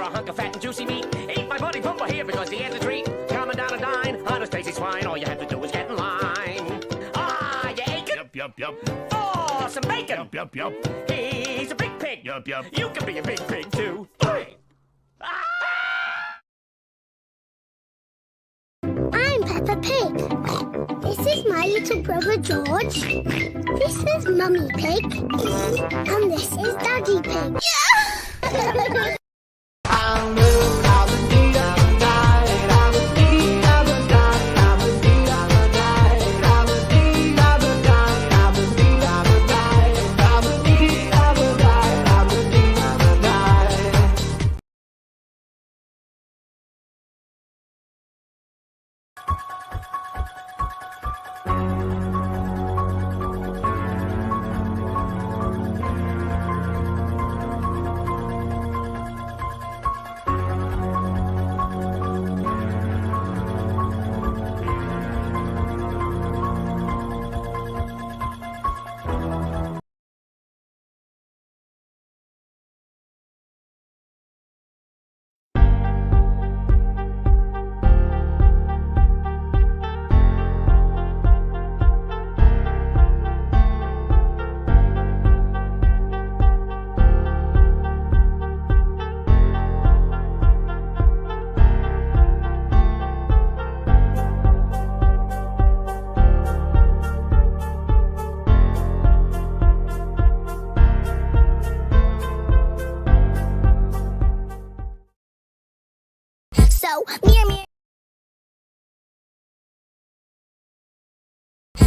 a hunk of fat and juicy meat. Eat my buddy Pumper here because he has a treat. Coming down a dine on a Stacy's Swine. All you have to do is get in line. Ah, you aching? Yup. For some bacon. Yup. He's a big pig. Yup. You can be a big pig too. Bang. I'm Peppa Pig. This is my little brother George. This is Mummy Pig. And this is Daddy Pig. Yeah!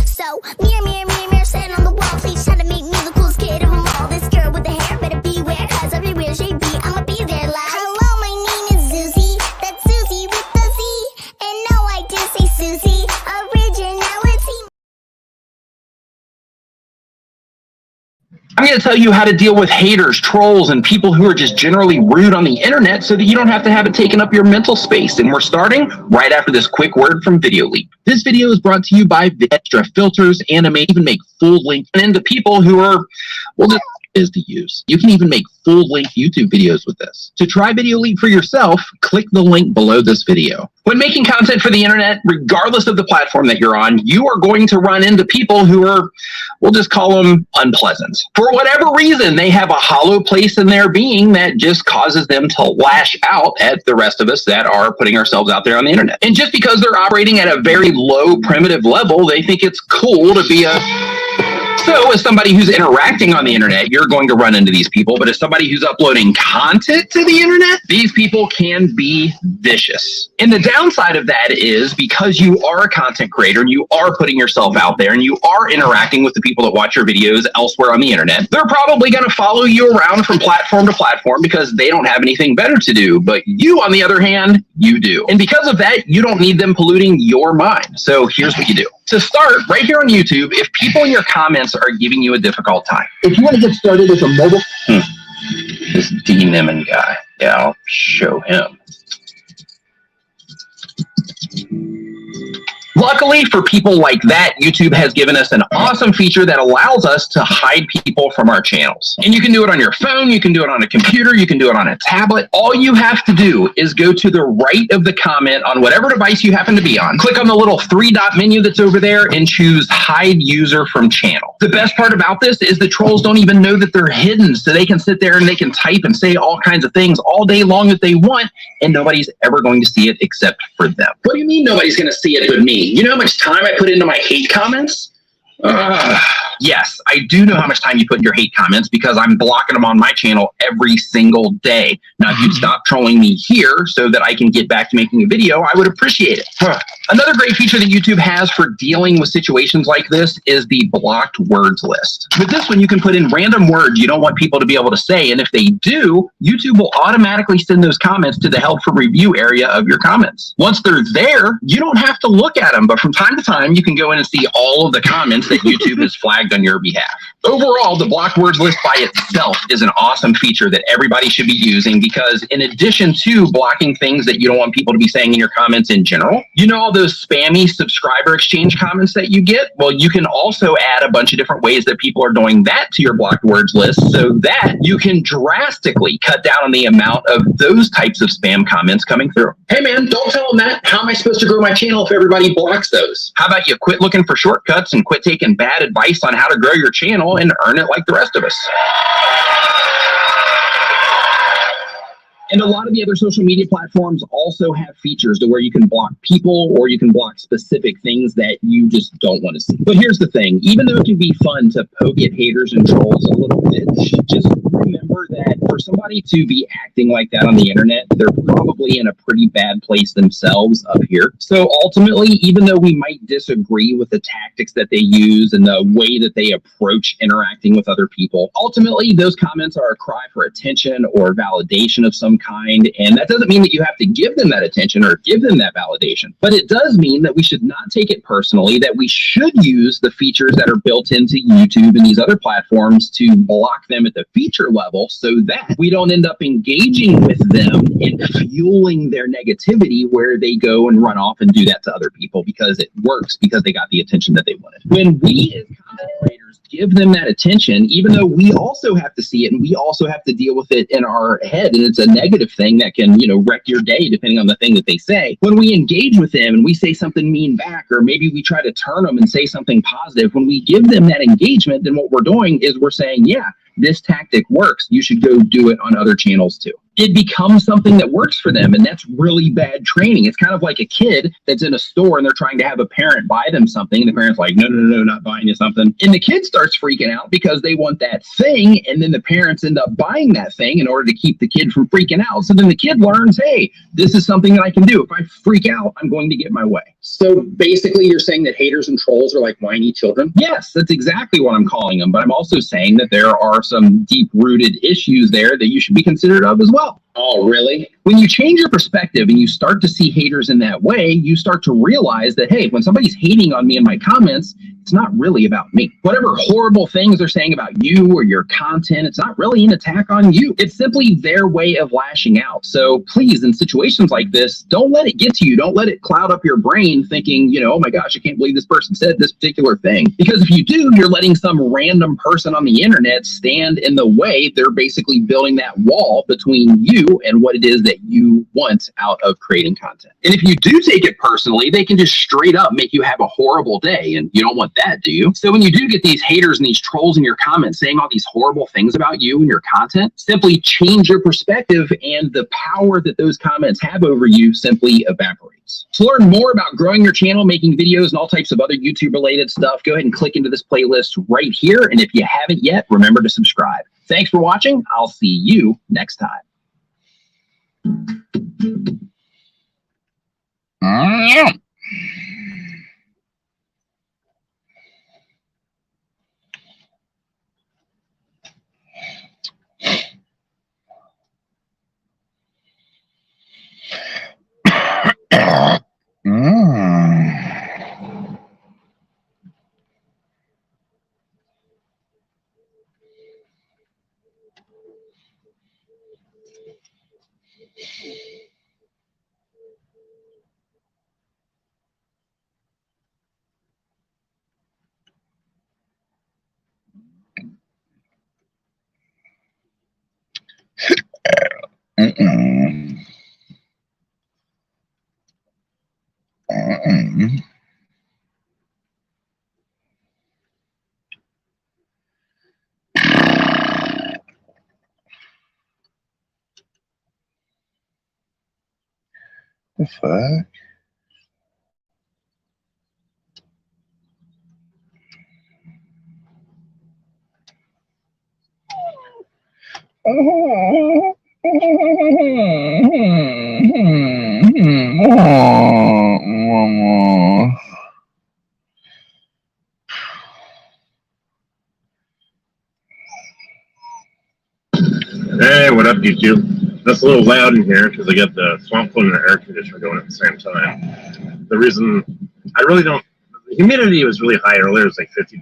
So, mirror, stand on the wall, please try to make me the coolest kid of them all. This girl with the hair better beware, cause everywhere she be, I'ma be there like, hello, my name is Susie, that's Susie with the Z, and no, I did say Susie, originality. I'm going to tell you how to deal with haters, trolls, and people who are just generally rude on the internet so that you don't have to have it taken up your mental space. And we're starting right after this quick word from Videoleap. This video is brought to you by Extra Filters, Animate, even make full-length, and to people who are, well, just is to use. You can even make full-length YouTube videos with this. To try Videoleap for yourself, click the link below this video. When making content for the internet, regardless of the platform that you're on, you are going to run into people who are, we'll just call them unpleasant. For whatever reason, they have a hollow place in their being that just causes them to lash out at the rest of us that are putting ourselves out there on the internet. And just because they're operating at a very low primitive level, they think it's cool to be a... So as somebody who's interacting on the internet, you're going to run into these people, but as somebody who's uploading content to the internet, these people can be vicious. And the downside of that is because you are a content creator and you are putting yourself out there and you are interacting with the people that watch your videos elsewhere on the internet, they're probably going to follow you around from platform to platform because they don't have anything better to do. But you, on the other hand, you do. And because of that, you don't need them polluting your mind. So here's what you do. To start, right here on YouTube, if people in your comments are giving you a difficult time, if you want to get started as a mobile... This D Nimmin guy. Yeah, I'll show him. Luckily for people like that, YouTube has given us an awesome feature that allows us to hide people from our channels. And you can do it on your phone, you can do it on a computer, you can do it on a tablet. All you have to do is go to the right of the comment on whatever device you happen to be on. Click on the little 3-dot menu that's over there and choose Hide User from Channel. The best part about this is the trolls don't even know that they're hidden, so they can sit there and they can type and say all kinds of things all day long that they want, and nobody's ever going to see it except for them. What do you mean nobody's going to see it but me? You know how much time I put into my hate comments? Yes, I do know how much time you put in your hate comments because I'm blocking them on my channel every single day. Now, if you'd stop trolling me here so that I can get back to making a video, I would appreciate it. Another great feature that YouTube has for dealing with situations like this is the blocked words list. With this one, you can put in random words you don't want people to be able to say, and if they do, YouTube will automatically send those comments to the help for review area of your comments. Once they're there, you don't have to look at them, but from time to time, you can go in and see all of the comments that that YouTube has flagged on your behalf. Overall, the blocked words list by itself is an awesome feature that everybody should be using because in addition to blocking things that you don't want people to be saying in your comments in general, you know all those spammy subscriber exchange comments that you get? Well, you can also add a bunch of different ways that people are doing that to your blocked words list so that you can drastically cut down on the amount of those types of spam comments coming through. Hey man, don't tell them that. How am I supposed to grow my channel if everybody blocks those? How about you quit looking for shortcuts and quit taking bad advice on how to grow your channel and earn it like the rest of us? And a lot of the other social media platforms also have features to where you can block people or you can block specific things that you just don't want to see. But here's the thing, even though it can be fun to poke at haters and trolls a little bit, just remember that for somebody to be acting like that on the internet, they're probably in a pretty bad place themselves up here. So ultimately, even though we might disagree with the tactics that they use and the way that they approach interacting with other people, ultimately those comments are a cry for attention or validation of some kind, and that doesn't mean that you have to give them that attention or give them that validation, but it does mean that we should not take it personally, that we should use the features that are built into YouTube and these other platforms to block them at the feature level so that we don't end up engaging with them and fueling their negativity where they go and run off and do that to other people because it works, because they got the attention that they wanted. When we as content creators give them that attention, even though we also have to see it and we also have to deal with it in our head, and it's a negative thing that can, you know, wreck your day depending on the thing that they say. When we engage with them and we say something mean back, or maybe we try to turn them and say something positive, when we give them that engagement, then what we're doing is we're saying, yeah, this tactic works. You should go do it on other channels too. It becomes something that works for them, and that's really bad training. It's kind of like a kid that's in a store and they're trying to have a parent buy them something, and the parent's like, no, not buying you something. And the kid starts freaking out because they want that thing, and then the parents end up buying that thing in order to keep the kid from freaking out. So then the kid learns, hey, this is something that I can do. If I freak out, I'm going to get my way. So basically you're saying that haters and trolls are like whiny children? Yes, that's exactly what I'm calling them, but I'm also saying that there are some deep-rooted issues there that you should be considerate of as well. Oh, really? When you change your perspective and you start to see haters in that way, you start to realize that, hey, when somebody's hating on me in my comments, it's not really about me. Whatever horrible things they're saying about you or your content, it's not really an attack on you. It's simply their way of lashing out. So please, in situations like this, don't let it get to you. Don't let it cloud up your brain thinking, you know, oh my gosh, I can't believe this person said this particular thing. Because if you do, you're letting some random person on the internet stand in the way. They're basically building that wall between you and what it is that you want out of creating content. And if you do take it personally, they can just straight up make you have a horrible day, and you don't want that, do you? So when you do get these haters and these trolls in your comments saying all these horrible things about you and your content, simply change your perspective, and the power that those comments have over you simply evaporates. To learn more about growing your channel, making videos, and all types of other YouTube related stuff, go ahead and click into this playlist right here. And if you haven't yet, remember to subscribe. Thanks for watching. I'll see you next time. The fuck? Hey, what up, YouTube? That's a little loud in here because I got the swamp phone and the air conditioner going at the same time. The reason I really don't, The humidity was really high earlier. It was like 52%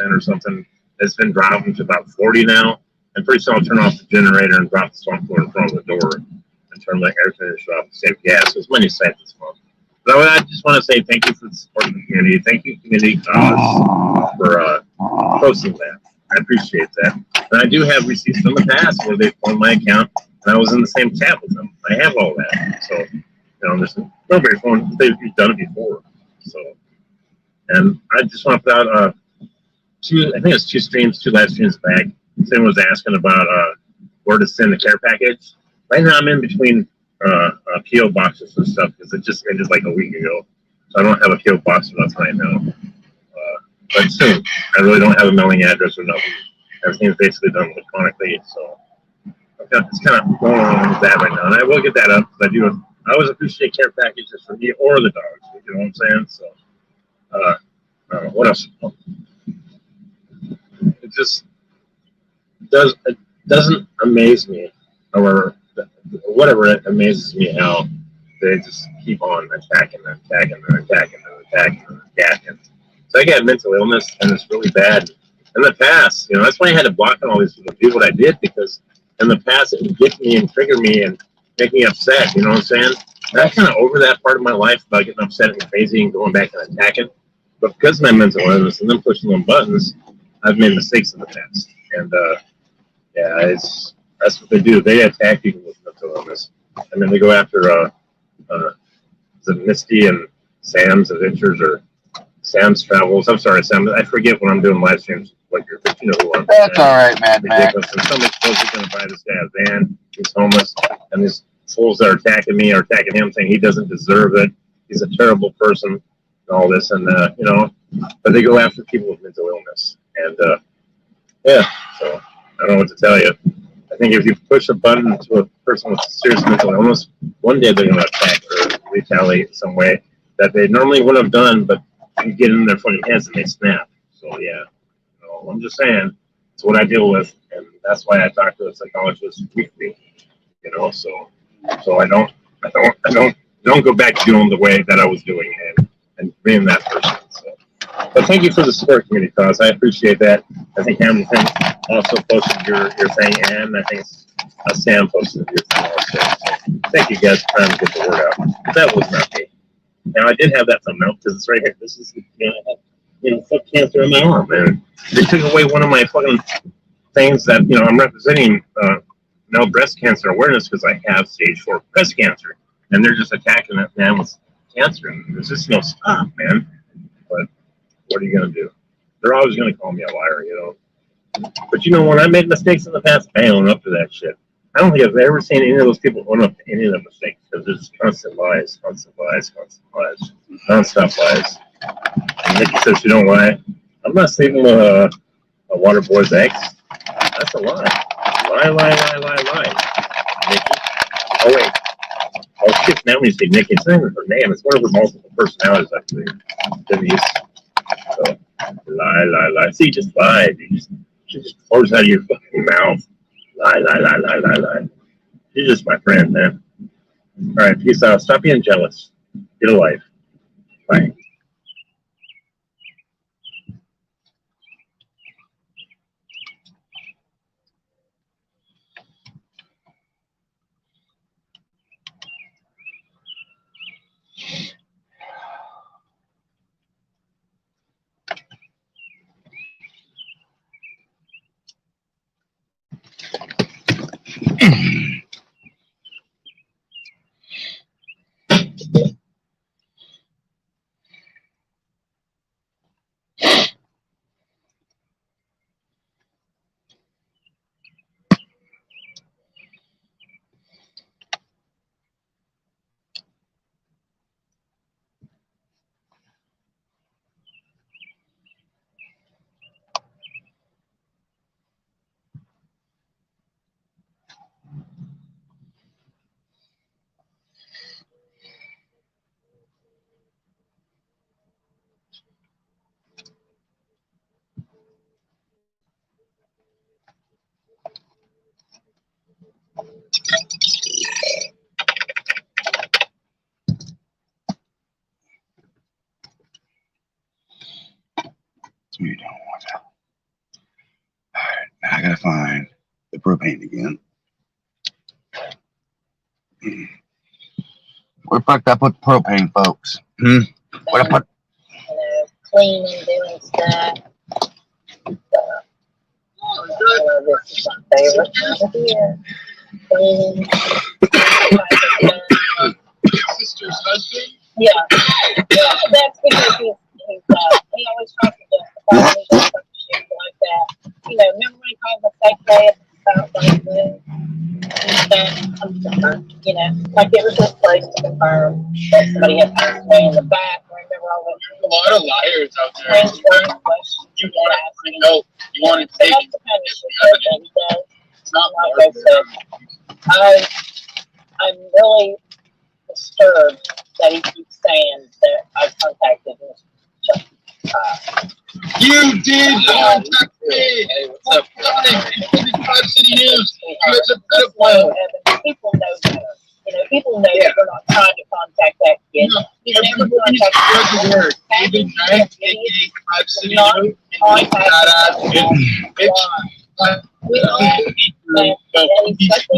or something. It's been dropping to about 40 now. And pretty soon I'll turn off the generator and drop the swamp floor in front of the door and turn the air conditioner off to save gas. There's many sites this month. But I just want to say thank you for the support of the community. Thank you, community cause, for posting that. I appreciate that. And I do have receipts from the past where they phoned my account and I was in the same chat with them. I have all that. So, you know, there's nobody phone. They've done it before. So, and I just want to put out I think it's two live streams back. Someone was asking about where to send the care package. Right now I'm in between PO boxes and stuff because it just ended like a week ago. So I don't have a PO box for us right now. But soon. I really don't have a mailing address or nothing. Everything's basically done electronically. So it's kind of going on with that right now. And I will get that up because I always appreciate care packages for me or the dogs. You know what I'm saying? So what else? It just doesn't amaze me, or whatever, it amazes me how they just keep on attacking. So I got mental illness, and it's really bad. In the past, you know, that's why I had to block on all these people, do what I did, because in the past it would get me and trigger me and make me upset. You know what I'm saying? And I'm kind of over that part of my life about getting upset and crazy and going back and attacking. But because of my mental illness and then pushing them buttons, I've made mistakes in the past. And yeah, that's what they do. They attack people with mental illness, and then they go after the Misty and Sam's Adventures or Sam's Travels. I'm sorry, Sam. I forget when I'm doing live streams what you're, but you know who I'm. That's all right, Mad Max. And somebody's supposed to going to buy this guy a van. He's homeless, and these fools that are attacking me are attacking him, saying he doesn't deserve it. He's a terrible person, and all this, and you know. But they go after people with mental illness, and yeah. So I don't know what to tell you. I think if you push a button to a person with serious mental illness, one day they're going to attack or retaliate in some way that they normally wouldn't have done, but you get in their fucking heads and they snap. So yeah, you know, I'm just saying it's what I deal with, and that's why I talk to a psychologist weekly. You know, so I don't go back to doing the way that I was doing and being that person. So. But thank you for the support, community cause. I appreciate that. I think Hamilton also posted your thing, and I think Sam posted your thing also. So thank you guys for trying to get the word out. That was not me. Now I did have that thumbnail because it's right here. This is I had foot cancer in my arm, and they took away one of my fucking things that I'm representing no breast cancer awareness because I have stage 4 breast cancer, and they're just attacking that man with cancer, and there's just no stop, man. But what are you going to do? They're always going to call me a liar, But when I made mistakes in the past, I own up to that shit. I don't think I've ever seen any of those people own up to any of the mistakes because there's constant lies, non-stop lies. And Nikki says she don't lie. I'm not sleeping with a water boy's ex. That's a lie. Lie. Nikki. Oh, wait. Oh, shit. Now when you say Nikki, it's not even her name. It's one of her multiple personalities, actually. Denise. So, lie. See, just lie. She just pours out of your fucking mouth. Lie. She's just my friend, man. All right, peace out. Stop being jealous. Get a life. Bye. What are you doing? What's that? Alright, now I gotta find the propane again. Where the fuck did I put the propane, folks? Where I put? Cleaning, doing stuff. This is my favorite time of year. Cleaning. Sister's husband? Yeah. That's because he always talks about the shit like that. You know, remember when he called the fake day at the South you know, like it was this place to confirm that somebody had passed away in the back. Remember all the A lot of liars out there. transferring questions You he want asked. to know, you want to So take that's the kind of shit that he does. it's not Like I said, I'm really disturbed that he keeps saying that I contacted him. You did contact me. Hey, what's up? Nothing. 5 City News. You guys are good at Well, people know better. You know, people know that we're not trying to contact that kid. You never contact Spread the word. David Knight, aka 5 City News. We all know that he's such a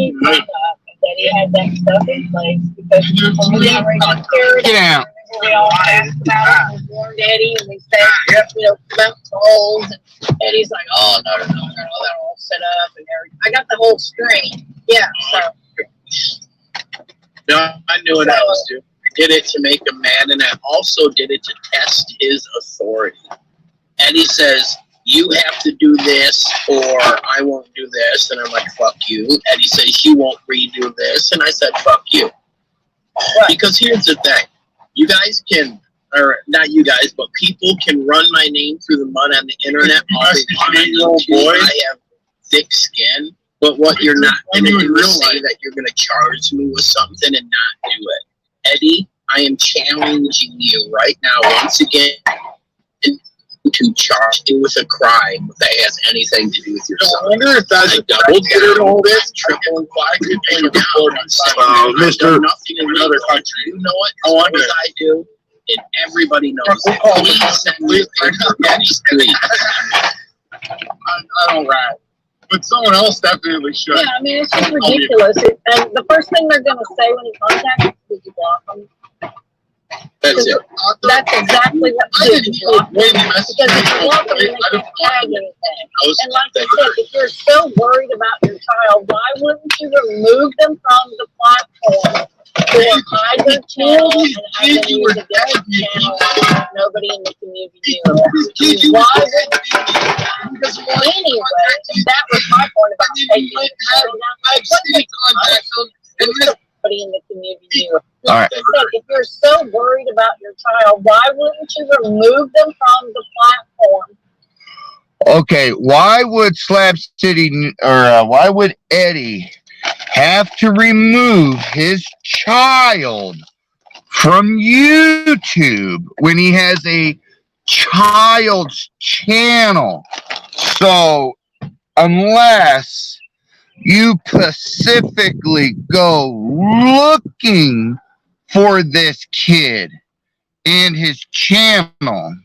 that he had that stuff in place because when we got ready to tear it Get out. we all asked about it and warned Eddie and we said, you know, about holes and Eddie's like, oh no, I got all that all set up and everything. I got the whole string. Yeah, so No, I knew what I was doing. I did it to make him mad, and I also did it to test his authority. Eddie says, you have to do this, or I won't do this. And I'm like, fuck you. Eddie says, you won't redo this. And I said, fuck you. Right. Because here's the thing. You guys can, or not you guys, but people can run my name through the mud on the internet. I have thick skin. But what you're not going to do is say that you're going to charge me with something and not do it. Eddie, I am challenging you right now, once again, to charge you with a crime that has anything to do with your son. I wonder if that's I double did all this, triple and quadruple down. Mr. Nothing in another country. You know it as well as I do, and everybody knows it. Please send me a picture, Eddie, please. I don't ride. But someone else definitely should. yeah, I mean it's just ridiculous. And the first thing they're gonna say when you contact them is you block them. That's it. That's exactly what I you do. didn't You block them. even Because if you block them, then they can't tag anything. And like you said, if you're so worried about your child, why wouldn't you remove them from the platform or hide their channel and have them use a different channel that nobody in the community knew? Why wouldn't anyway, that was my point about taking the channel down. Nobody in the community knew. All right. Like I said, if you're so worried about your child, why wouldn't you remove them from the platform? Okay, why would Slab City or why would Eddie have to remove his child from YouTube when he has a child's channel? So, unless you specifically go looking for this kid and his channel,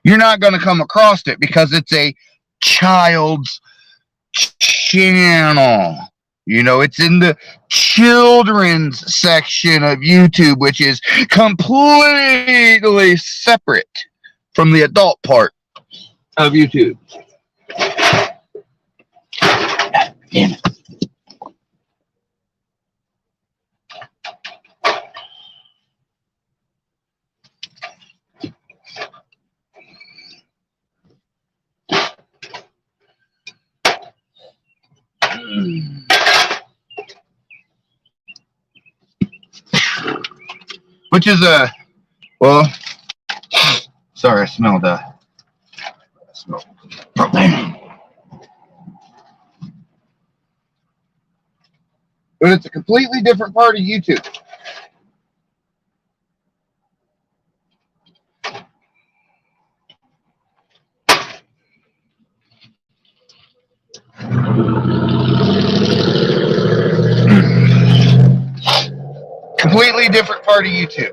you're not going to come across it because it's a child's channel. You know, it's in the children's section of YouTube, which is completely separate from the adult part of YouTube. Damn it. Which is well, sorry, I smelled propane. But it's a completely different part of YouTube. Completely different part of YouTube.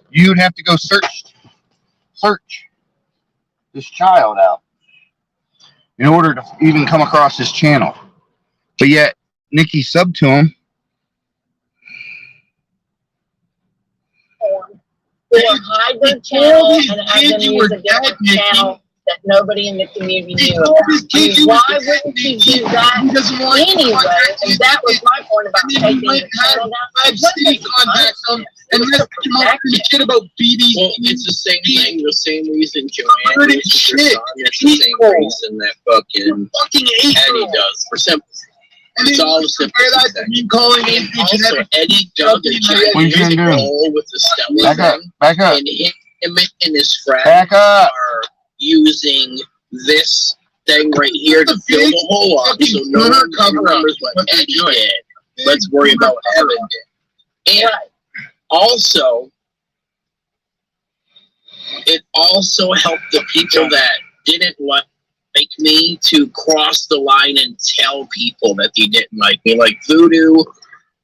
You'd have to go search this child out in order to even come across his channel. But yet, Nikki subbed to him. Or hide their channel and have them use a different channel that nobody in the community knew about. Why wouldn't you do that anyway? And that was my point about taking the channel down. City contacts them and let them up and shit about BD. Well, it's the same thing, the same reason Joanne Pretty uses her shit. son. It's the same reason that fucking Eddie does for sympathy. It's all the sympathy thing. You calling in Also, Eddie Doug and Chad What you gonna do? roll with the Stella Back up, thing, back up, and him and his friend back up. are using this thing right here to fill the hole up, so no one remembers what Eddie did. Let's worry about what Evan did. And also, it also helped the people that didn't like me to cross the line and tell people that they didn't like me, like Voodoo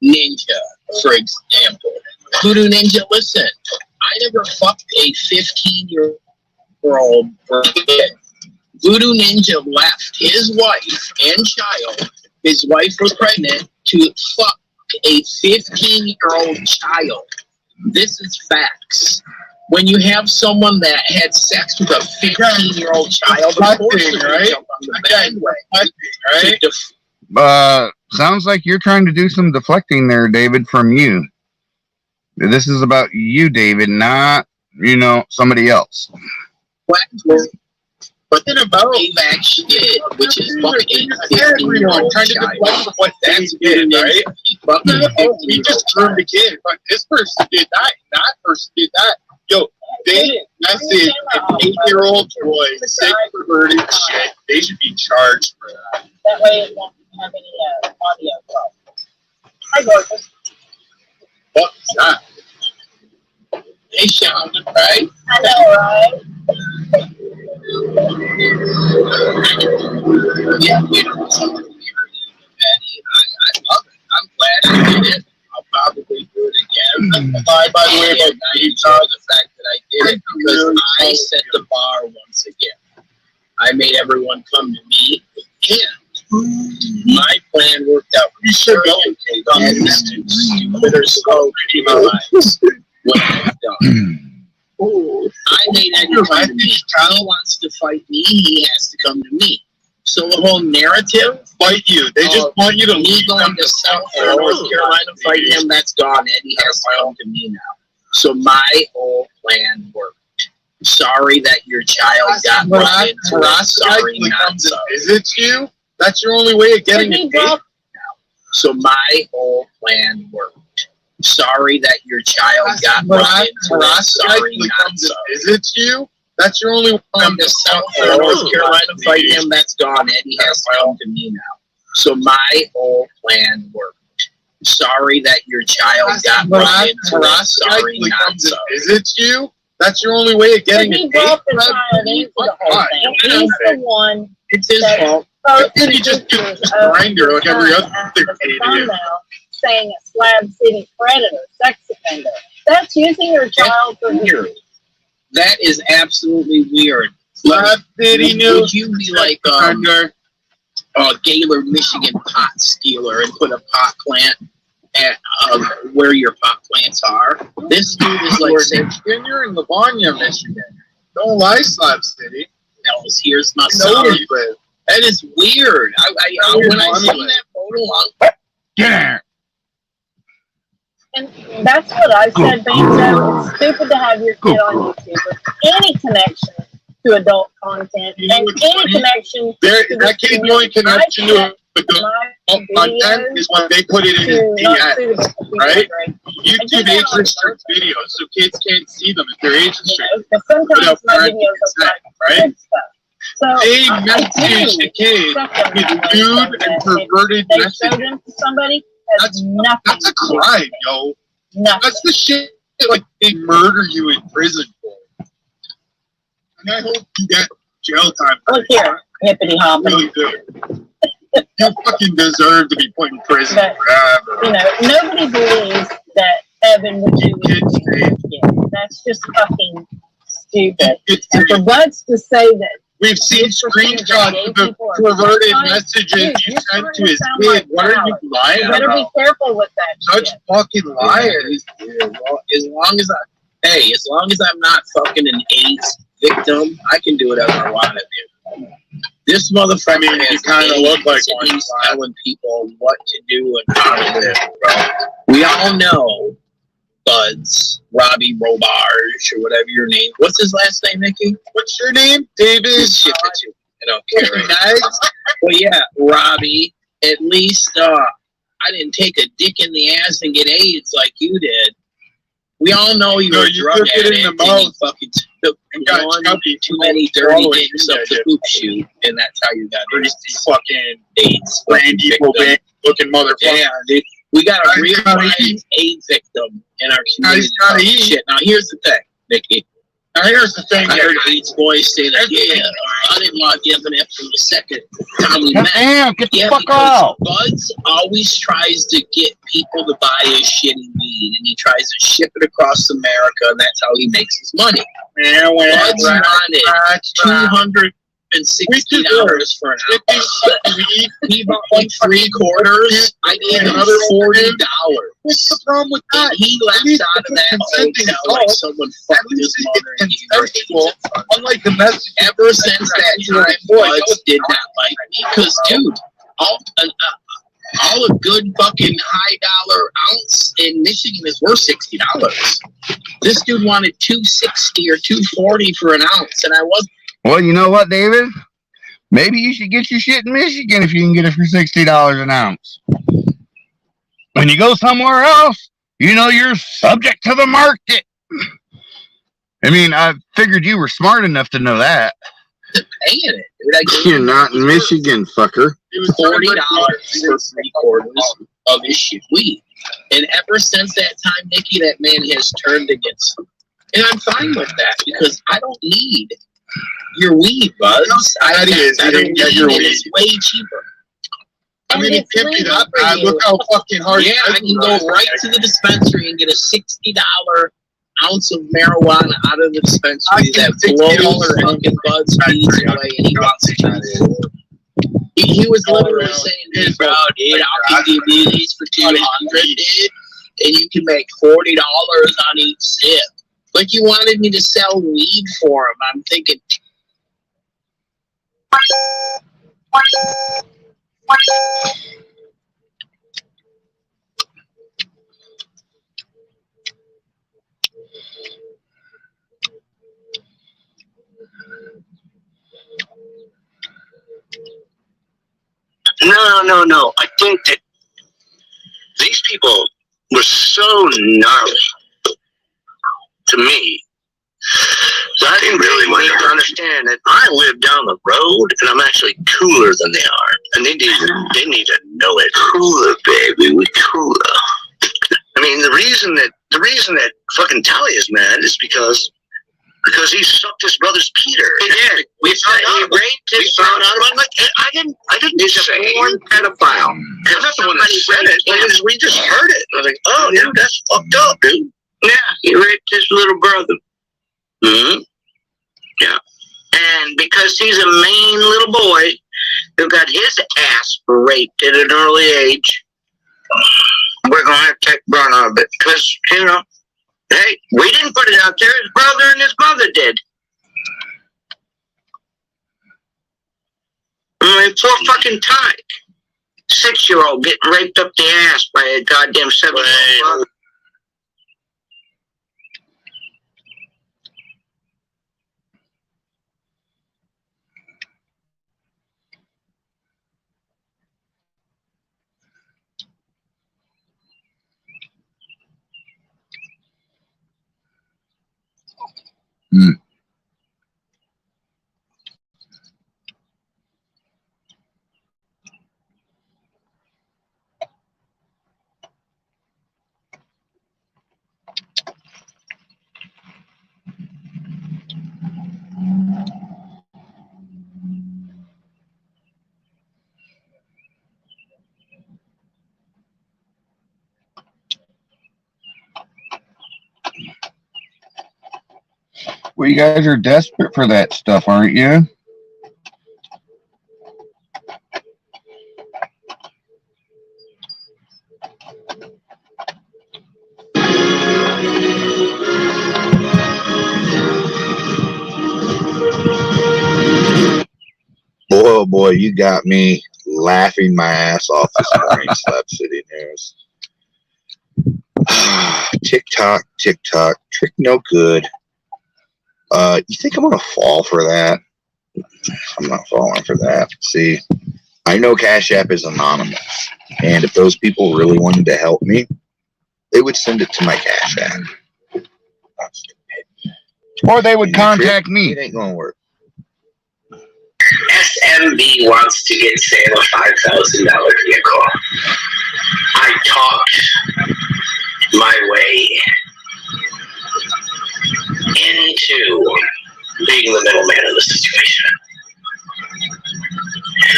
Ninja, for example. Voodoo Ninja, listen, I never fucked a 15-year-old birthday. Voodoo Ninja left his wife and child. His wife was pregnant to fuck a 15-year-old child. This is facts. When you have someone that had sex with a 15-year-old child, of course they're gonna jump on the bandwagon. right? Sounds like you're trying to do some deflecting there, David, from you. This is about you, David, not, somebody else. But then about that shit, which is fucking a 15-year-old trying to child. deflect what That's did, right? Fucking He just turned the kid, but this person did that, and that person did that. Yo, they message an 8-year-old boy, sick, perverted shit. They should be charged for that. That way it won't have any audio problem. Hi, Gorgeous. What's that? They sounded right. I know, right? Yeah, something weird and petty. I love it. I'm glad I did it. I'll probably do it again. By the way, about I enjoy the fact that I did it because I set the bar once again. I made everyone come to me, and my plan worked out. You should go. And this stupider slow lives when I'm done. I made everyone come to me. Kyle wants to fight me, he has to come to me. So the whole narrative, Fight you. They just want you to me leave going them to South North Carolina fighting him, that's gone. Eddie has to come to me now. So my whole plan worked. Sorry that your child got brought into it. Sorry, not sorry. Visit you? That's your only way of getting a date? So my whole plan worked. Sorry that your child got brought into it. Sorry, not sorry. Visit you? That's your only way. Come to South North Carolina fighting him, that's gone. Eddie has to come to me now. So my whole plan worked. Sorry that your child got brought into it. Sorry, not sorry. Visit you? That's your only way of getting a He date? brought the child into the whole thing. He's the one It's his that fault. Then you just do pictures this of grinder like every the other son as a idiot. thumbnail saying a Slab City predator, sex offender. That's using your child for Weird. That is absolutely weird. Slab City Would News. you be like Grinder. Gaylord, Michigan pot stealer and put a pot plant at where your pot plants are? This dude is like saying, You're in Livonia, Michigan. Don't lie, Slab City. "Ellis, here's my You know son." where you live. That is weird. When I seen that photo, Yeah. And that's what I said, Banjo. It's stupid to have your kid on YouTube with any connection to adult content You know and what's any funny? connection That kid's only connection to adult content is when they put it in his DM. right? YouTube age restricts videos, so kids can't see them if they're age restricted. But sometimes Without my parental videos are consent, like right? good stuff. So They I message do the kid something with like lewd that, and that perverted if they messages. showed them to somebody has nothing. That's a to do. crime, yo. Nothing. That's the shit like they murder you in prison for. And I hope you get jail time. for Look it. here, hippity I hoppity. really do. You fucking deserve to be put in prison But, forever. Nobody believes that Evan would do Kids, anything. That's just fucking stupid. It's And for Buds to say that We've seen screenshots of the perverted messages you sent to his kid. What are you lying you better be about? careful with that Such shit. fucking liars. Yeah, well, as long as I'm not fucking an AIDS victim, I can do whatever I want to do. This motherfucker You kind of look like one. he's telling people what to do and how to live, bro. We all know Buds, Robbie Robarge, or whatever your name. What's his last name, Nikki? What's your name? David? Shit that you. I don't care. Nice. Well, yeah, Robbie. At least I didn't take a dick in the ass and get AIDS like you did. We all know you No, were a you drug took it in addict the and you mouth. fucking took got one chubby too many all dirty the way dicks through up that the poop chute, and that's how you got AIDS. Fucking AIDS. Randy victim. Bobank looking motherfucker. Yeah, dude. We got a Guys real gotta life eat. AIDS victim in our Guys community. gotta Oh, eat. shit. Now here's the thing, Nikki. Now here's the thing. I heard AIDS boys say that, yeah, I didn't want to give an F from the second time we met. Damn, get the Yeah, fuck because out. Buds always tries to get people to buy his shitty weed, and he tries to ship it across America, and that's how he makes his money. Yeah, Buds wanted $260 for an ounce. He bought like 3 quarters. I gave him $40. What's the problem with And that? he left out of that hotel like someone At fucked his least it mother and gets gave her consensual. AIDS. Unlike the message. Ever since that time, Buds did not like me. Because, dude, all a good fucking high dollar ounce in Michigan is worth $60. This dude wanted $260 or $240 for an ounce, and I wasn't. Well, you know what, David? Maybe you should get your shit in Michigan if you can get it for $60 an ounce. When you go somewhere else, you know you're subject to the market. I mean, I figured you were smart enough to know that. Paying it, dude. I gave You're him not in Michigan, fucker. It was $40 for 3 quarters of his shit weed. And ever since that time, Nikki, that man has turned against him. And I'm fine with that because I don't need your weed, Buzz. That is, you didn't get your and weed. it's way cheaper. I mean, he it's pimped it legal up. for you. Look how fucking hard. Yeah, I can go right to the dispensary and get a $60 ounce of marijuana out of the dispensary that blows fucking Buzz beads away, and he wants to. He was literally saying, "Dude, bro, dude, I'll give you these for $200, dude, and you can make $40 on each sip." Like you wanted me to sell weed for him. I'm thinking. No. I think that these people were so gnarly to me that I didn't really want them to understand that I live down the road and I'm actually cooler than they are, and they need to know it. Cooler, baby, we cooler. I mean, the reason that fucking Talia's mad is because he sucked his brother's Peter. He did. We found out. He raped his son. Like, I didn't say. He's a born pedophile. I'm not the one that said it. We just heard it. I was like, oh, yeah, that's fucked up, dude. Yeah, he raped his little brother. Mm-hmm. Yeah. And because he's a mean little boy who got his ass raped at an early age, we're going to have to take brunt of it. Because, hey, we didn't put it out there. His brother and his mother did. I mean, poor fucking Tyke. 6-year-old getting raped up the ass by a goddamn 7-year-old brother. Well, you guys are desperate for that stuff, aren't you? Boy, oh boy, you got me laughing my ass off this morning, Slap City News. TikTok, trick no good. You think I'm gonna fall for that? I'm not falling for that. See, I know Cash App is anonymous, and if those people really wanted to help me, they would send it to my Cash App. Or they would contact me. It ain't gonna work. SMB wants to get Sam a $5,000 vehicle. I talked my way into being the middleman in the situation.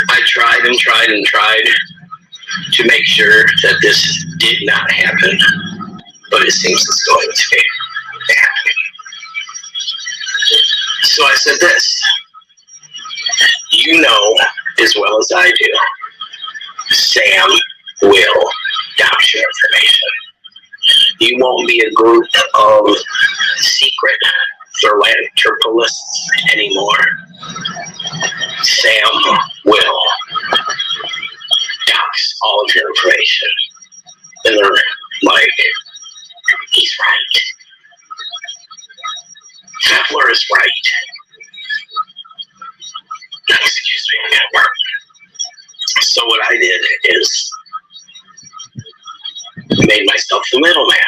I tried to make sure that this did not happen, but it seems it's going to be happening. So I said this. You know as well as I do, Sam will douse your information. You won't be a group of secret philanthropists anymore. Sam will douse all of your information. And they're like, he's right. Kepler is right. Excuse me, I gotta work. So what I did is made myself the middleman.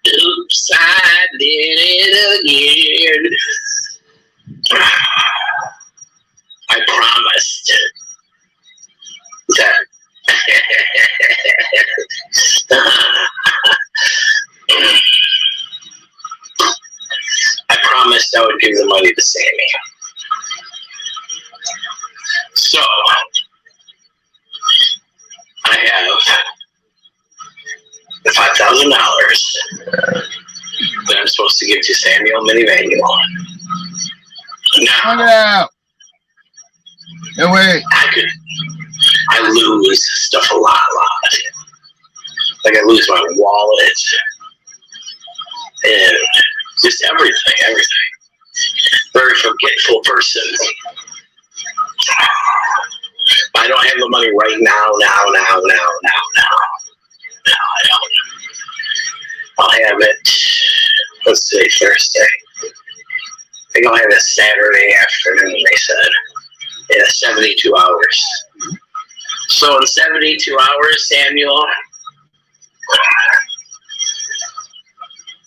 Oops, I did it again. I promised that I would give the money to Sammy. So I have the $5,000 that I'm supposed to give to Samuel Minimanuel. Check it Now, out. No way. I lose stuff a lot. Like I lose my wallet and just everything. Very forgetful person. But I don't have the money right now. No, I don't. I'll have it, let's say Thursday. I think I'll have it Saturday afternoon, they said. In 72 hours. So in 72 hours, Samuel,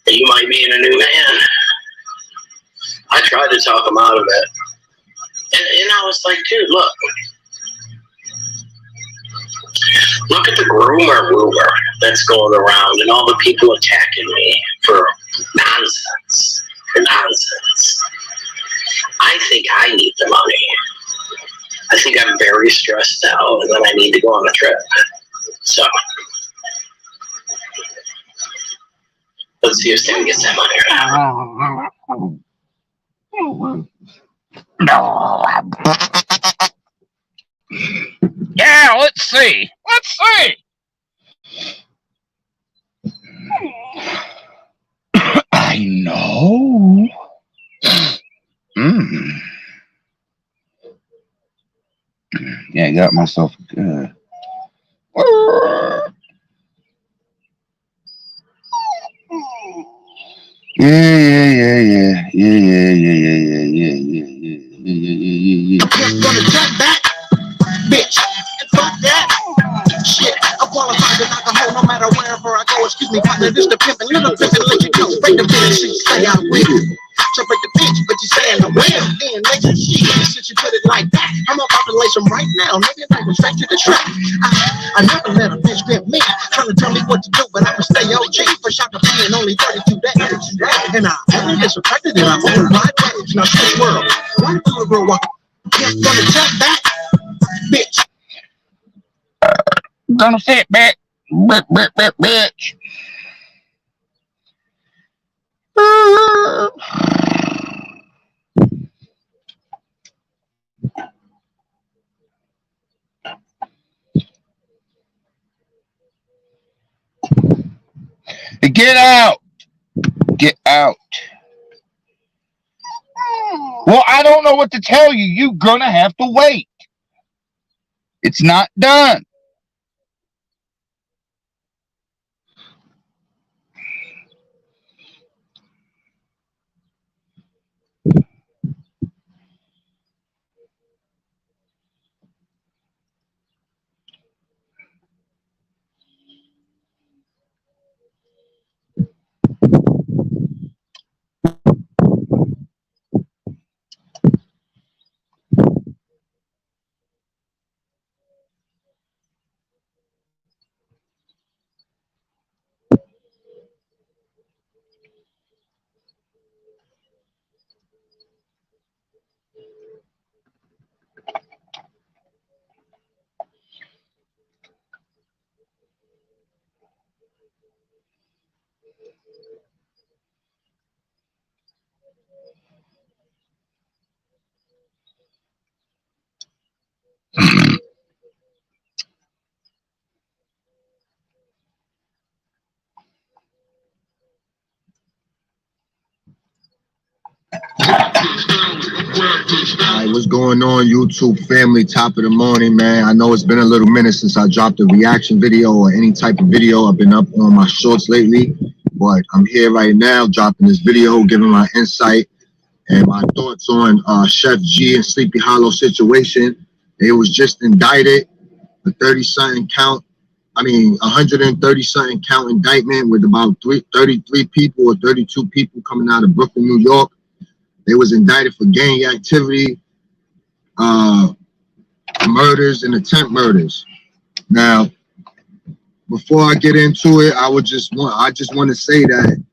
you might be in a new man. I tried to talk him out of it. And I was like, dude, look at the rumor that's going around and all the people attacking me for nonsense. I think I need the money. I think I'm very stressed out and then I need to go on a trip. So let's see if Sam gets that money or not. Yeah, let's see. I know. Yeah, I got myself good. Yeah. Gonna jump back, bitch, and fuck that. Shit, I'm qualified to knock a hoe no matter wherever I go. Excuse me, partner, this the pimpin', you're the pimpin', let you go. Break the bitch, stay out with it. to break the bitch, but you saying I will. Then later, since you put it like that, I'm about to lace them right now. Nigga, like I'm straight to the track. I never let a bitch grip me, trying to tell me what to do, but I can stay OG for shot to be in only 32 days. And I only get subtracted in a whole wide range. Now, this world, why do a girl walk? Can't gonna check that, bitch. Gonna sit back, bitch. Get out. Get out. Well, I don't know what to tell you. You're gonna have to wait. It's not done. Alright, what's going on, YouTube family? Top of the morning, man. I know it's been a little minute since I dropped a reaction video or any type of video. I've been up on my shorts lately, but I'm here right now dropping this video, giving my insight and my thoughts on Chef G and Sleepy Hollow situation. It was just indicted, a 130-something count indictment with about 33 people or 32 people coming out of Brooklyn, New York. They was indicted for gang activity, murders, and attempt murders. Now, before I get into it, I just want to say that,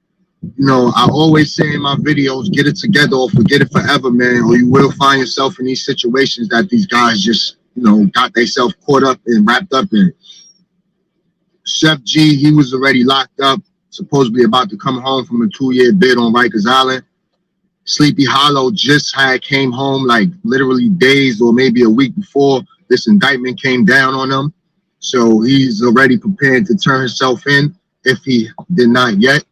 you know, I always say in my videos, get it together or forget it forever, man, or you will find yourself in these situations that these guys just, you know, got themselves caught up and wrapped up in. Chef G, he was already locked up, supposedly about to come home from a 2-year bid on Rikers Island. Sleepy Hollow just came home like literally days or maybe a week before this indictment came down on him. So he's already prepared to turn himself in if he did not yet.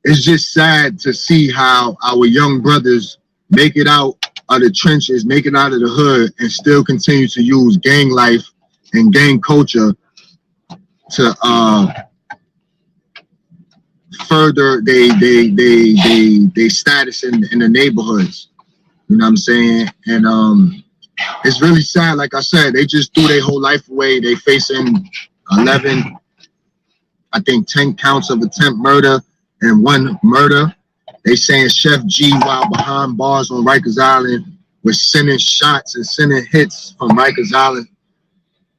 It's just sad to see how our young brothers make it out of the trenches, make it out of the hood, and still continue to use gang life and gang culture to further they status in the neighborhoods. You know what I'm saying? And it's really sad. Like I said, they just threw their whole life away. They facing 10 counts of attempt murder and 1 murder. They saying Chef G, while behind bars on Rikers Island, was sending shots and sending hits from Rikers Island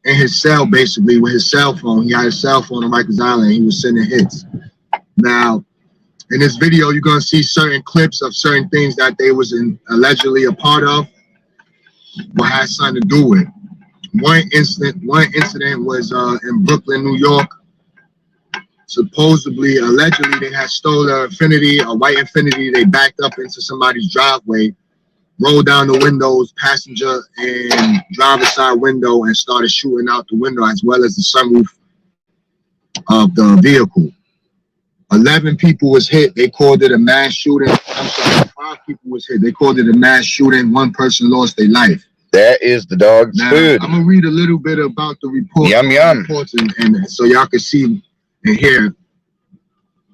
in his cell, basically, with his cell phone. He had a cell phone on Rikers Island. He was sending hits. Now, in this video, you're going to see certain clips of certain things that they was allegedly a part of, what had something to do with. One incident was in Brooklyn, New York. Supposedly, allegedly, they had stolen a white Infiniti. They backed up into somebody's driveway, rolled down the windows, passenger and driver's side window, and started shooting out the window as well as the sunroof of the vehicle. 11 people was hit. They called it a mass shooting. I'm sorry, 5 people was hit. They called it a mass shooting. 1 person lost their life. That is the dog's food. I'm gonna read a little bit about the report. Yum yum. Reports and so y'all can see and hear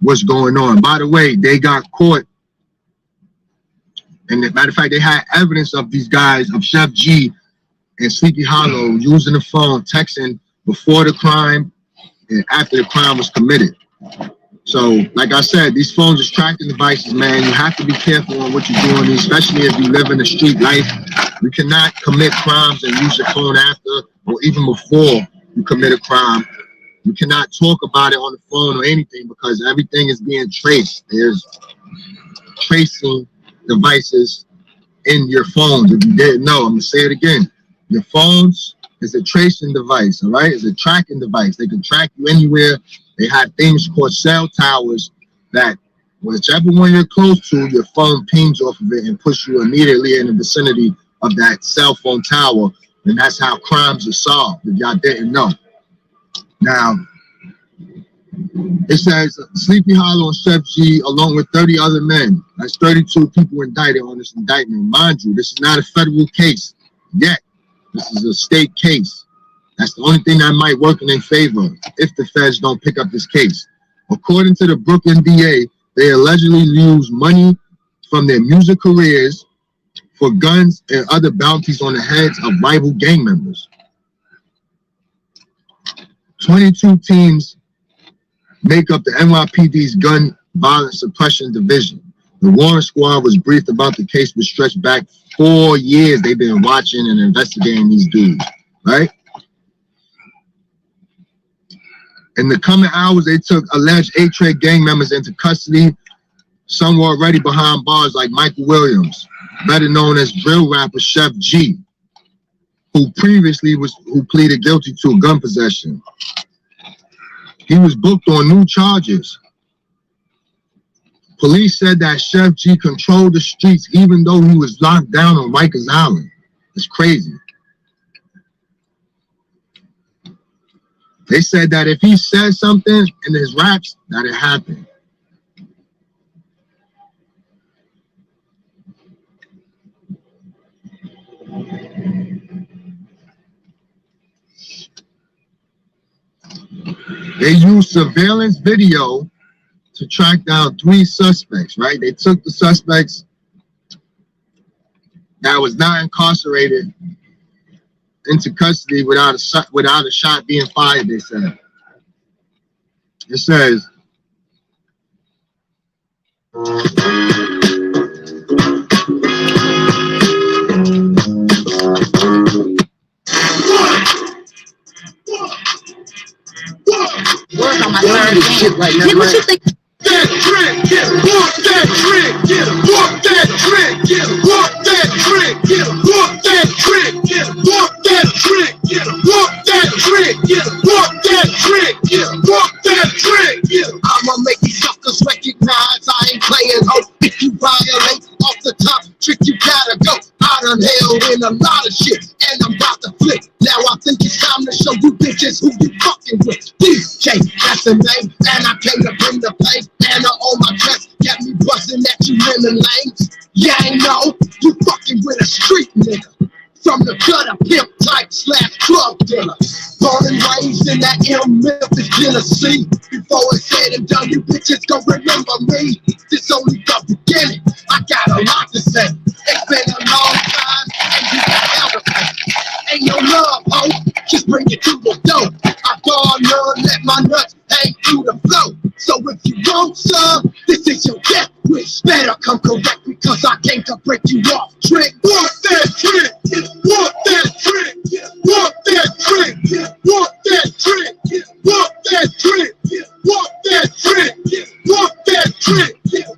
what's going on. By the way, they got caught. And as a matter of fact, they had evidence of these guys, of Chef G and Sleepy Hollow, using the phone, texting before the crime and after the crime was committed. So, like I said, these phones are tracking devices, man. You have to be careful on what you're doing, especially if you live in a street life. You cannot commit crimes and use your phone after or even before you commit a crime. You cannot talk about it on the phone or anything because everything is being traced. There's tracing devices in your phones. If you didn't know, I'm gonna say it again. Your phones is a tracing device, all right? It's a tracking device. They can track you anywhere. They have things called cell towers that whichever one you're close to, your phone pings off of it and puts you immediately in the vicinity of that cell phone tower. And that's how crimes are solved, if y'all didn't know. Now, it says Sleepy Hollow and Chef G, along with 30 other men. That's 32 people indicted on this indictment. Mind you, this is not a federal case yet. This is a state case. That's the only thing that might work in their favor if the feds don't pick up this case. According to the Brooklyn DA, they allegedly used money from their music careers for guns and other bounties on the heads of rival gang members. 22 teams make up the NYPD's Gun Violence Suppression Division. The Warren Squad was briefed about the case, which stretched back 4 years. They've been watching and investigating these dudes, right? In the coming hours, they took alleged A-Trade gang members into custody. Some were already behind bars, like Michael Williams, better known as drill rapper Chef G, who pleaded guilty to gun possession. He was booked on new charges. Police said that Chef G controlled the streets even though he was locked down on Rikers Island. It's crazy. They said that if he said something in his raps, that it happened. They used surveillance video to track down 3 suspects, right? They took the suspects that was not incarcerated into custody without a shot being fired, they said. It says, shit right now, what you think? That trick, get him, walk that trick, get him, walk that trick, get him, walk that trick, get him, walk that trick, get him, walk that trick, get him, walk that trick, get him, walk that trick, get him, walk that trick, get him. I'ma make these suckers recognize I ain't playing hope. If you violate off the top trick, you gotta go. I done held in a lot of shit, and I'm about to flip. Now I think it's time to show you bitches who you fucking with. DJ, that's the name, and I came to bring the pain. And on my chest, got me busting at you women lanes. Yeah, I know you fucking with a street nigga. From the gutter pimp type / club dealer. Born and raised in that Memphis, Tennessee. Before it's said and done, you bitches gon' remember me. This only the beginning. I got a lot to say. It's been a long time, and you can have it. Ain't no love, ho. Just bring it to the door. I gone none, let my nuts hang through the flow. So if you want some, this is your death wish. Better come correct because I came to break you off. Trick, walk that trick, walk that trick, walk that trick, walk that trick, walk that trick, walk that trick, walk that trick,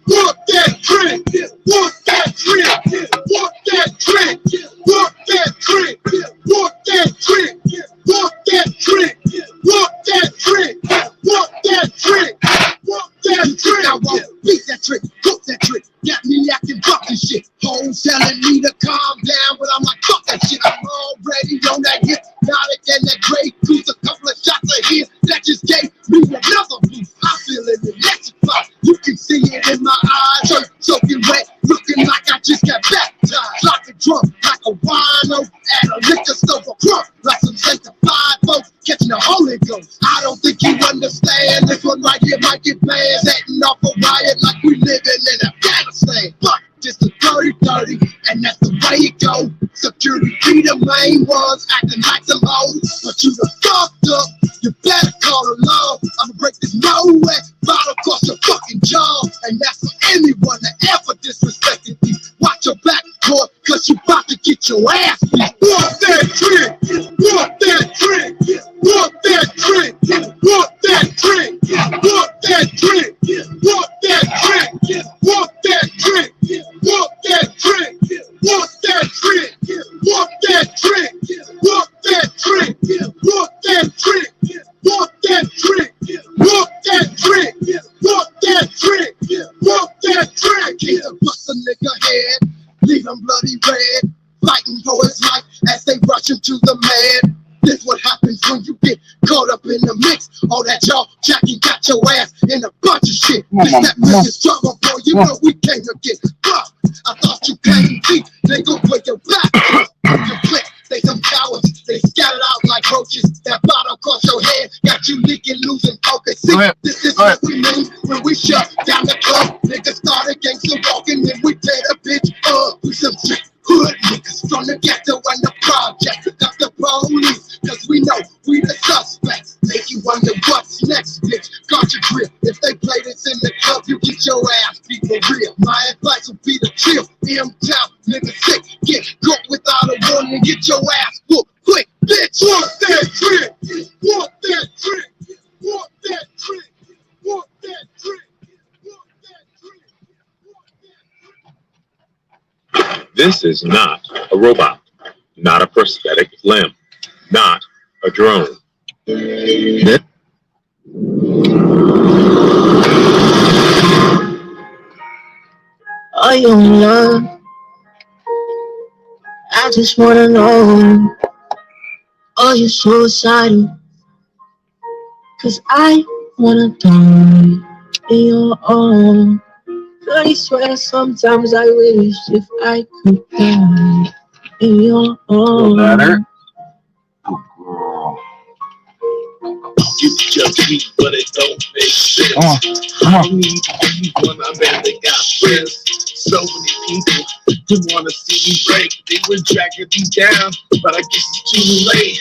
walk that trick, walk that trick, walk that trick, walk that trick, walk that trick, walk that trick, walk that trick, walk that trick, walk that trick. I won't beat that trick, cook that trick. Got me acting fucking shit. Hoes telling me to calm down, but I'm like, fuck that shit. I'm already on that hit. Now again, that great cruise, a couple of shots of here that just gave me another boost. I'm feeling electrified. You can see it in my eyes. Soaking wet, looking like I just got baptized. Like a drunk, like a wino at a liquor store for crunk. Like some sanctified folks catching the Holy Ghost. I don't think you understand. This one right here might get banned. Setting off a riot like we living in Afghanistan. But just a 30-30, and that's the way it go. Security be the main ones, acting like some hoes. But you done fucked up, you better call the law. I'ma break this no way, bottle across the your ass beat. Want that drink? Want that drink? Want that drink? Want that drink? Want that drink? Want that drink? Want that drink? Want that drink? Want that drink? Want that drink? Want that drink? Want that drink? Want that drink? Want that drink? Want that drink? Want that drink? Bust a nigga head, leave him bloody red, fighting for his life as they rush into the man. This what happens when you get caught up in the mix. All that y'all jacking got your ass in a bunch of shit. This that million struggle, boy, you know we came to get fucked. I thought you came deep, they gon' put your back. Your click, they some cowards, they scattered out like roaches. That bottle across your head got you leaking, losing focus. See, this is what we mean when we shut down the club. Niggas started gangster walking, then we tear the bitch up. We some shit. Hood niggas from the ghetto and the project. That's the police, cause we know we the suspects. Make you wonder what's next, bitch. Got your grip. If they play this in the club, you get your ass beat for real. My advice would be to chill. M-Town, nigga sick. Get caught without a warning and get your ass whooped quick, bitch. Want that drink? Want that drink? Want that drink? Want that drink? Want that drink? This is not a robot, not a prosthetic limb, not a drone. Are you in love? I just wanna know. Are you suicidal? Cause I wanna die in your arms. I swear sometimes I wish if I could die in your arms. You just me, but it don't make sense. I need everyone I met, they got friends. So many people who wanna see me break. They were dragging me down, but I guess it's too late.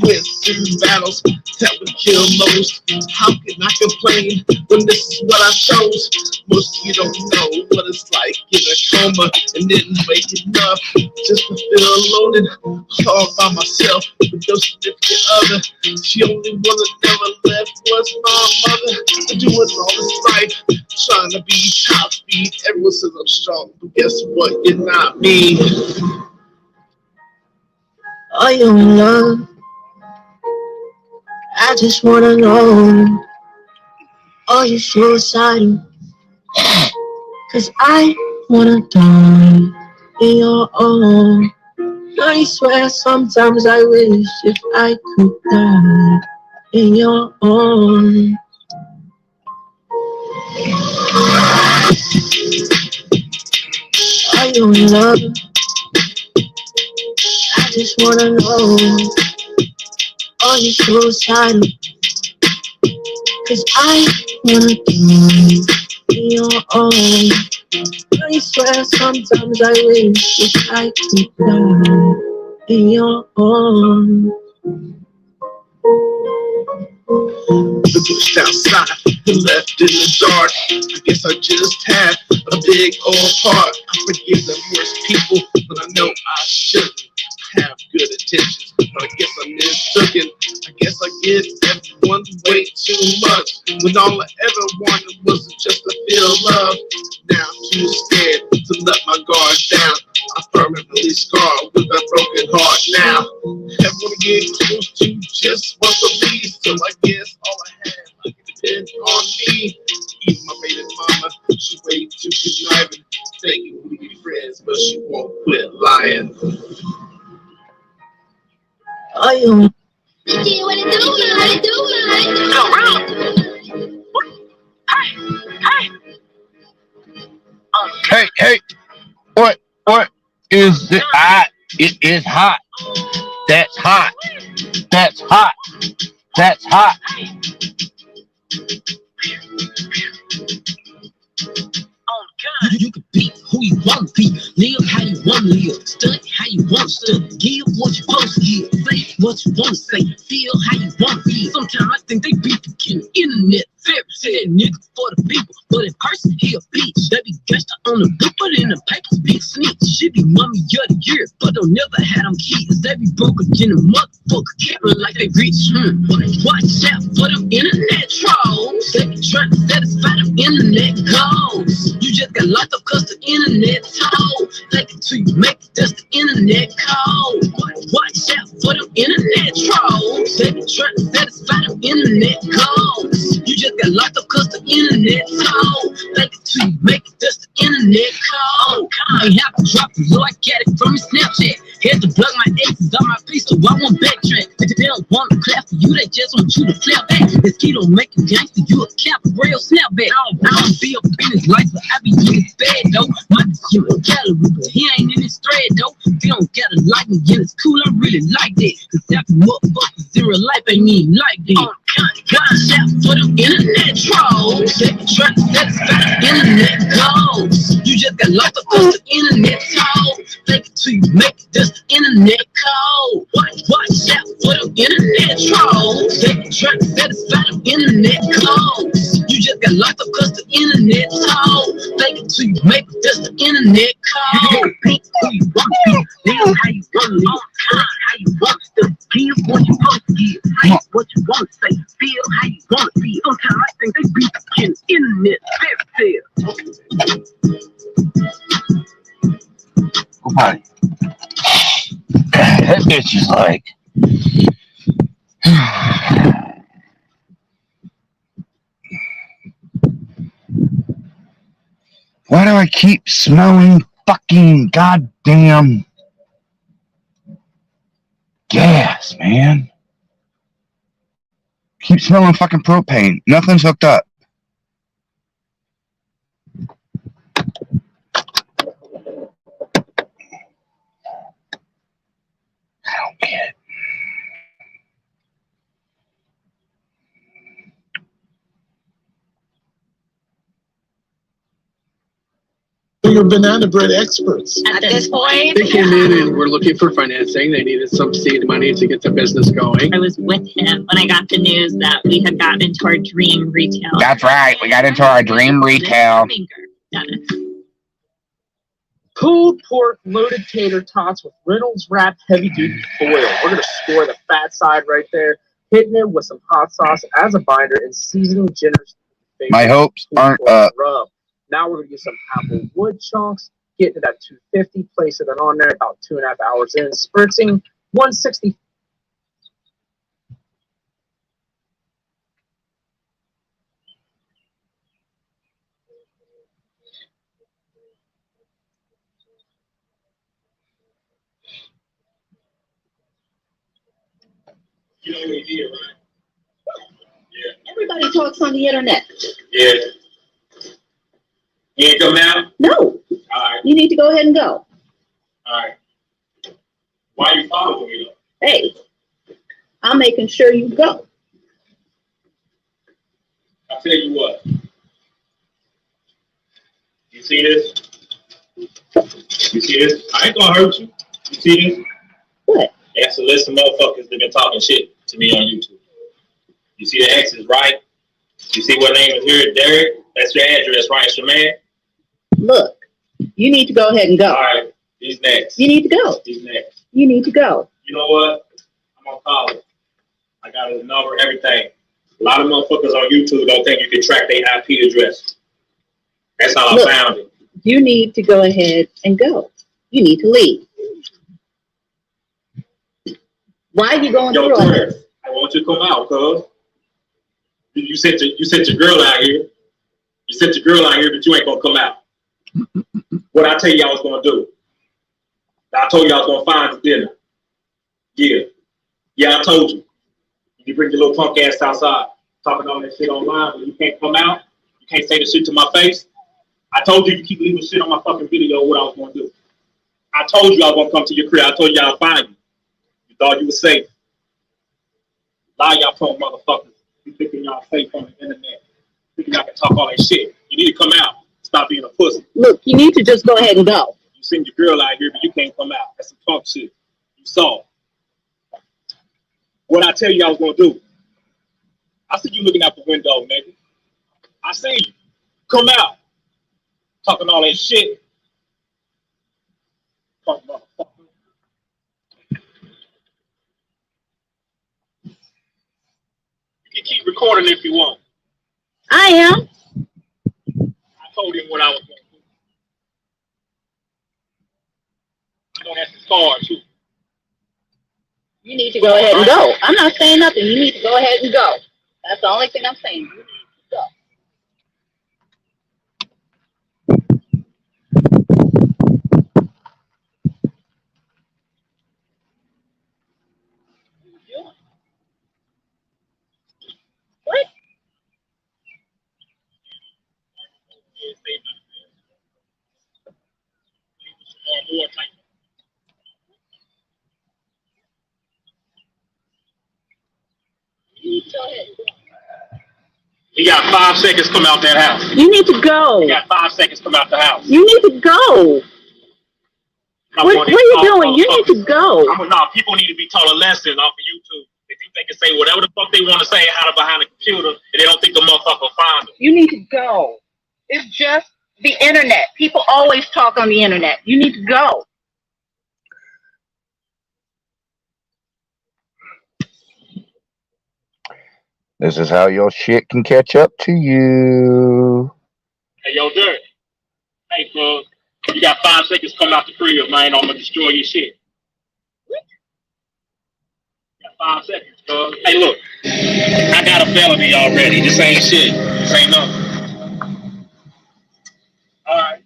Went through battles that would kill most. How can I complain when this is what I chose? Most of you don't know what it's like in a coma and then waking up just to feel loaded all by myself with no significant other. The only one that never left was my mother. I'm doing all this life, trying to be top speed. Everyone says I'm strong, but guess what? You're not me. Are you in love? I just wanna know. Are you suicidal? Cause I wanna die in your arms. I swear sometimes I wish if I could die in your arms. Are you in love? I just wanna know. Are you suicidal? Cause I wanna die in your arms. I swear sometimes I wish if I could die in your arms. The pushed outside, the left in the dark. I guess I just had a big old heart. I forgive the worst people, but I know I shouldn't have good intentions. But I guess I'm mistaken. I guess I give everyone way too much, when all I ever wanted was just to feel love. Now I'm too scared to let my guard down. I'm permanently scarred with a broken heart now. I wanna get close to just what believes, so I guess all I have I can depend on me. Even my maiden mama, she way too conniving, thinking we be friends, but she won't quit lying. Are you? Hey, what is it? It is hot. That's hot. That's hot. That's hot. You can be who you want to be, live how you want to live, study how you want to study, give what you supposed to give, say what you want to say, feel how you want to feel. Sometimes I think they beat the internet fairy tale nigga for the people, but in person he a bitch. They be gangsta on the book, but in the papers big snitch. She be mommy of the year, but don't never had them kids. They be broke in the motherfucker, caring like they rich. Watch out for them internet trolls. They be trying to satisfy them internet goals. You just got locked up cause the internet told. Take it till you make it, that's the internet code. Watch out for them internet trolls. They be trying to satisfy them internet goals. You just got locked up cause the internet told. Take it till you make it, that's the internet code. I ain't have to drop it, so I got it from your Snapchat. Had to plug my exes on my piece, so I won't backtrack. They don't want to clap for you, they just want you to clap back. This kid don't make you gangster, you a cap, a real snapback. I don't be up in his life, but I be in his bed though. My you a calorie, but he ain't in his thread though. If you don't gotta like me, yeah, it's cool, I really like that. Cause after motherfuckers in real life ain't even like that. Watch out for them internet trolls. They be trying to satisfy the internet goals. You just got locked up cause the internet told. Take it till you make it, that's the internet code. Watch out for them internet trolls. They be trying to satisfy them internet codes. You just got locked up cause the internet told. Take it till you make it, that's the internet code. Pink who you want to be, live how you want to live, how you want to give what you want to give, say what you want to say, feel how you want to feel. Sometimes I think they be in the internet fairy tale. Go potty. That bitch is like. Why do I keep smelling fucking goddamn gas, man? Keep smelling fucking propane. Nothing's hooked up. I don't get it. You're banana bread experts. At this point, They came in and were looking for financing. They needed some seed money to get the business going. I was with him when I got the news that we had gotten into our dream retail. That's right. We got into our dream retail. Pulled pork loaded tater tots with Reynolds wrapped heavy duty foil. We're gonna score the fat side right there, hitting it with some hot sauce as a binder and seasoning generously. My hopes aren't up. Rub. Now we're gonna get some apple wood chunks, getting it at 250, placing it on there about 2.5 hours in, spritzing 160. You know what he did, right? Yeah. everybody talks on the internet. Yeah. You ain't come now? No. All right. You need to go ahead and go. All right. Why you following me though? Hey, I'm making sure you go. I'll tell you what. You see this? You see this? I ain't gonna hurt you. You see this? What? That's a list of motherfuckers that been talking shit to me on YouTube. You see the X's, right? You see what name is here? Derek? That's your address, right? It's your man? Look, you need to go ahead and go. All right. He's next. You need to go. He's next. You need to go. You know what? I'm gonna call him. I got his number, everything. A lot of motherfuckers on YouTube don't think you can track their IP address. That's how Look, I found it. You need to go ahead and go. You need to leave. Why are you going Yo, through all Claire, this? I want you to come out, cuz. You sent your girl out here. You sent your girl out here, but you ain't gonna come out. What I tell you I was gonna do? I told you I was gonna find the dinner. Yeah. Yeah, I told you. You bring your little punk ass outside, talking all that shit online, but you can't come out. You can't say the shit to my face. I told you keep leaving shit on my fucking video what I was gonna do. I told you I was gonna come to your crib. I told you I'll find you. You thought you were safe. A lot of y'all punk motherfuckers. You thinking y'all safe on the internet. Thinking y'all can talk all that shit. You need to come out. Stop being a pussy. Look, you need to just go ahead and go. You send your girl out here, but you can't come out. That's some punk shit. You saw. What I tell you I was gonna do. I see you looking out the window, nigga. I see you. Come out. Talking all that shit. Fuck motherfucker. You can keep recording if you want. I am. I told him what I was going to do. I know that's his card too. You need to go ahead and go. I'm not saying nothing. You need to go ahead and go. That's the only thing I'm saying. You need to go. What? You got 5 seconds to come out that house. You need to go. You got 5 seconds to come out the house. You need to go. What are you doing? You need to go. No, people need to be taught a lesson off of YouTube. They think they can say whatever the fuck they want to say out of behind the computer, and they don't think the motherfucker will find them. You need to go. It's just the internet. People always talk on the internet. You need to go. This is how your shit can catch up to you. Hey, yo, Dirt. Hey, bro. You got 5 seconds to come out the crib, man. I'm gonna destroy your shit. What? You got 5 seconds, bro. Hey, look. I got a felony already. This ain't shit. This ain't nothing. Alright.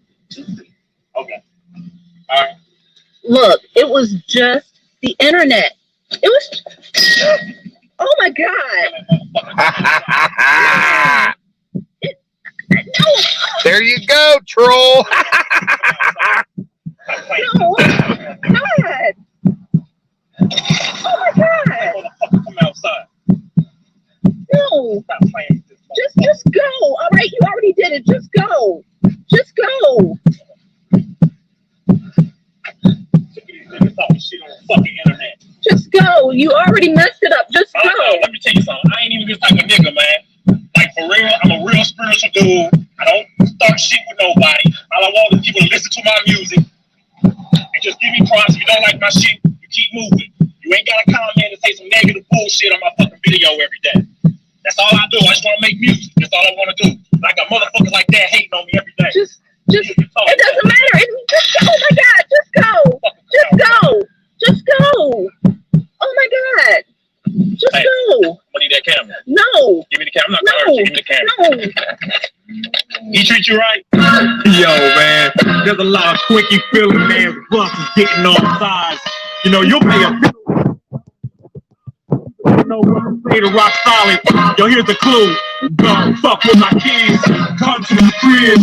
Okay. Alright. Look, it was just the internet. It was. Oh my God. No. There you go, troll. No. God. Oh my God. Come outside. No. Just go. All right, you already did it. Just go. Just go. Shit on the fucking internet. Just go. You already messed it up. Just go. Let me tell you something. I ain't even this type of nigga, man. Like, for real, I'm a real spiritual dude. I don't start shit with nobody. All I want is people to listen to my music and just give me props. If you don't like my shit, you keep moving. You ain't got to comment and say some negative bullshit on my fucking video every day. That's all I do. I just want to make music. That's all I want to do. I got motherfuckers like that hating on me every day. Just it doesn't matter. Just go. Oh my God. Just go. Just go. Just go. Oh my God. Just go. I need that camera. No. Give me the camera. I'm not gonna hurt you. Give me the camera. No. He treat you right? Yo, man. There's a lot of quickie feeling, man. Busters getting on sides. You know, you'll pay a you know what I'm saying to rock solid. Yo, here's a clue. Don't fuck with my kids. Come to the crib.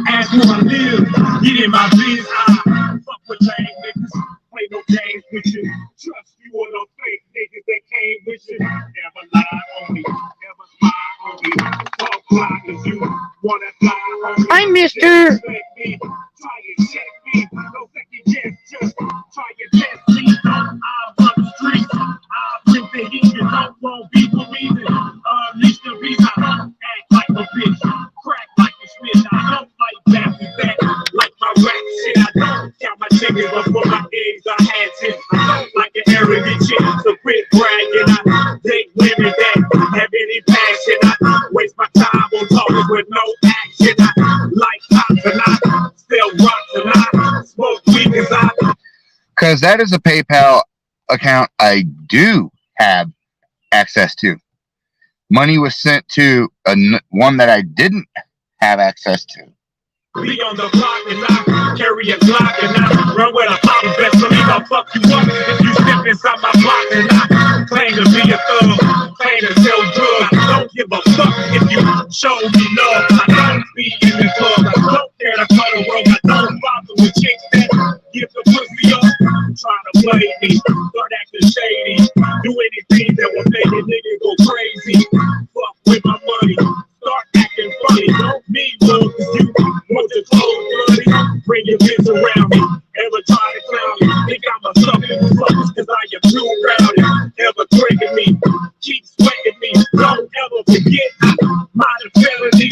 Ask where I live. Get in my biz. I fuck with lame niggas. Play no games with you. Trust you or no fake niggas that came with you. Never lie on me. Never lie on me. Talk fly cause you wanna fly on me. Hi, mister. Try and check me. No second guess. Just try and test me. I'm on the streets. I'm with the heat. You don't want people reason. Unleash the reason. I don't act like a bitch. Crack like a snitch. I don't like back to back. Like my rap shit. I don't count my chickens before my eggs are hatching. I don't like an arrogant chick. So quit bragging. I date women that have any passion. I waste my time on talking with no action. I like pops and I sell rocks and I smoke weed as I. Because that is a PayPal account I do have access to. Money was sent to one that I didn't have access to. Be on the block and I carry a Glock and I run with a pop vest. Believe I'll fuck you up if you step inside my block and I claim to be a thug, claim to sell drugs. I don't give a fuck if you show me love. I don't be in the club. I don't care to cut a rope. I don't bother with chicks that give the pussy up. Trying to play me, start acting shady, do anything that will make a nigga go crazy. Fuck with my money, start acting funny. Don't need love cause you want your clothes bloody. Bring your bitch around me, ever try to clown me. Think I'm a sucker for fuckers cause I am too rowdy. Ever tricking me, keep sweating me. Don't ever forget my felony.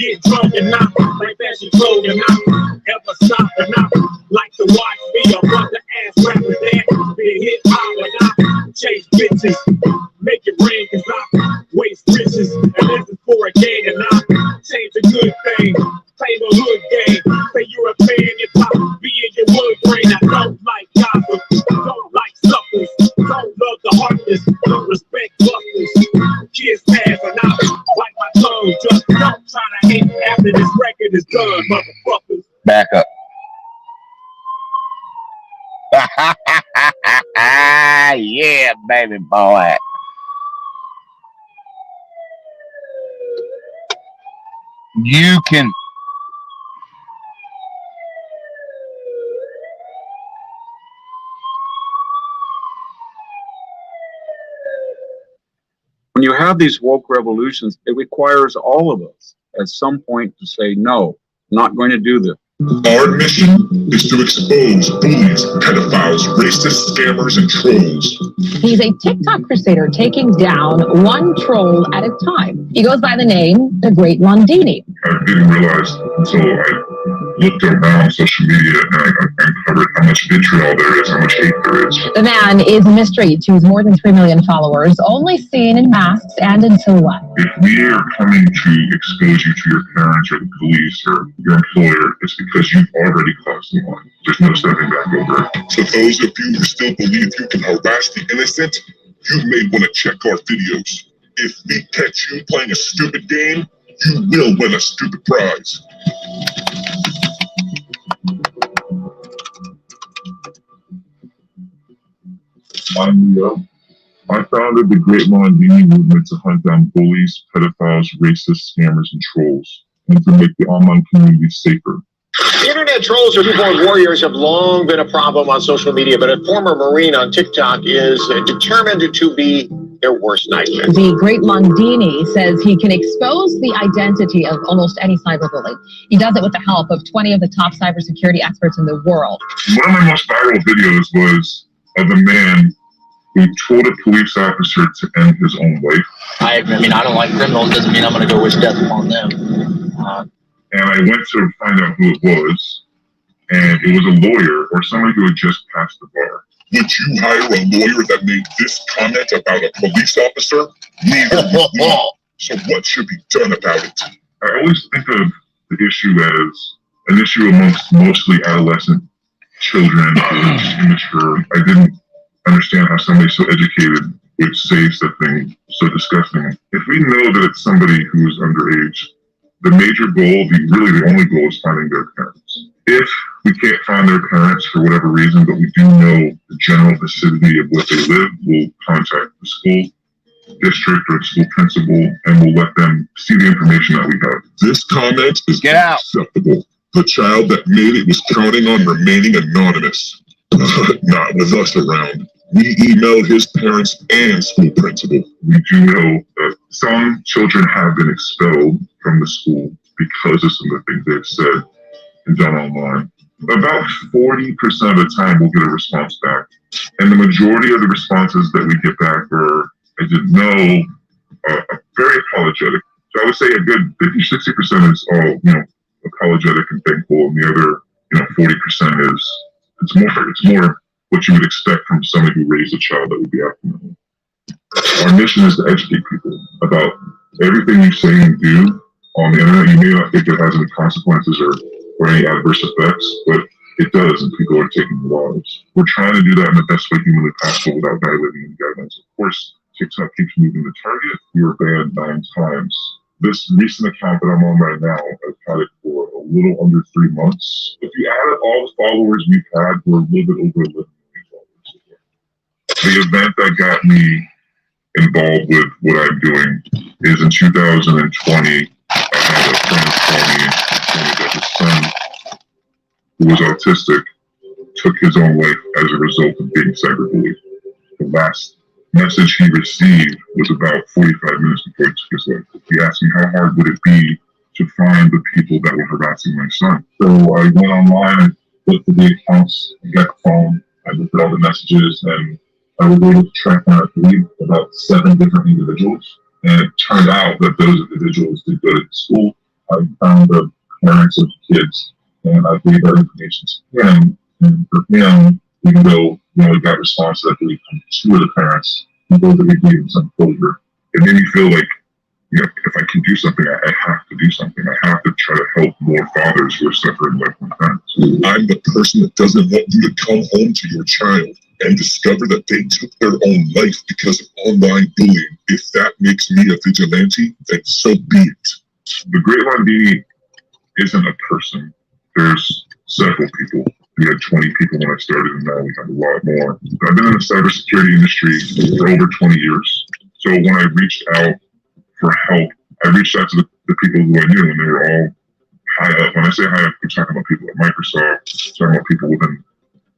get drunk and not like that she drove and not ever stop and not like to watch me a brother ass rapper that be hip hop and not chase bitches, make it rain cause I waste riches and this is for a gang and I change a good thing, play the hood game, say you're a fan, your top be in your wood grain. I don't like gossip, don't like suckers, don't love the heartless, don't respect busters, kids pass and I like my tongue, just don't try to hate after this record is done, motherfuckers. Back up. Yeah, baby boy. You can. When you have these woke revolutions, it requires all of us at some point to say, no, I'm not going to do this. Our mission is to expose bullies, pedophiles, racist scammers, and trolls. He's a TikTok crusader taking down one troll at a time. He goes by the name The Great Londini. I didn't realize until I looked around on social media and I uncovered how much vitriol there is, how much hate there is. The man is a mystery to his more than 3 million followers, only seen in masks and in silhouette. If we are coming to expose you to your parents or the police or your employer, it's because you've already crossed the line. There's no stepping back over it. To those of you who still believe you can harass the innocent, you may want to check our videos. If we catch you playing a stupid game, you will win a stupid prize. I'm Leo. I founded the Great Londini movement to hunt down bullies, pedophiles, racists, scammers, and trolls, and to make the online community safer. Internet trolls or keyboard warriors have long been a problem on social media, but a former Marine on TikTok is determined to be their worst nightmare. The Great Londini says he can expose the identity of almost any cyberbully. He does it with the help of 20 of the top cybersecurity experts in the world. One of my most viral videos was of a man who told a police officer to end his own life. I mean, I don't like criminals. Doesn't mean I'm going to go wish death upon them. And I went to find out who it was, and it was a lawyer or somebody who had just passed the bar. Would you hire a lawyer that made this comment about a police officer? Neither would we. So what should be done about it? I always think of the issue as an issue amongst mostly adolescent children who are just immature. I didn't understand how somebody so educated would say something so disgusting. If we know that it's somebody who's underage, the major goal, the only goal is finding their parents. If we can't find their parents for whatever reason, but we do know the general vicinity of where they live, we'll contact the school district or school principal and we'll let them see the information that we have. This comment is unacceptable. The child that made it was counting on remaining anonymous. Not with us around. We emailed his parents and school principal. We do know that some children have been expelled from the school because of some of the things they've said and done online. About 40% of the time we'll get a response back. And the majority of the responses that we get back are, I didn't know, very apologetic. So I would say a good 50-60% is all, apologetic and thankful, and the other, 40% is it's more what you would expect from somebody who raised a child that would be African. Our mission is to educate people about everything you say and do on the internet. You may not think it has any consequences or any adverse effects, but it does, and people are taking lives. We're trying to do that in the best way humanly possible without violating any guidelines. Of course, TikTok keeps moving the target. We were banned 9 times. This recent account that I'm on right now, I've had it for a little under 3 months. If you add up all the followers we've had, we're a little bit over 11 million followers. The event that got me involved with what I'm doing is in 2020, I had a friend call me and tell me that his son, who was autistic, took his own life as a result of being cyberbullied. The last message he received was about 45 minutes before he took his life. He asked me how hard would it be to find the people that were harassing my son. So I went online and looked at the accounts, got the phone, I looked at all the messages, and I was able to track down, I believe, about 7 different individuals. And it turned out that those individuals did go to school. I found the parents of kids, and I gave that information to him. And for him, even though we only got response directly from 2 of the parents, he goes that he gave some closure. It made me feel like, you know, if I can do something, I have to do something. I have to try to help more fathers who are suffering like my parents. I'm the person that doesn't want you to come home to your child and discover that they took their own life because of online bullying. If that makes me a vigilante, then so be it. The Great Londini isn't a person. There's several people. We had 20 people when I started, and now we have a lot more. I've been in the cybersecurity industry for over 20 years. So when I reached out for help, I reached out to the people who I knew, and they were all high up. When I say high up, I'm talking about people at Microsoft, talking about people within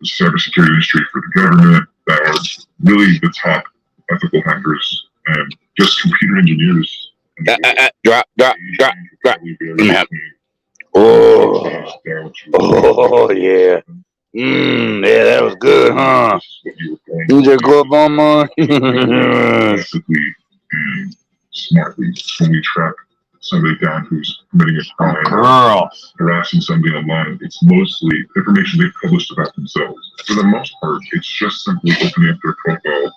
the cybersecurity industry for the government that are really the top ethical hackers and just computer engineers. Drop. Oh, yeah. Yeah, that was good, huh? You just go up on mine. Ethically and smartly when we track somebody down who's committing a crime, harassing somebody online. It's mostly information they've published about themselves. For the most part, it's just simply opening up their profile,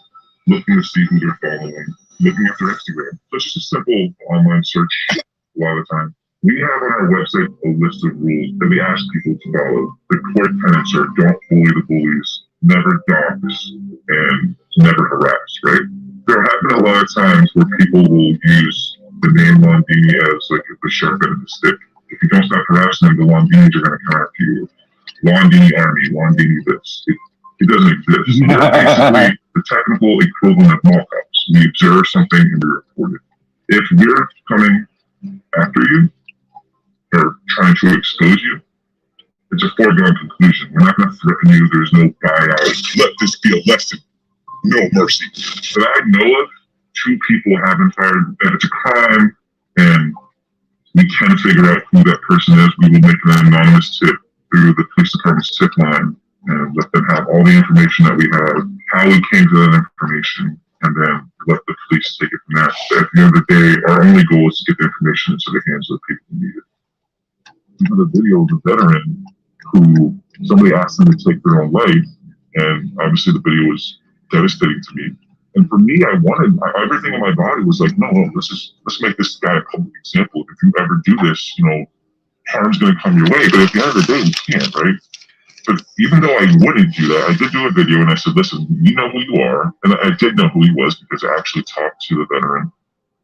looking to see who they're following, looking at their Instagram. So it's just a simple online search a lot of the time. We have on our website a list of rules that we ask people to follow. The core tenets are don't bully the bullies, never dox, and never harass, right? There have been a lot of times where people will use the name Londini as like the sharp end of the stick. If you don't stop harassing them, the Londinis are going to come after you. Londini Army, Londini this. It doesn't exist. It's basically the technical equivalent of mall cops. We observe something and we report it. If we're coming after you or trying to expose you, it's a foregone conclusion. We're not going to threaten you. There's no buyout. Let this be a lesson. No mercy. That I know of, 2 people have been fired, and it's a crime, and we can figure out who that person is. We will make an anonymous tip through the police department's tip line and let them have all the information that we have, how we came to that information, and then let the police take it from there. At the end of the day, our only goal is to get the information into the hands of the people who need it. We have a video of a veteran who somebody asked them to take their own life, and obviously the video was devastating to me. And for me, everything in my body was like, no, let's make this guy a public example. If you ever do this, you know, harm's going to come your way. But at the end of the day, we can't, right? But even though I wouldn't do that, I did do a video and I said, listen, you know who you are. And I did know who he was because I actually talked to the veteran.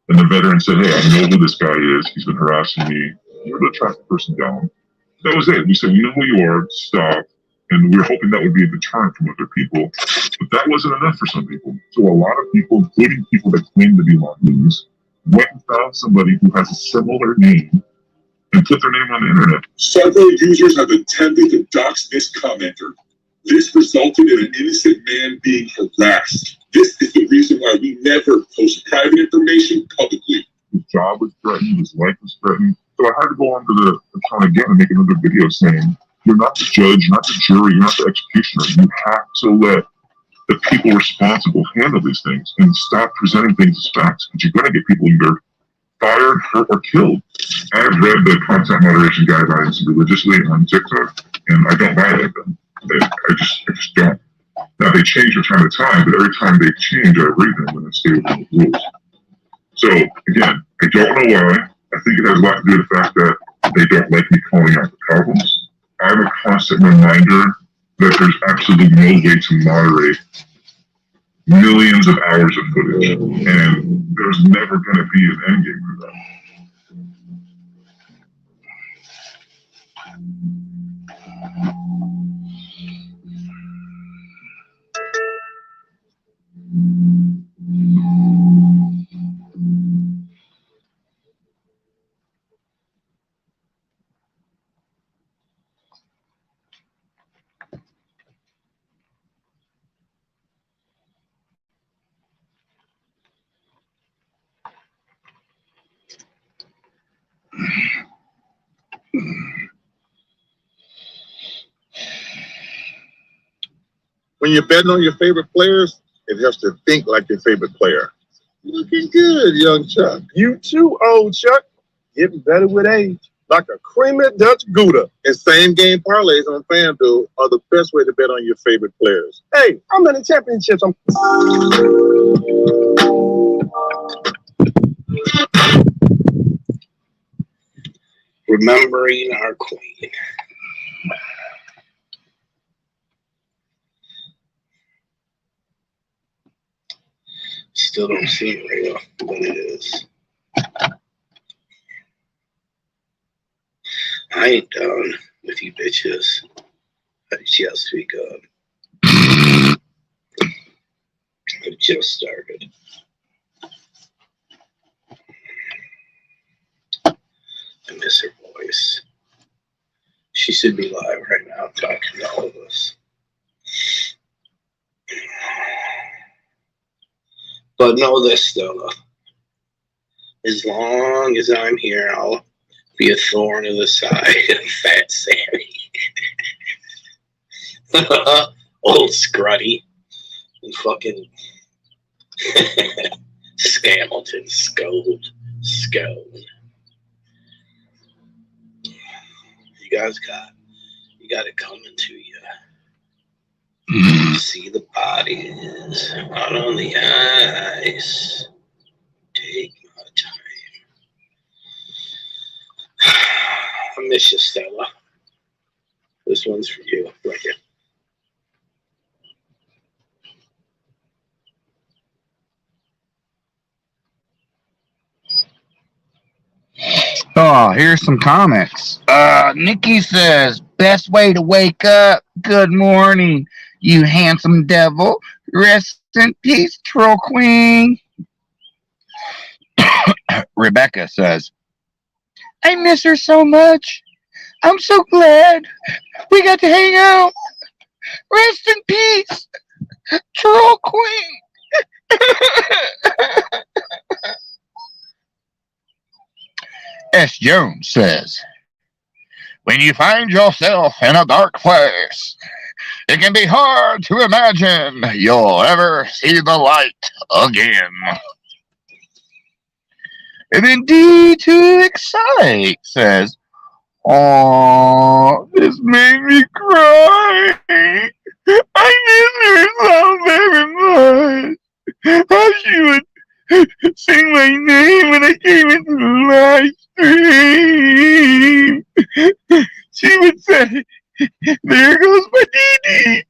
And the veteran said, hey, I know who this guy is. He's been harassing me. You're going to track the person down. That was it. We said, we know who you are. Stop. And we were hoping that would be a deterrent from other people. But that wasn't enough for some people. So a lot of people, including people that claim to be Londinis, went and found somebody who has a similar name and put their name on the internet. Several users have attempted to dox this commenter. This resulted in an innocent man being harassed. This is the reason why we never post private information publicly. His job was threatened, his life was threatened. So I had to go onto the account again and make another video saying, you're not the judge, you're not the jury, you're not the executioner. You have to let the people responsible handle these things and stop presenting things as facts, because you're going to get people either fired, hurt, or killed. I have read the content moderation guidelines religiously on TikTok, and I don't violate them. I just don't. Now, they change from time to time, but every time they change, I read them and I stay within the rules. So, again, I don't know why. I think it has a lot to do with the fact that they don't like me calling out the problems. I'm a constant reminder that there's absolutely no way to moderate millions of hours of footage, and there's never going to be an end game for that. When you're betting on your favorite players, it helps to think like your favorite player. Looking good, young Chuck. You too, old Chuck. Getting better with age. like a creamy Dutch Gouda. And same game parlays on FanDuel are the best way to bet on your favorite players. Hey, how many championships? Remembering our queen. Still don't seem real, but it is. I ain't done with you bitches. I just speak up. I just started. I miss her voice. She should be live right now talking to all of us. But know this, Stella. As long as I'm here, I'll be a thorn in the side of Fat Sammy. Old Scruddy. And fucking Scamilton. Scone. You guys got it coming to you. See the bodies out on the ice. Take my time. I miss you, Stella. This one's for you, right here. Oh, here's some comments. Nikki says, best way to wake up. Good morning, you handsome devil. Rest in peace, troll queen. Rebecca says, I miss her so much. I'm so glad we got to hang out. Rest in peace, troll queen. S. Jones says, when you find yourself in a dark place, it can be hard to imagine you'll ever see the light again. And then D2Excite says, oh, this made me cry. I miss her so very much. How she would sing my name when I came into the live stream. She would say, there goes my Dee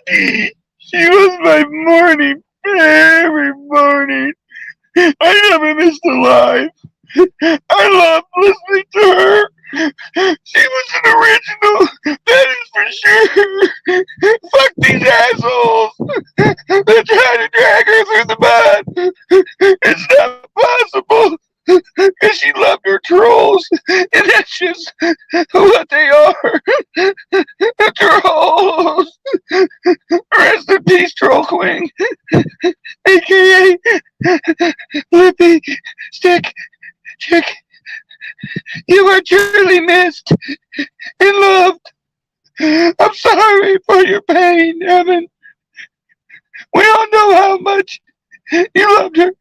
Dee. She was my morning, every morning. I never missed a live. I love listening to her. She was an original, that is for sure. Fuck these assholes that try to drag her through the mud. It's not possible. Because she loved her trolls. And that's just what they are. Trolls. Rest in peace, Troll Queen. AKA Lippy Stick Chick. You are truly missed and loved. I'm sorry for your pain, Evan. We all know how much you loved her,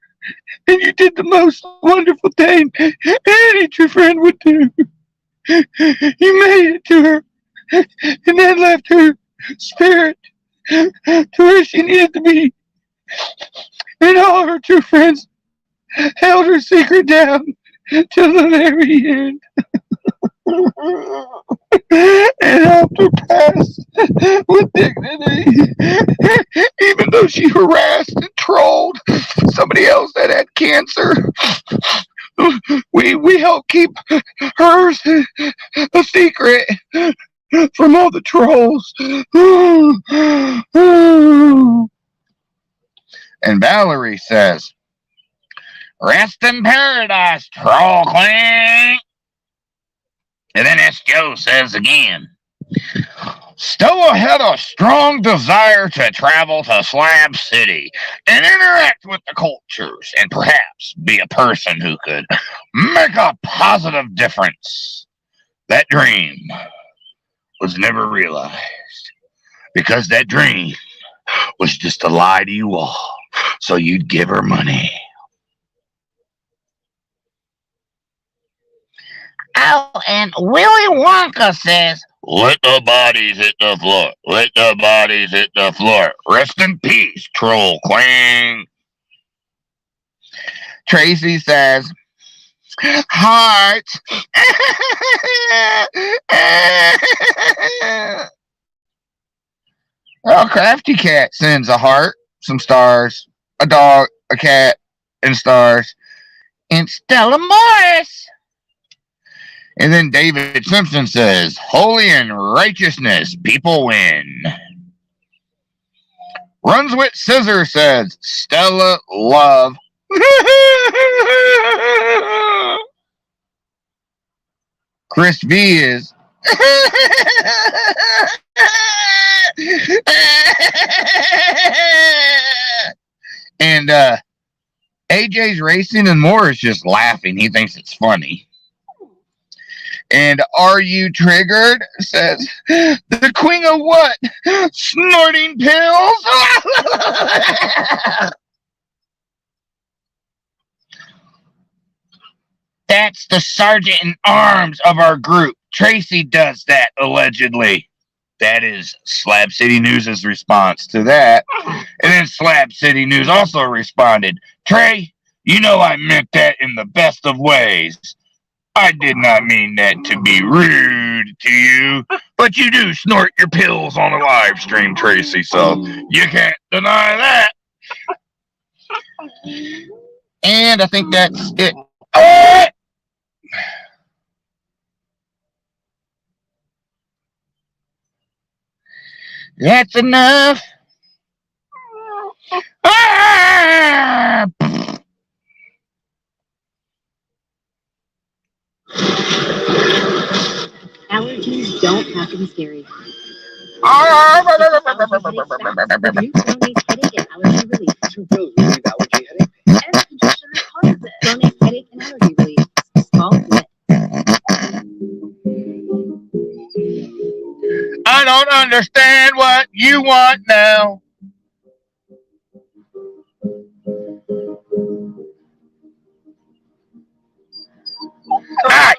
and you did the most wonderful thing any true friend would do. You made it to her, and then left her spirit to where she needed to be. And all her true friends held her secret down till the very end. And helped her pass with dignity, even though she harassed and trolled somebody else that had cancer. We helped keep hers a secret from all the trolls. And Valerie says, rest in paradise, Troll Queen. And then S. Joe says again, Stoa had a strong desire to travel to Slab City and interact with the cultures and perhaps be a person who could make a positive difference. That dream was never realized because that dream was just a lie to you all so you'd give her money. Oh, and Willy Wonka says, "Let the bodies hit the floor. Let the bodies hit the floor. Rest in peace, Troll Queen." Tracy says, "Heart." Well, Crafty Cat sends a heart, some stars, a dog, a cat, and stars. And Stella Morris. And then David Simpson says, "Holy and righteousness, people win." Runs with Scissor says, "Stella love." Chris V is and AJ's Racing and More is just laughing. He thinks it's funny. And Are You Triggered says, "The queen of what? Snorting pills?" That's the sergeant in arms of our group. Tracy does that, allegedly. That is Slab City News' response to that. And then Slab City News also responded, "Trey, you know I meant that in the best of ways. I did not mean that to be rude to you, but you do snort your pills on a live stream, Tracy, so you can't deny that." And I think that's it. That's enough. Allergies don't have to be scary. Donate headache and allergy relief. Small bit. I don't understand what you want now. Hey!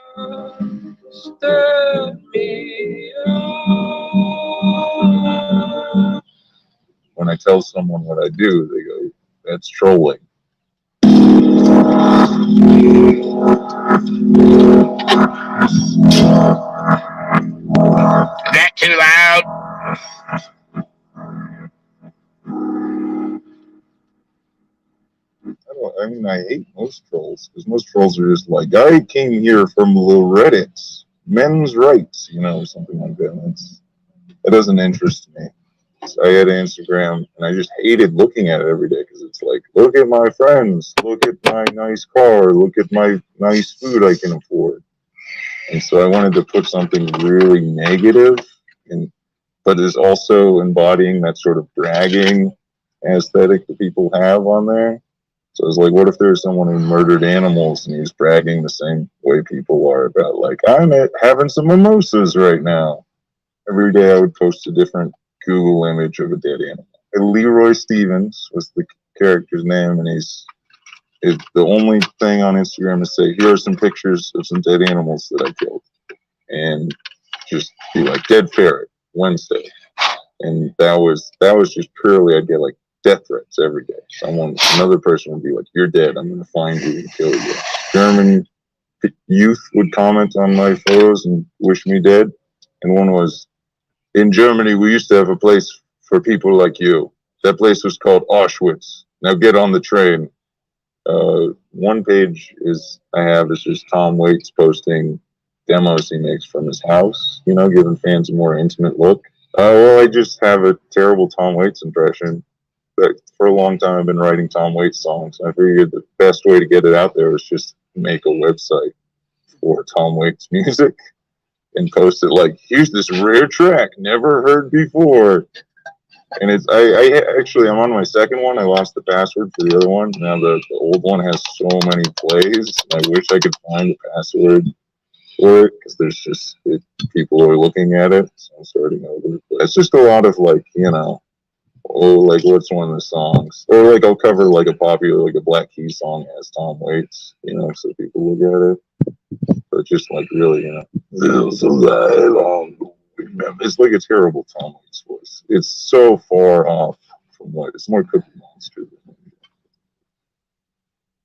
When I tell someone what I do, they go, "That's trolling." Is that too loud? I hate most trolls because most trolls are just like, "I came here from the Reddit, men's rights," or something like that. That doesn't interest me. So I had Instagram and I just hated looking at it every day because it's like, look at my friends, look at my nice car, look at my nice food I can afford. And so I wanted to put something really negative, but is also embodying that sort of bragging aesthetic that people have on there. So it's like, what if there's someone who murdered animals and he's bragging the same way people are about, like, "I'm having some mimosas right now." Every day I would post a different Google image of a dead animal. And Leroy Stevens was the character's name, and he's the only thing on Instagram to say, "Here are some pictures of some dead animals that I killed," and just be like, "Dead ferret Wednesday," and that was just purely, I'd get like death threats every day. Another person would be like, "You're dead. I'm gonna find you and kill you." German youth would comment on my photos and wish me dead, and one was, "In Germany, we used to have a place for people like you. That place was called Auschwitz. Now get on the train." One page is just Tom Waits posting demos he makes from his house, giving fans a more intimate look. Well, I just have a terrible Tom Waits impression. But for a long time, I've been writing Tom Waits songs. I figured the best way to get it out there was just make a website for Tom Waits music and post it like, "Here's this rare track never heard before." And I'm on my second one. I lost the password for the other one. Now the old one has so many plays. I wish I could find the password for it because there's just people are looking at it. So I'm starting over. But it's just a lot of oh, like what's one of the songs? Or like I'll cover like a popular, like a Black Keys song as Tom Waits, you know, so people look at it. But just like really, you know, it's like a terrible Tom Waits voice. It's so far off from what it's more Cookie Monster than.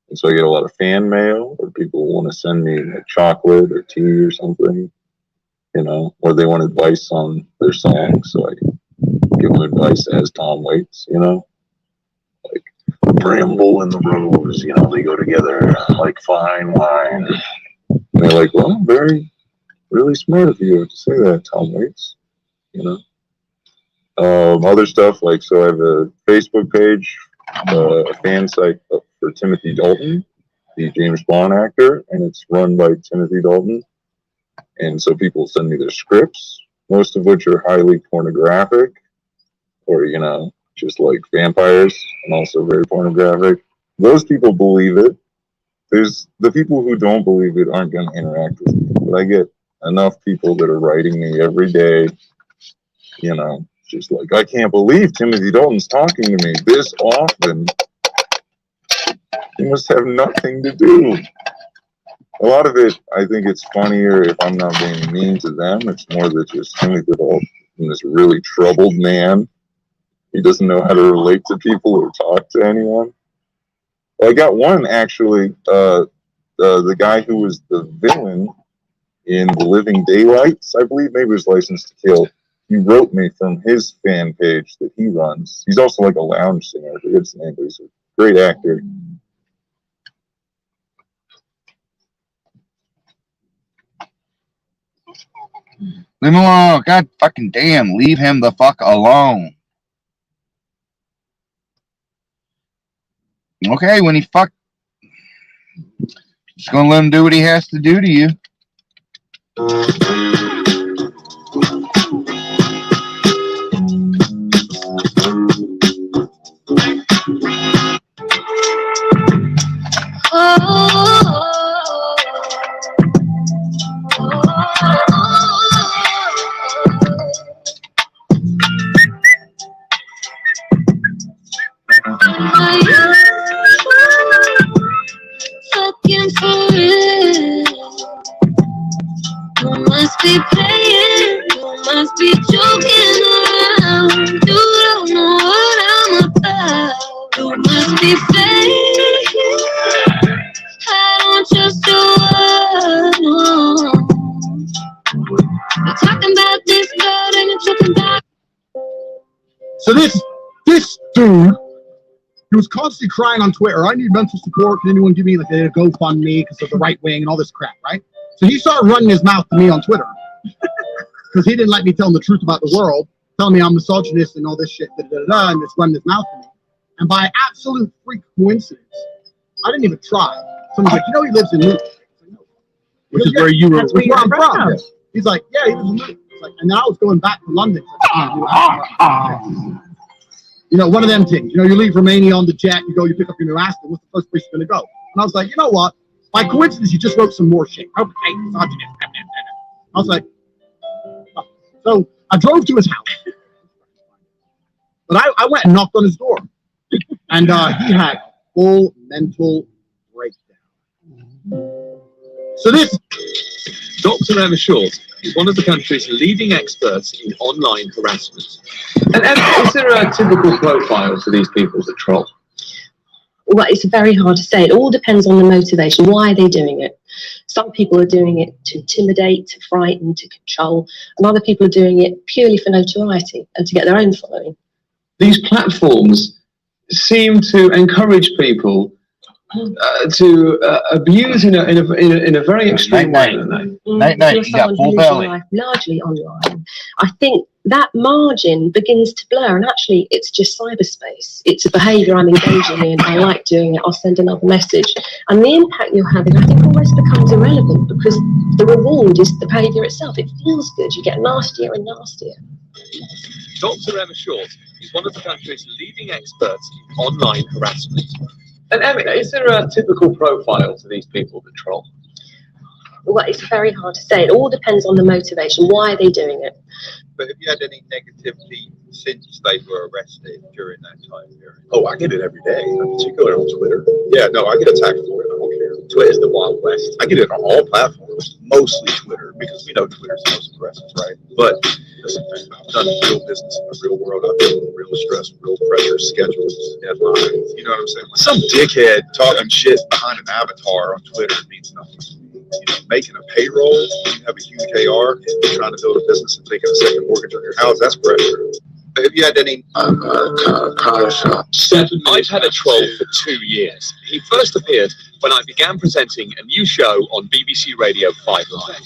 And so I get a lot of fan mail, or people want to send me like chocolate or tea or something, you know, or they want advice on their songs, so I give them advice as Tom Waits, you know, like Bramble and the Rose, you know, they go together like fine wine. And they're like, well, very, really smart of you to say that, Tom Waits, you know. Other stuff like, so I have a Facebook page, a fan site for Timothy Dalton, the James Bond actor, and it's run by Timothy Dalton. And so people send me their scripts, most of which are highly pornographic, or, you know, just like vampires, and also very pornographic. Those people believe it. There's the people who don't believe it aren't going to interact with me. But I get enough people that are writing me every day, you know, just like, I can't believe Timothy Dalton's talking to me this often. He must have nothing to do. A lot of it, I think it's funnier if I'm not being mean to them. It's more that just Timothy Dalton, this really troubled man. He doesn't know how to relate to people or talk to anyone. I got one, actually, the guy who was the villain in The Living Daylights, I believe, maybe it was License to Kill. He wrote me from his fan page that he runs. He's also like a lounge singer. I forget his name, but he's a great actor. Leave him alone. God fucking damn. Leave him the fuck alone. Okay, when he fuck, just gonna let him do what he has to do to you. Fucking for real. You must be playing. You must be joking around. You don't know what I'm about. You must be fake. I don't trust your word. No. You're talking about this girl and you're talking about. So this dude, he was constantly crying on Twitter, I need mental support. Can anyone give me like a GoFundMe because of the right wing and all this crap, right? So he started running his mouth to me on Twitter because he didn't like me telling the truth about the world, telling me I'm misogynist and all this shit, and just running his mouth to me. And by absolute freak coincidence, I didn't even try. Someone's like, you know, he lives in Luton. Which is where you were. That's where I'm from. Yeah. He's like, yeah, he lives in Luton. Like, and now I was going back to London. You know, one of them things. You know, you leave Romania on the jet, you go, you pick up your new Aston. What's the first place you're going to go? And I was like, you know what? By coincidence, you just wrote some more shit. Okay, misogynist. I was like, oh. So I drove to his house. But I went and knocked on his door. And he had full mental breakdown. So this Dr. Emma Short is one of the country's leading experts in online harassment. And Emma, is there a typical profile for these people that troll? Well, it's very hard to say. It all depends on the motivation. Why are they doing it? Some people are doing it to intimidate, to frighten, to control, and other people are doing it purely for notoriety and to get their own following. These platforms seem to encourage people to abuse in a very extreme way, don't they? You're someone who lives your life largely online. I think that margin begins to blur, and actually it's just cyberspace. It's a behaviour I'm engaging in. I like doing it. I'll send another message, and the impact you're having, I think, almost becomes irrelevant because the reward is the behaviour itself. It feels good. You get nastier and nastier. Dr. Emma Short is one of the country's leading experts in online harassment. And Emma, is there a typical profile to these people that troll? Well, it's very hard to say. It all depends on the motivation. Why are they doing it? But have you had any negativity since they were arrested during that time period? Oh, I get it every day, particularly on Twitter. Yeah, no, I get attacked for it. I don't care. Twitter's the Wild West. I get it on all platforms, mostly Twitter, because we know Twitter's the most aggressive, right? But listen, man, I've done real business in the real world. I've dealt with real stress, real pressure, schedules, deadlines. You know what I'm saying? When some dickhead talking shit behind an avatar on Twitter means nothing to me. You know, making a payroll, you have a huge AR, trying to build a business and taking a second mortgage on your house, that's pressure. Have you had any? I've had a troll for 2 years. He first appeared when I began presenting a new show on BBC Radio 5 Live.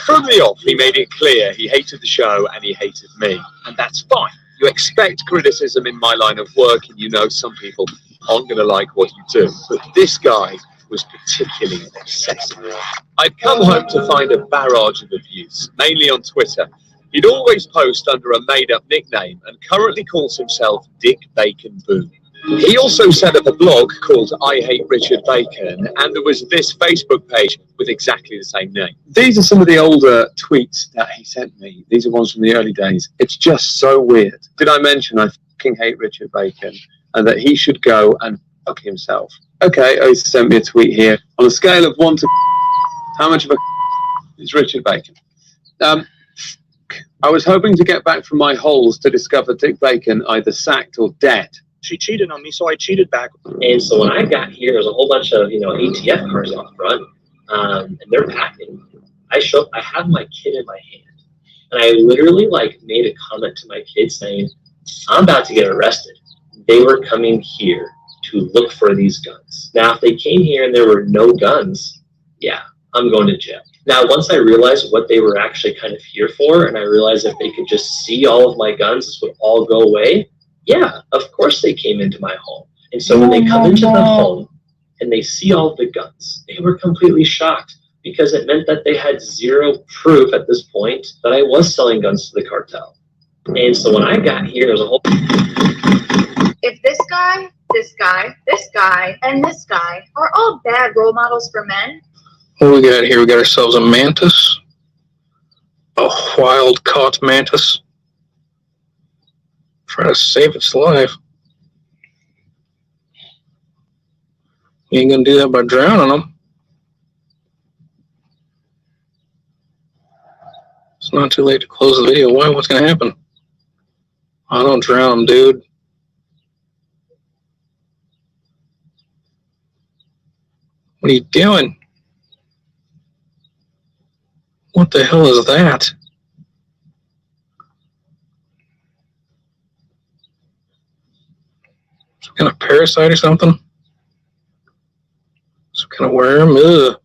From the off, he made it clear he hated the show and he hated me. And that's fine. You expect criticism in my line of work, and you know some people aren't going to like what you do. But this guy was particularly excessive. I'd come home to find a barrage of abuse, mainly on Twitter. He'd always post under a made-up nickname and currently calls himself Dick Bacon Boone. He also set up a blog called I Hate Richard Bacon, and there was this Facebook page with exactly the same name. These are some of the older tweets that he sent me. These are ones from the early days. It's just so weird. Did I mention I fucking hate Richard Bacon and that he should go and fuck himself? Okay, he sent me a tweet here. On a scale of 1 to how much of a is Richard Bacon? I was hoping to get back from my holes to discover Dick Bacon either sacked or dead. She cheated on me, so I cheated back. And so when I got here, there's a whole bunch of, ATF cars out front, and they're packing. I have my kid in my hand, and I literally made a comment to my kid saying, I'm about to get arrested. They were coming here to look for these guns. Now, if they came here and there were no guns, yeah, I'm going to jail. Now, once I realized what they were actually kind of here for, and I realized if they could just see all of my guns, this would all go away. Yeah, of course they came into my home. And so when they come into the home and they see all the guns, they were completely shocked because it meant that they had zero proof at this point that I was selling guns to the cartel. And so when I got here, there was a whole... If this guy, this guy, this guy, and this guy are all bad role models for men, What we got here? We got ourselves a mantis. A wild caught mantis. Trying to save its life. You ain't gonna do that by drowning them. It's not too late to close the video. Why? What's gonna happen? I don't drown them, dude. What are you doing? What the hell is that? Some kind of parasite or something? Some kind of worm? Ugh.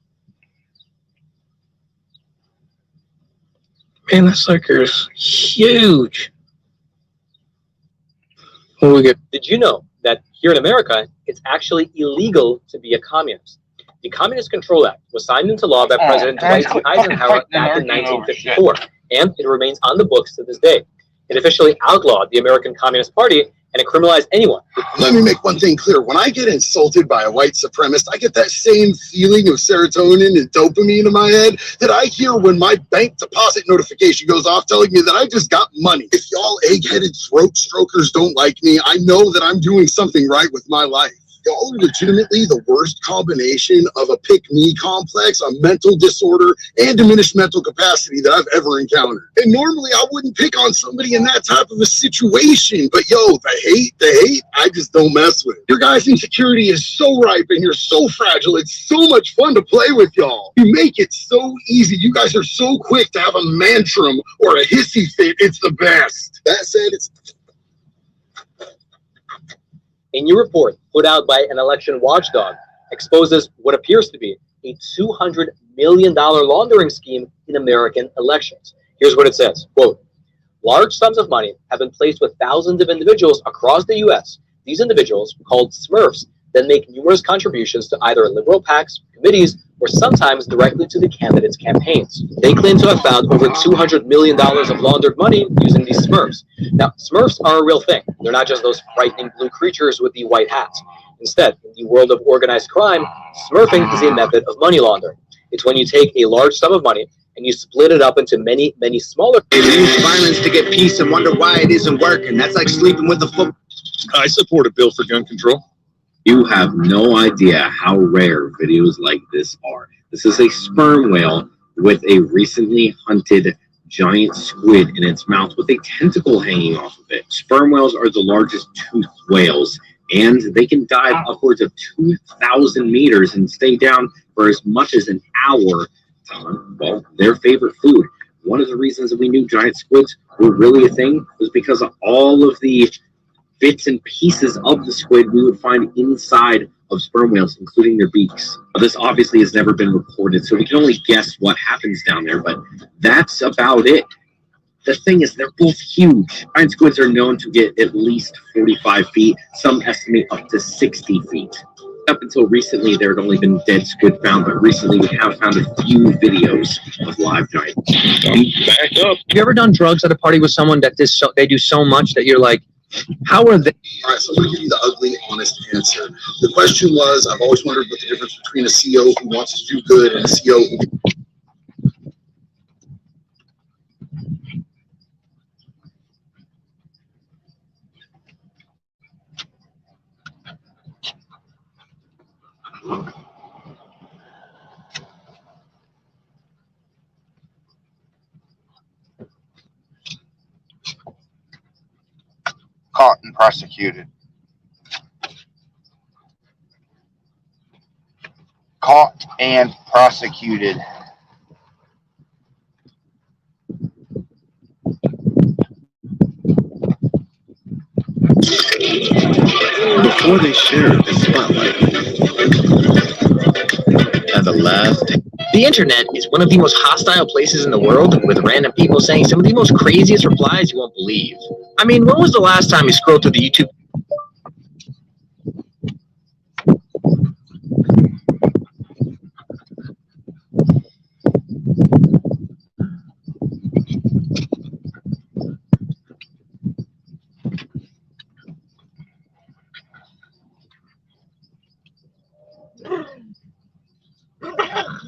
Man, that sucker's huge. What do we get? Did you know that here in America, it's actually illegal to be a communist? The Communist Control Act was signed into law by President Dwight D. Eisenhower back in 1954, and it remains on the books to this day. It officially outlawed the American Communist Party, and it criminalized anyone. Let me make one thing clear. When I get insulted by a white supremacist, I get that same feeling of serotonin and dopamine in my head that I hear when my bank deposit notification goes off telling me that I just got money. If y'all egg-headed throat strokers don't like me, I know that I'm doing something right with my life. Y'all are legitimately the worst combination of a pick-me complex, a mental disorder, and diminished mental capacity that I've ever encountered. And normally I wouldn't pick on somebody in that type of a situation, but yo, the hate, I just don't mess with. Your guys' insecurity is so ripe and you're so fragile. It's so much fun to play with y'all. You make it so easy. You guys are so quick to have a mantrum or a hissy fit. It's the best. That said, it's... A new report put out by an election watchdog exposes what appears to be a $200 million laundering scheme in American elections. Here's what it says, quote, large sums of money have been placed with thousands of individuals across the U.S. These individuals, called Smurfs, then make numerous contributions to either liberal PACs, committees, or sometimes directly to the candidates' campaigns. They claim to have found over $200 million of laundered money using these Smurfs. Now, Smurfs are a real thing. They're not just those frightening blue creatures with the white hats. Instead, in the world of organized crime, smurfing is a method of money laundering. It's when you take a large sum of money and you split it up into many, many smaller. They use violence to get peace and wonder why it isn't working. That's like sleeping with a foot. I support a bill for gun control. You have no idea how rare videos like this are. This is a sperm whale with a recently hunted giant squid in its mouth with a tentacle hanging off of it. Sperm whales are the largest toothed whales, and they can dive upwards of 2,000 meters and stay down for as much as an hour to hunt, well, their favorite food. One of the reasons that we knew giant squids were really a thing was because of all of the bits and pieces of the squid we would find inside of sperm whales, including their beaks. This obviously has never been reported, so we can only guess what happens down there, but that's about it. The thing is, they're both huge. Giant squids are known to get at least 45 feet. Some estimate up to 60 feet. Up until recently, there had only been dead squid found, but recently we have found a few videos of live giant. Back up. Have you ever done drugs at a party with someone that they do so much that you're like, how are they? All right, so I'm going to give you the ugly, honest answer. The question was, I've always wondered what the difference between a CO who wants to do good and a CO who... Caught and prosecuted. Caught and prosecuted. Before they shared the spotlight at the last. The internet is one of the most hostile places in the world, with random people saying some of the most craziest replies you won't believe. I mean, when was the last time you scrolled through the YouTube?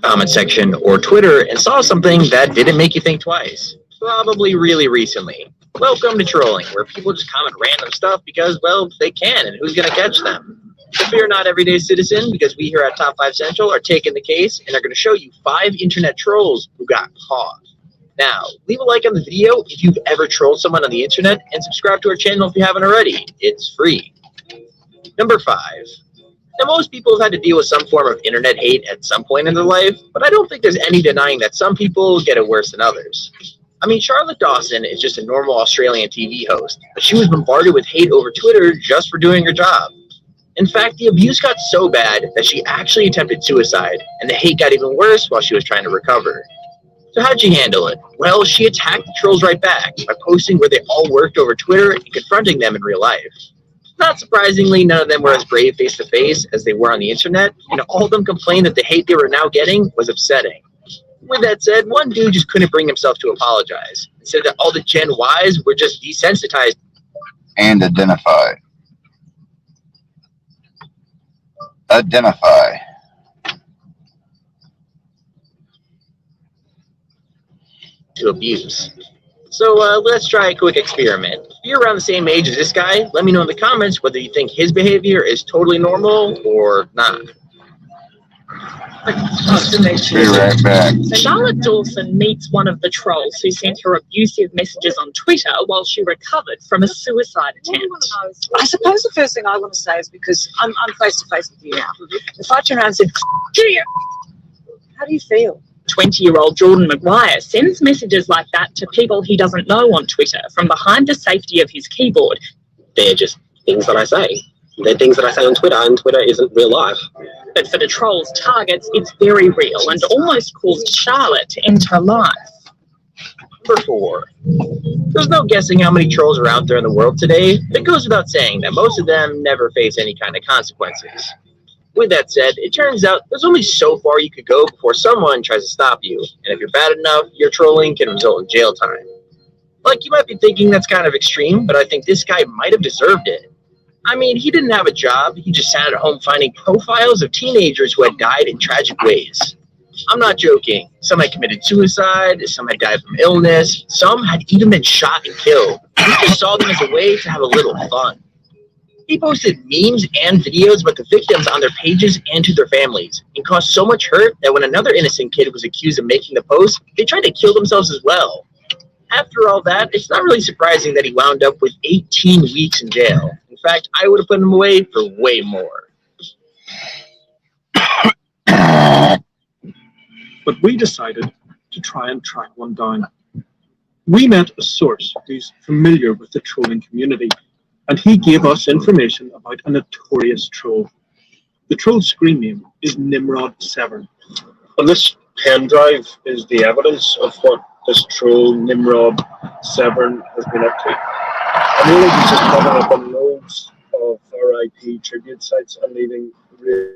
Comment section or Twitter and saw something that didn't make you think twice? Probably really recently. Welcome to trolling, where people just comment random stuff because, well, they can, and who's going to catch them? Fear not, everyday citizen, because we here at Top 5 Central are taking the case and are going to show you 5 internet trolls who got caught. Now, leave a like on the video if you've ever trolled someone on the internet, and subscribe to our channel if you haven't already. It's free. Number 5. Now, most people have had to deal with some form of internet hate at some point in their life, but I don't think there's any denying that some people get it worse than others. I mean, Charlotte Dawson is just a normal Australian TV host, but she was bombarded with hate over Twitter just for doing her job. In fact, the abuse got so bad that she actually attempted suicide, and the hate got even worse while she was trying to recover. So how'd she handle it? Well, she attacked the trolls right back by posting where they all worked over Twitter and confronting them in real life. Not surprisingly, none of them were as brave face-to-face as they were on the internet, and all of them complained that the hate they were now getting was upsetting. With that said, one dude just couldn't bring himself to apologize. He said that all the Gen Ys were just desensitized. And identify. Identify. To abuse. So let's try a quick experiment. If you're around the same age as this guy, let me know in the comments whether you think his behavior is totally normal or not. Be right back. Charlotte Dawson meets one of the trolls who sent her abusive messages on Twitter while she recovered from a suicide attempt. I suppose the first thing I want to say is, because I'm face to face with you now. If I turn around and said, how do you feel? 20-year-old Jordan Maguire sends messages like that to people he doesn't know on Twitter from behind the safety of his keyboard. They're just things that I say. They're things that I say on Twitter, and Twitter isn't real life. But for the troll's targets, it's very real and almost caused Charlotte to end her life. Number 4. There's no guessing how many trolls are out there in the world today. It goes without saying that most of them never face any kind of consequences. With that said, it turns out there's only so far you could go before someone tries to stop you, and if you're bad enough, your trolling can result in jail time. Like, you might be thinking that's kind of extreme, but I think this guy might have deserved it. I mean, he didn't have a job. He just sat at home finding profiles of teenagers who had died in tragic ways. I'm not joking. Some had committed suicide, some had died from illness, some had even been shot and killed. He just saw them as a way to have a little fun. He posted memes and videos about the victims on their pages and to their families, and caused so much hurt that when another innocent kid was accused of making the post, they tried to kill themselves as well. After all that, it's not really surprising that he wound up with 18 weeks in jail. In fact, I would have put him away for way more. But we decided to try and track one down. We met a source who's familiar with the trolling community, and he gave us information about a notorious troll. The troll's screen name is Nimrod Severn. And this pen drive is the evidence of what this troll Nimrod Severn has been up to. And really he's just popping up on loads of RIP tribute sites and leaving really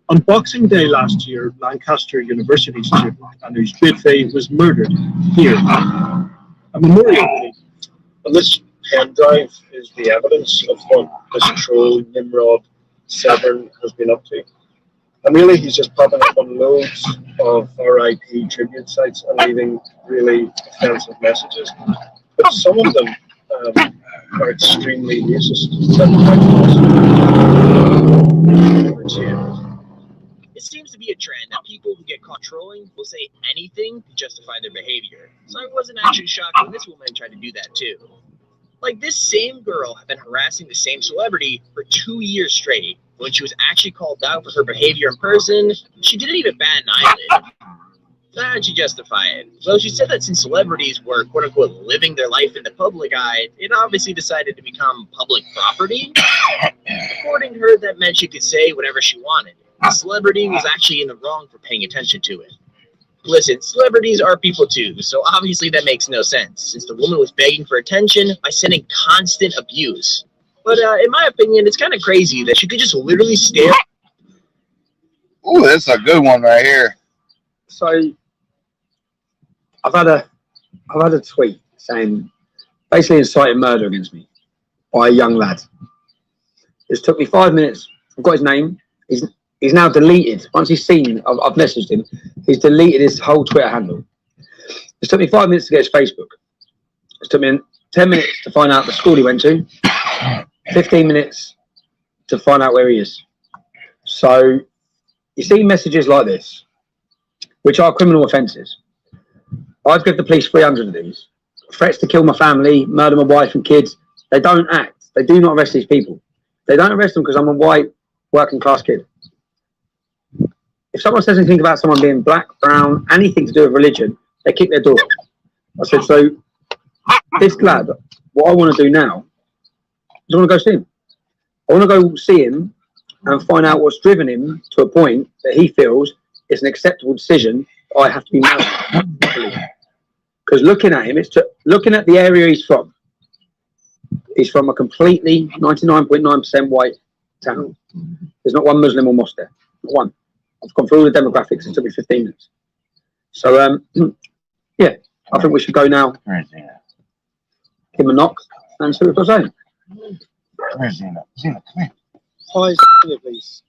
On Boxing Day last year, Lancaster University student Anuj Bidve was murdered here. A memorial day. And this pen drive is the evidence of what this troll Nimrod Severn has been up to. And really he's just popping up on loads of RIP tribute sites and leaving really offensive messages. But some of them are extremely racist. It seems to be a trend that people who get caught trolling will say anything to justify their behavior. So I wasn't actually shocked when this woman tried to do that too. Like, this same girl had been harassing the same celebrity for 2 years straight. When she was actually called out for her behavior in person, she didn't even bat an eyelid. How'd she justify it? Well, she said that since celebrities were quote-unquote living their life in the public eye, it obviously decided to become public property. According to her, that meant she could say whatever she wanted. The celebrity was actually in the wrong for paying attention to it. Listen, celebrities are people too, so obviously that makes no sense, since the woman was begging for attention by sending constant abuse. But in my opinion, it's kind of crazy that she could just literally stare. Ooh, that's a good one right here. So I've had a tweet saying, basically inciting murder against me by a young lad. It took me 5 minutes. I've got his name. He's now deleted. Once he's seen, I've messaged him. He's deleted his whole Twitter handle. It took me 5 minutes to get his Facebook. It took me 10 minutes to find out the school he went to. 15 minutes to find out where he is. So you see messages like this, which are criminal offences. I've given the police 300 of these. Threats to kill my family, murder my wife and kids. They don't act. They do not arrest these people. They don't arrest them because I'm a white, working class kid. If someone says anything about someone being black, brown, anything to do with religion, they kick their door. I said, so this lad, what I want to do now is I want to go see him. I want to go see him and find out what's driven him to a point that he feels it's an acceptable decision that I have to be married. Because looking at him, looking at the area he's from a completely 99.9% white town. There's not one Muslim or mosque there. Not one. I've gone through all the demographics. It took me 15 minutes. So, yeah, I think we should go now. Give him a knock and see what they're saying. Where's Zena? Zena, come here. Hi, Zena, please.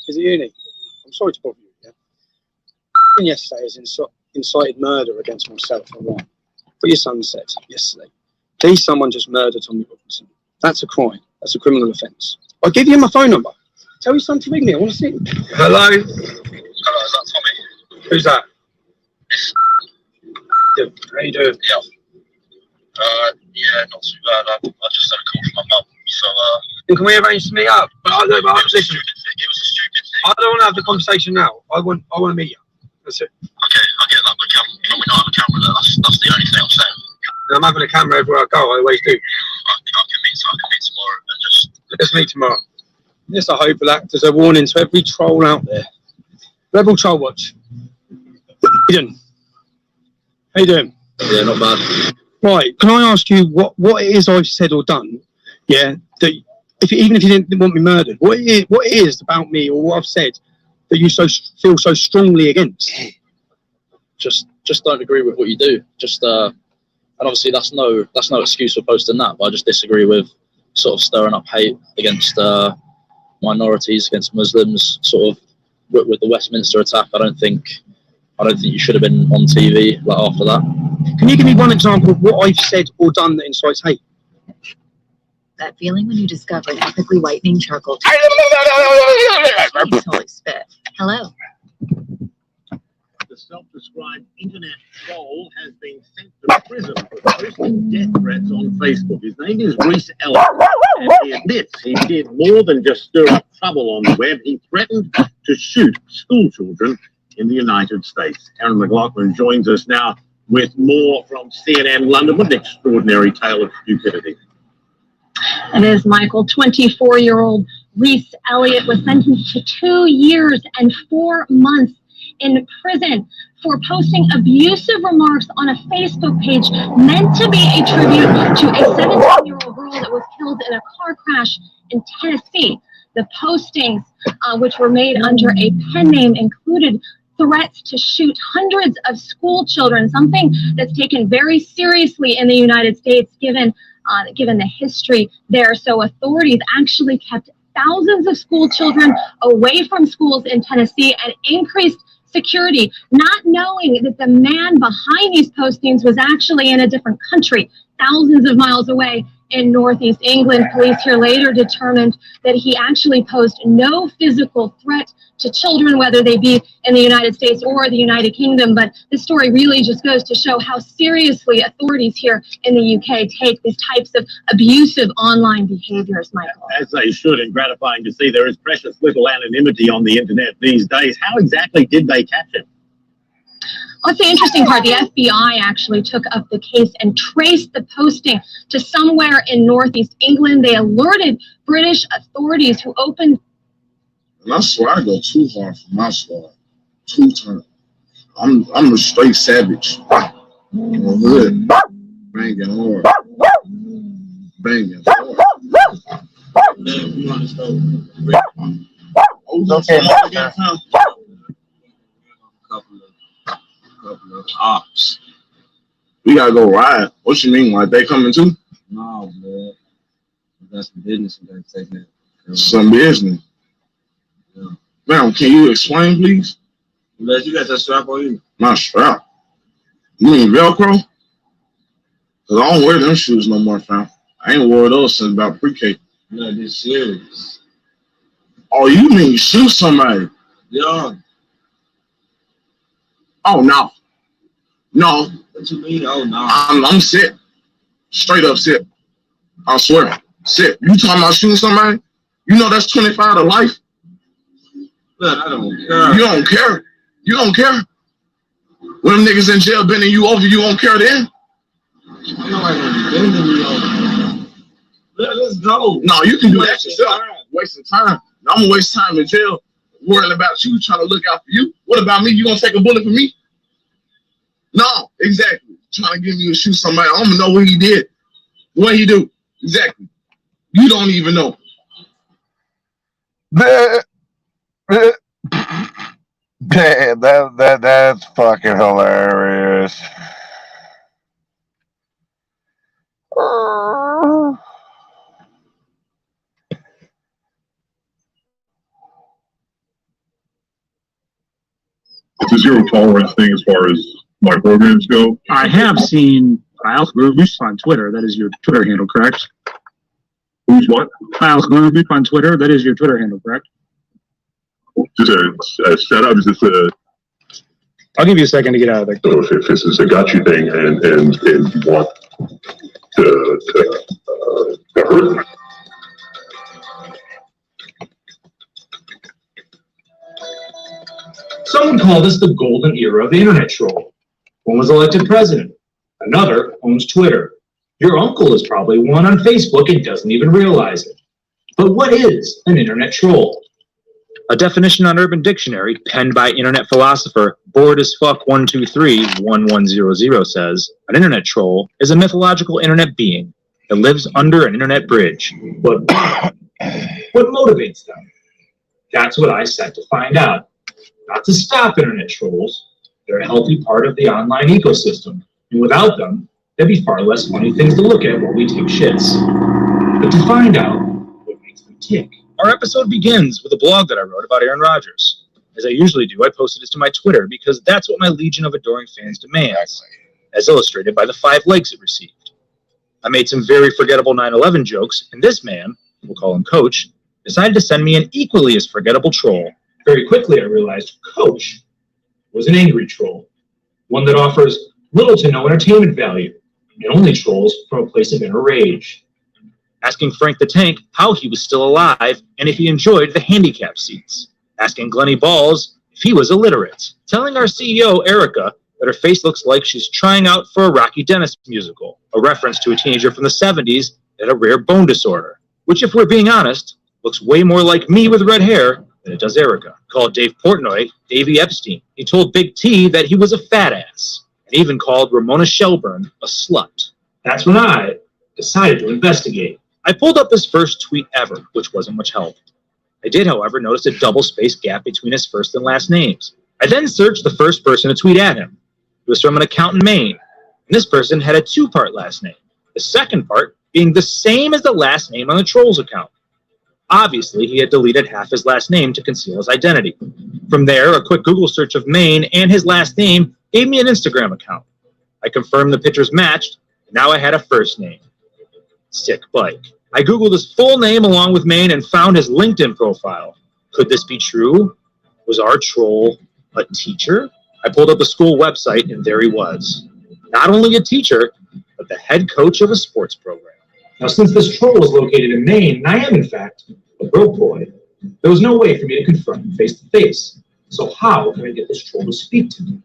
Is it Uni? I'm sorry to bother you. Yeah? Yesterday has incited murder against myself and Ryan. What your son said yesterday. Please, someone just murdered Tommy Robinson. That's a crime. That's a criminal offence. I'll give you my phone number. Tell your son to ring me. I want to see him. Hello? Hello, is that Tommy? Who's that? How you doing? Yeah. Yeah, not too bad. I just had a call from my mum, so And can we arrange to meet up? But listen, it was a stupid thing. I don't want to have the conversation now. I want to meet you. That's it. Okay, I get that, but can we not have a camera there? That's the only thing I'm saying. And I'm having a camera everywhere I go. I always do. I can meet tomorrow and just... Let's meet tomorrow. Yes, I hope that there's a warning to every troll out there. Rebel Troll Watch. How you doing? How you doing? Yeah, not bad. Right, can I ask you what it is I've said or done? Yeah, that even if you didn't want me murdered, what it is about me or what I've said that you feel so strongly against? Just don't agree with what you do. And obviously that's no excuse for posting that. But I just disagree with sort of stirring up hate against minorities, against Muslims, sort of with the Westminster attack. I don't think you should have been on TV like after that. Can you give me one example of what I've said or done that incites hate? That feeling when you discover an ethically whitening charcoal. Holy spit. Hello. The self-described internet troll has been sent to prison for posting death threats on Facebook. His name is Reese Ellis, and he admits he did more than just stir up trouble on the web. He threatened to shoot school children in the United States. Aaron McLaughlin joins us now with more from CNN London. What an extraordinary tale of stupidity. It is, Michael. 24-year-old Reese Elliott was sentenced to 2 years and 4 months in prison for posting abusive remarks on a Facebook page meant to be a tribute to a 17-year-old girl that was killed in a car crash in Tennessee. The postings, which were made under a pen name, included threats to shoot hundreds of school children, something that's taken very seriously in the United States, given the history there. So authorities actually kept thousands of school children away from schools in Tennessee and increased security, not knowing that the man behind these postings was actually in a different country, thousands of miles away in Northeast England. Police here later determined that he actually posed no physical threat to children, whether they be in the United States or the United Kingdom. But this story really just goes to show how seriously authorities here in the UK take these types of abusive online behaviors, Michael. As they should, and gratifying to see there is precious little anonymity on the internet these days. How exactly did they catch it? What's the interesting part? The FBI actually took up the case and traced the posting to somewhere in Northeast England. They alerted British authorities who opened. And I swear I go too hard for my squad. Too turn. I'm a straight savage. Hood. Banging hard. Banging hard. Couple of ops. We gotta go ride. What you mean? Like they coming too? No, man. We got some business we gotta take that. Some business. Yeah. Ma'am, can you explain, please? You got that strap on you? My strap. You mean Velcro? Cause I don't wear them shoes no more, fam. I ain't wore those since about pre-K. No, this serious. Oh, you mean you shoot somebody? Yeah. Oh no. No. What you mean? Oh no. I'm sick. Straight up sick. I swear. Sick. You talking about shooting somebody? You know that's 25 to life? Man, I don't care. You don't care? You don't care? When them niggas in jail bending you over, you don't care then? I know I ain't bending you over. Let's go. No, you can do that yourself. Wasting time. I'm gonna waste time in jail worrying about you, trying to look out for you. What about me? You gonna take a bullet for me? No, exactly. Trying to get me to shoot somebody. I don't know what he did. What he do? Exactly. You don't even know. Damn, that's fucking hilarious. It's a zero tolerance thing as far as my programs go. I have seen Kyle Groovy on Twitter. That is your Twitter handle, correct? Who's what? Kyle Groovy on Twitter. That is your Twitter handle, correct? Just a setup. Is this a? I'll give you a second to get out of there. So if this is a got you thing and you want to hurt me. Someone called us the golden era of the internet troll. One was elected president. Another owns Twitter. Your uncle is probably one on Facebook and doesn't even realize it. But what is an internet troll? A definition on Urban Dictionary, penned by internet philosopher boredasfuck1231100 says, an internet troll is a mythological internet being that lives under an internet bridge. But what motivates them? That's what I set to find out. Not to stop internet trolls. They're a healthy part of the online ecosystem. And without them, there'd be far less funny things to look at while we take shits. But to find out what makes them tick. Our episode begins with a blog that I wrote about Aaron Rodgers. As I usually do, I posted it to my Twitter because that's what my legion of adoring fans demands, as illustrated by the 5 likes it received. I made some very forgettable 9/11 jokes, and this man, we'll call him Coach, decided to send me an equally as forgettable troll. Very quickly, I realized Coach was an angry troll, one that offers little to no entertainment value, and only trolls from a place of inner rage. Asking Frank the Tank how he was still alive and if he enjoyed the handicap seats. Asking Glennie Balls if he was illiterate. Telling our CEO, Erica, that her face looks like she's trying out for a Rocky Dennis musical, a reference to a teenager from the 70s that had a rare bone disorder, which, if we're being honest, looks way more like me with red hair than it does Erica. Called Dave Portnoy Davey Epstein. He told Big T that he was a fat ass, and even called Ramona Shelburne a slut. That's when I decided to investigate. I pulled up his first tweet ever, which wasn't much help. I did, however, notice a double-spaced gap between his first and last names. I then searched the first person to tweet at him. It was from an account in Maine, and this person had a 2-part last name, the second part being the same as the last name on the Trolls account. Obviously, he had deleted half his last name to conceal his identity. From there, a quick Google search of Maine and his last name gave me an Instagram account. I confirmed the pictures matched, and now I had a first name. Sick Bike. I Googled his full name along with Maine and found his LinkedIn profile. Could this be true? Was our troll a teacher? I pulled up the school website, and there he was. Not only a teacher, but the head coach of a sports program. Now, since this troll was located in Maine, and I am, in fact, a broke boy, there was no way for me to confront him face to face. So how can I get this troll to speak to me?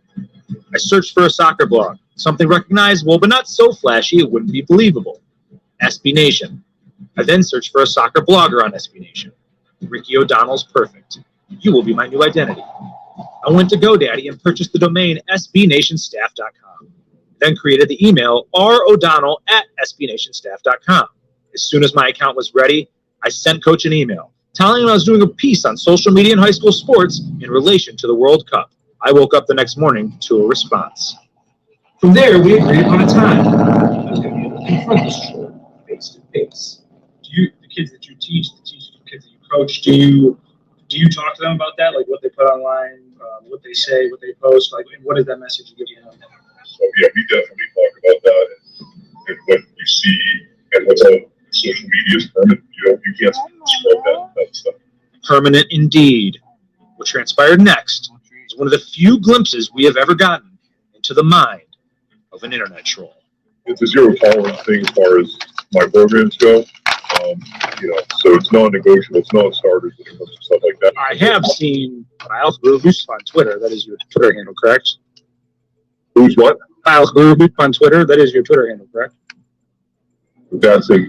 I searched for a soccer blog, something recognizable but not so flashy it wouldn't be believable. SB Nation. I then searched for a soccer blogger on SB Nation. Ricky O'Donnell's perfect. You will be my new identity. I went to GoDaddy and purchased the domain sbnationstaff.com. Then created the email rodonnell@sbnationstaff.com. As soon as my account was ready, I sent Coach an email telling him I was doing a piece on social media and high school sports in relation to the World Cup. I woke up the next morning to a response. From there, we agreed upon a time. I was going to be able to confront this troll face to face. The kids that you teach, the kids that you coach, do you talk to them about that, like what they put online, what they say, what they post, like what is that message you give them? So yeah, we definitely talk about that and what you see and what's on social media is permanent. You can't scrub that stuff. Permanent indeed. What transpired next is one of the few glimpses we have ever gotten into the mind of an internet troll. It's a zero tolerance thing as far as my programs go. So it's non-negotiable, it's non-starters when it comes to stuff like that. I have seen Miles Groovy on Twitter. That is your Twitter handle, correct? Who's what? Miles Groovy on Twitter. That is your Twitter handle, correct? That's a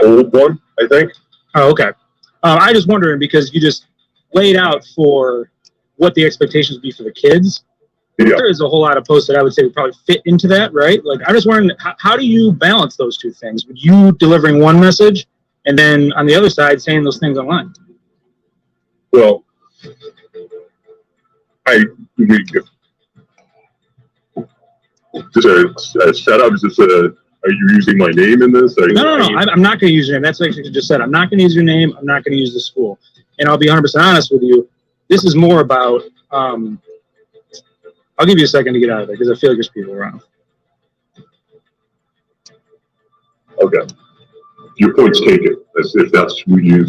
old one, I think. Oh, okay. I just wondering because you just laid out for what the expectations would be for the kids. Yeah. There is a whole lot of posts that I would say would probably fit into that, right? Like, I'm just wondering, how do you balance those two things? Would you delivering one message and then on the other side saying those things online? Well, Just a setup. Just are you using my name in this? No. I'm not going to use your name. That's what you just said. I'm not going to use your name. I'm not going to use the school. And I'll be 100% honest with you. This is more about. I'll give you a second to get out of there because I feel like there's people around. Okay. Your point's taken. If that's what you're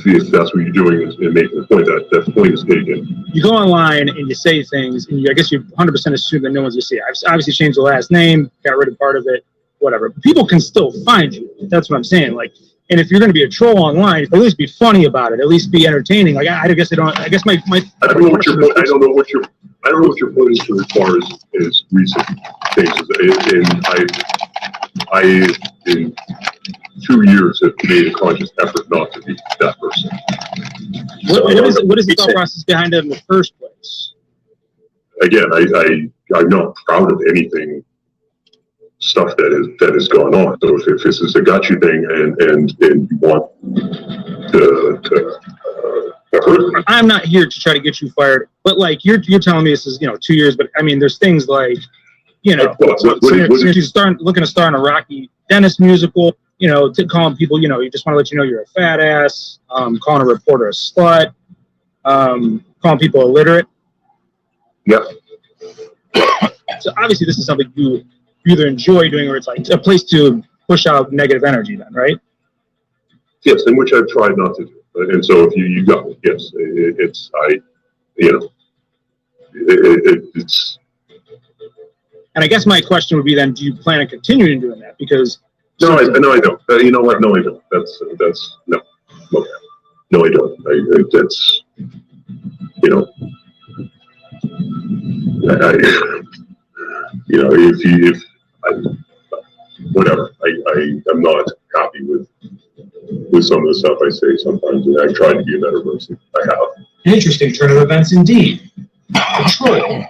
doing and making the point, that point is taken. You go online and you say things, and I guess you 100% assume that no one's going to see it. I've obviously changed the last name, got rid of part of it, whatever. People can still find you. That's what I'm saying. Like, and if you're going to be a troll online, at least be funny about it. At least be entertaining. Like, I guess I don't. I guess my. I don't know what your point. I don't know what your point is as far as recent cases. And in 2 years have made a conscious effort not to be that person. What is the thought process behind it in the first place? Again, I'm not proud of anything stuff that has gone on. So if this is a got you thing and you want to hurt me, I'm not here to try to get you fired, but like you're telling me this is 2 years, but I mean there's things like she's looking to star in a Rocky Dennis musical. To calling people, you just want to let you know you're a fat ass, calling a reporter a slut, calling people illiterate. Yep. So obviously this is something you either enjoy doing or it's like a place to push out negative energy then, right? Yes, and which I've tried not to do. And so if you got it, yes, it's. And I guess my question would be then, do you plan on continuing doing that? Because No, I don't. You know what? No, I don't. That's no. Okay. No, I don't. That's whatever. I'm not happy with some of the stuff I say sometimes, and I've tried to be a better person. I have. Interesting turn of events indeed. Troy,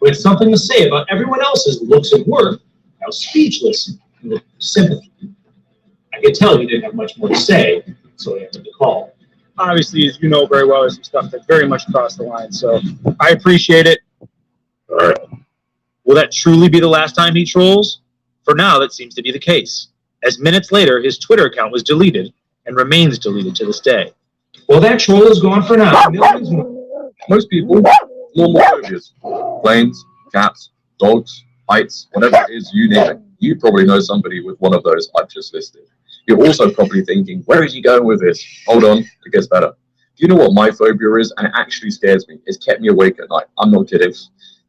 with something to say about everyone else's looks at work, now speechless and with sympathy. I could tell he didn't have much more to say, so he answered the call. Obviously, as you know very well, there's some stuff that very much crossed the line, so I appreciate it. All right. Will that truly be the last time he trolls? For now, that seems to be the case, as minutes later, his Twitter account was deleted and remains deleted to this day. Well, that troll is gone for now. Most people, normal phobias, planes, cats, dogs, heights, whatever it is, you name it. You probably know somebody with one of those I've just listed. You're also probably thinking, where is he going with this? Hold on, it gets better. Do you know what my phobia is? And it actually scares me. It's kept me awake at night. I'm not kidding.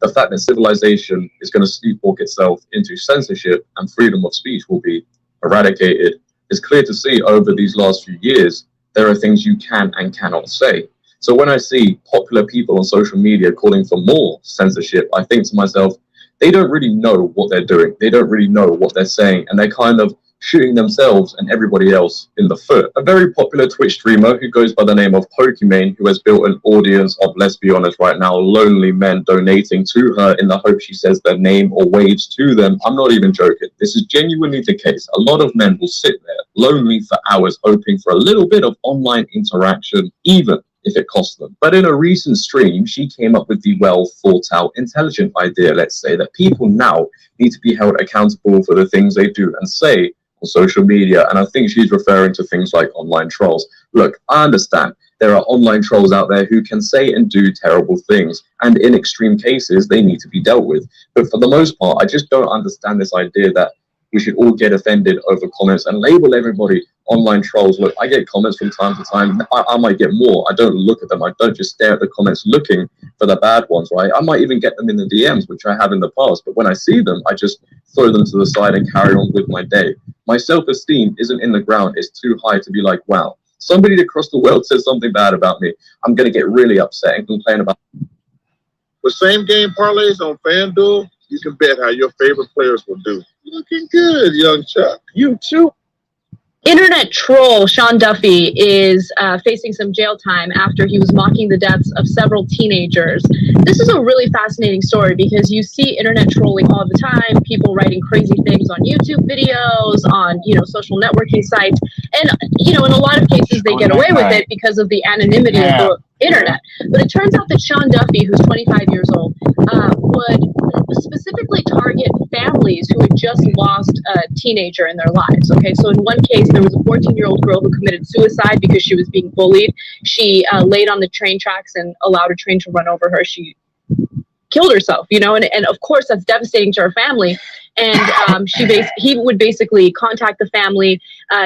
The fact that civilization is going to sleepwalk itself into censorship and freedom of speech will be eradicated. It's clear to see over these last few years, there are things you can and cannot say. So when I see popular people on social media calling for more censorship, I think to myself, they don't really know what they're doing. They don't really know what they're saying. And they're kind of shooting themselves and everybody else in the foot. A very popular Twitch streamer who goes by the name of Pokimane, who has built an audience of, let's be honest right now, lonely men donating to her in the hope she says their name or waves to them. I'm not even joking. This is genuinely the case. A lot of men will sit there lonely for hours hoping for a little bit of online interaction, even if it costs them. But in a recent stream, she came up with the well thought out, intelligent idea, let's say, that people now need to be held accountable for the things they do and say on social media. And I think she's referring to things like online trolls. Look, I understand there are online trolls out there who can say and do terrible things, and in extreme cases, they need to be dealt with. But for the most part, I just don't understand this idea that we should all get offended over comments and label everybody online trolls. Look, I get comments from time to time. I might get more. I don't look at them. I don't just stare at the comments looking for the bad ones, right? I might even get them in the DMs, which I have in the past. But when I see them, I just throw them to the side and carry on with my day. My self-esteem isn't in the ground. It's too high to be like, wow, somebody across the world says something bad about me. I'm going to get really upset and complain about it. With same game parlays on FanDuel, you can bet how your favorite players will do. Looking good, young Chuck. You too. Internet troll Sean Duffy is facing some jail time after he was mocking the deaths of several teenagers. This is a really fascinating story because you see internet trolling all the time, people writing crazy things on YouTube videos, on social networking sites, And you know, in a lot of cases, they get away with it because of the anonymity of the internet. But it turns out that Sean Duffy, who's 25 years old, would specifically target families who had just lost a teenager in their lives. Okay, so in one case, there was a 14-year-old girl who committed suicide because she was being bullied. She laid on the train tracks and allowed a train to run over her. She killed herself, you know, and of course that's devastating to her family. And he would basically contact the family.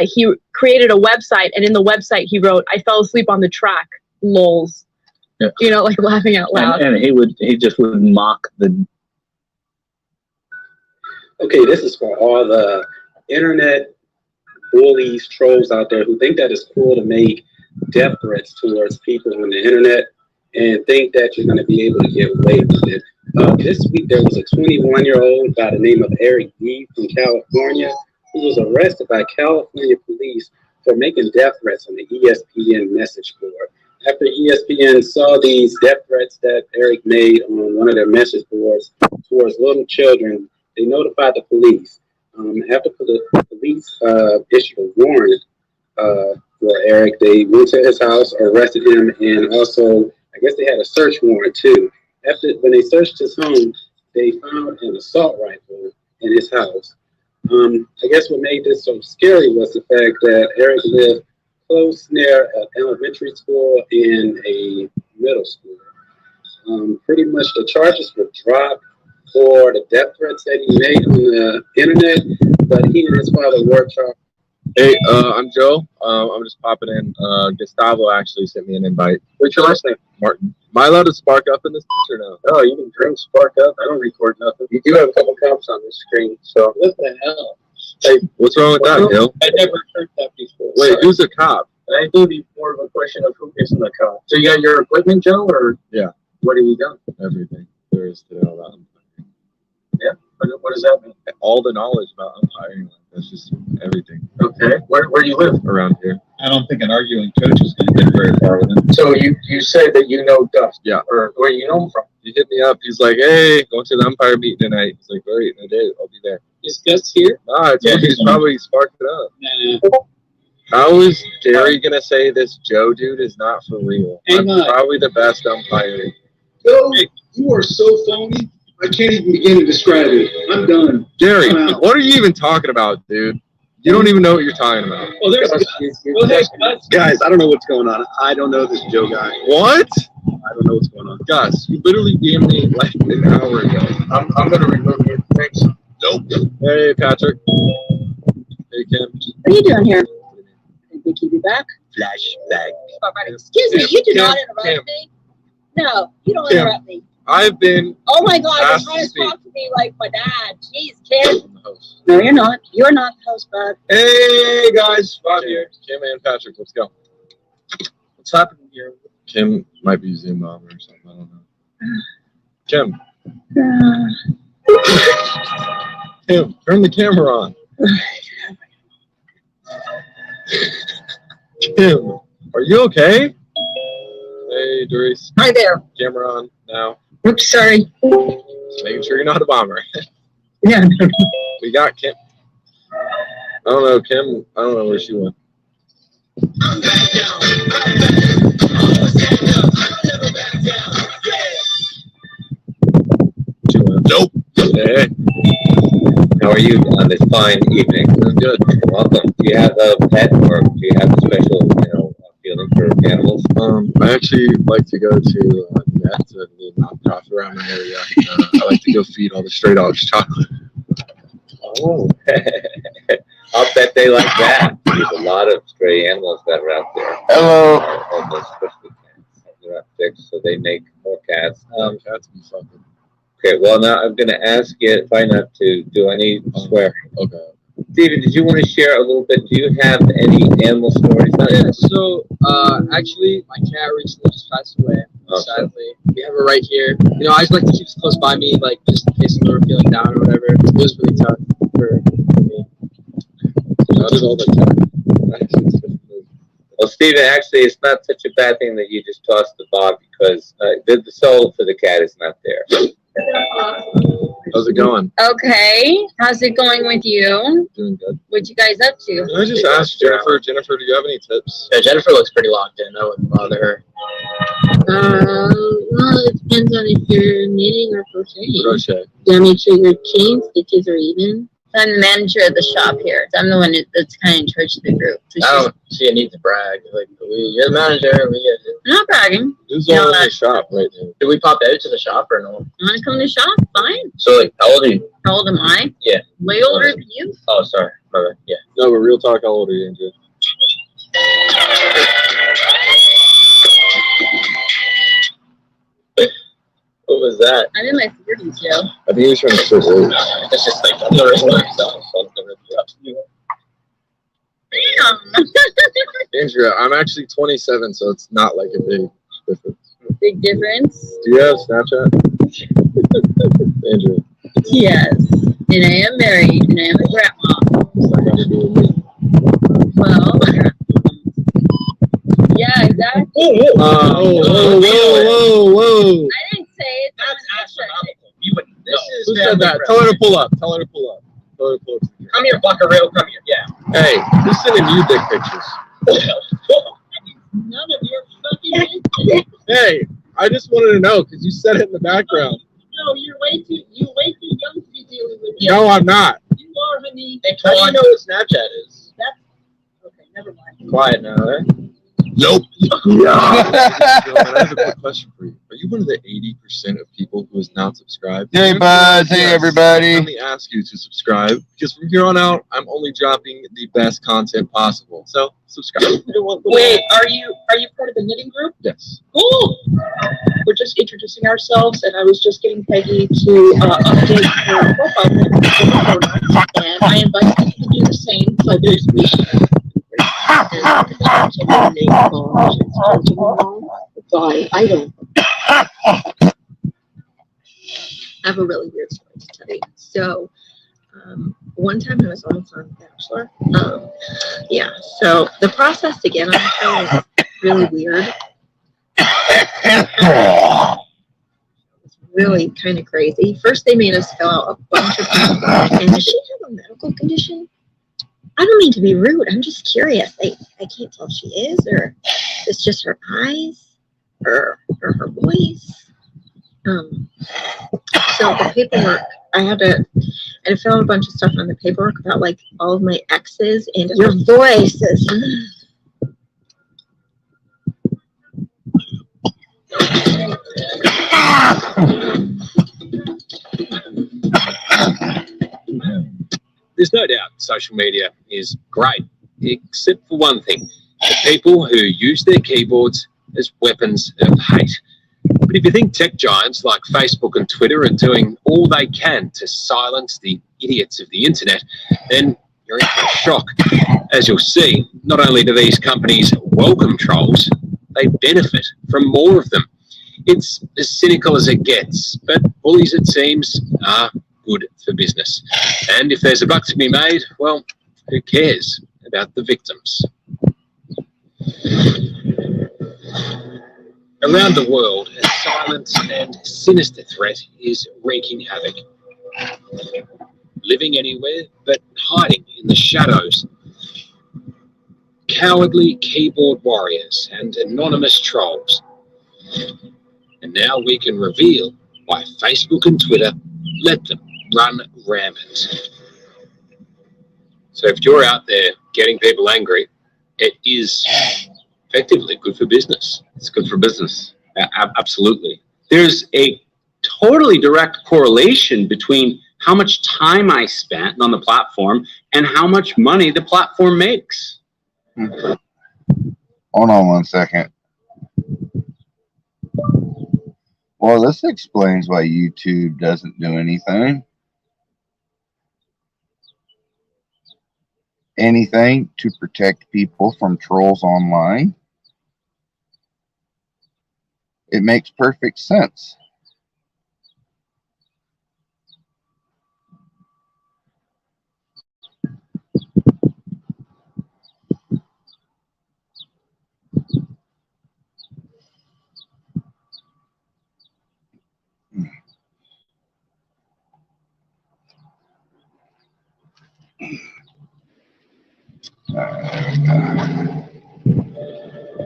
He created a website, and in the website he wrote, "I fell asleep on the track, lols." Yeah. You know, like laughing out loud. And he just would mock the. Okay, this is for all the internet bullies, trolls out there who think that it's cool to make death threats towards people on the internet and think that you're going to be able to get away with it. This week, there was a 21-year-old by the name of Eric Yee from California who was arrested by California police for making death threats on the ESPN message board. After ESPN saw these death threats that Eric made on one of their message boards towards little children, they notified the police. After the police issued a warrant for Eric, they went to his house, arrested him, and also, I guess they had a search warrant too. When they searched his home, they found an assault rifle in his house. I guess what made this so scary was the fact that Eric lived close near an elementary school and a middle school. Pretty much the charges were dropped for the death threats that he made on the internet, but he and his father were charged. Hey, I'm Joe. I'm just popping in. Gustavo actually sent me an invite. What's your last name? Martin. Am I allowed to spark up in this picture now? Oh, you can drink, spark up. I don't record nothing. You do have a couple cops on the screen, so. What the hell? Hey, what's wrong with that, Hill? I never heard that before. Wait, who's a cop? I think it'd be more of a question of who isn't a cop. So you got your equipment, Joe, or Yeah, what have you done? everything there is to know about umpiring. Yeah. What does that mean? All the knowledge about umpiring. That's just everything Okay. Where do you live? around here. I don't think an arguing coach is going to get very far with him. So you said that you know Dust. Yeah. Or where you know him from? He hit me up. He's like, "Hey, going to the umpire meeting tonight." He's like, "Great, I did. I'll be there." Is Dust here? Nah, I told you he's probably sparked it up. How is Jerry gonna say this Joe dude is not for real? Hang I'm on. probably the best umpire. Joe, you are so phony. I can't even begin to describe it. I'm done. Jerry, I'm out. what are you even talking about, dude? You don't even know what you're talking about. Oh, there's guys. I don't know what's going on. I don't know this Joe guy. What? I don't know what's going on. Gus, you literally DM'd me like an hour ago. I'm gonna remove you. Thanks. Nope. Hey, Patrick. Hey, Kim. What are you doing here? Did they keep you back? Flashback. Excuse me, you do not Kim, interrupt me. No, you don't Kim. interrupt me. I've been. Oh my God, you're asked trying to to speak. talk to me like my dad. Jeez, kid. No, you're not. You're not the host, bud. Hey, guys. Bob here. Kim and Patrick, let's go. What's happening here? Kim might be Zoom bomb or something. I don't know. Kim. Kim, turn the camera on. Kim, are you okay? Hey, Doris. Hi there. Camera on now. Oops, sorry. Just making sure you're not a bomber. Yeah. We got Kim. I don't know, Kim. I don't know where she went. She went. Nope. Hey. How are you on this fine evening? Good. Welcome. Do you have a pet, or do you have a special, feeling for animals? I actually like to go to Nets and the nonprofit around the area. I like to go feed all the stray dogs chocolate. Oh, I'll bet they like that. There's a lot of stray animals that are out there. Hello. Especially cats. They're not fixed, so they make more cats. Cats be fucking. Okay, well, now I'm going to ask you, try not to do any swearing. Okay. Steven, did you want to share a little bit? Do you have any animal stories? Yeah, so actually, my cat recently just passed away. Sadly, we have her right here. You know, I just like to keep it close by me, like just in case I'm ever feeling down or whatever. It was really tough for me. Not at all that Well, Steven, actually, it's not such a bad thing that you just tossed the Bob because the soul for the cat is not there. How's it going? Okay, how's it going with you? Doing good. What you guys up to? Can I just ask Jennifer? Jennifer, do you have any tips? Yeah, Jennifer looks pretty locked in. I wouldn't bother her. Well, it depends on if you're knitting or crocheting. Crochet. Do you want me to show your chain stitches or even? I'm the manager of the shop here. So I'm the one that's kind of in charge of the group. So I don't see a need to brag. Like, you're the manager. We get it. I'm not bragging. Who's You know all in what? the shop right now? Did we pop out to the shop or no? You want to come to the shop? Fine. So, like, how old are you? How old am I? Yeah. Way older than you. Oh, sorry. My bad. Yeah. No, but real talk, how old are you, Andrew? What was that? I'm in my 30s, Joe. I think he was trying to say old. It's just like, I'm never going to so I'm never Andrea, I'm actually 27, so it's not like a big difference. Big difference? Do you have Snapchat? Andrea. Yes. And I am married, and I am a grandma. Well, yeah, exactly. Whoa. I didn't say it. Who said that? Tell her to pull up. Tell her to pull up. Come here, Buckaroo. Come here. Yeah. Hey, who's sending you dick pictures? None of your fucking business. Hey, I just wanted to know because you said it in the background. No, you're way too young to be dealing with it. No, I'm not. You are, honey. How do you know what Snapchat is? That's okay. Never mind. Quiet now, eh? Nope. I have a quick question for you. Are you one of the 80% of people who is not subscribed? Hey, bud. Hey, Yes. everybody. Let me ask you to subscribe because from here on out, I'm only dropping the best content possible. So subscribe. Wait, are you part of the knitting group? Yes. Cool. We're just introducing ourselves, and I was just getting Peggy to update her profile pic, and I invite you to do the same 5 days a week. I don't. I have a really weird story to tell you. So, one time I was almost on Bachelor. Yeah. So the process to get on the show was really weird. It was really kind of crazy. First, they made us fill out a bunch of paperwork. And does she have a medical condition? I don't mean to be rude. I'm just curious. I can't tell if she is, or it's just her eyes, or her voice. So the paperwork, I had to fill out a bunch of stuff on the paperwork about like all of my exes and your voice is. There's no doubt social media is great, except for one thing, the people who use their keyboards as weapons of hate. But if you think tech giants like Facebook and Twitter are doing all they can to silence the idiots of the internet, then you're in for a shock. As you'll see, not only do these companies welcome trolls, they benefit from more of them. It's as cynical as it gets, but bullies, it seems, are good for business. And if there's a buck to be made, well, who cares about the victims? Around the world, a silent and sinister threat is wreaking havoc. Living anywhere but hiding in the shadows. Cowardly keyboard warriors and anonymous trolls. And now we can reveal why Facebook and Twitter let them run rampant. So if you're out there getting people angry, it is effectively good for business. It's good for business. Absolutely. There's a totally direct correlation between how much time I spent on the platform and how much money the platform makes. Hold on 1 second. Well, this explains why YouTube doesn't do anything. Anything to protect people from trolls online. It makes perfect sense.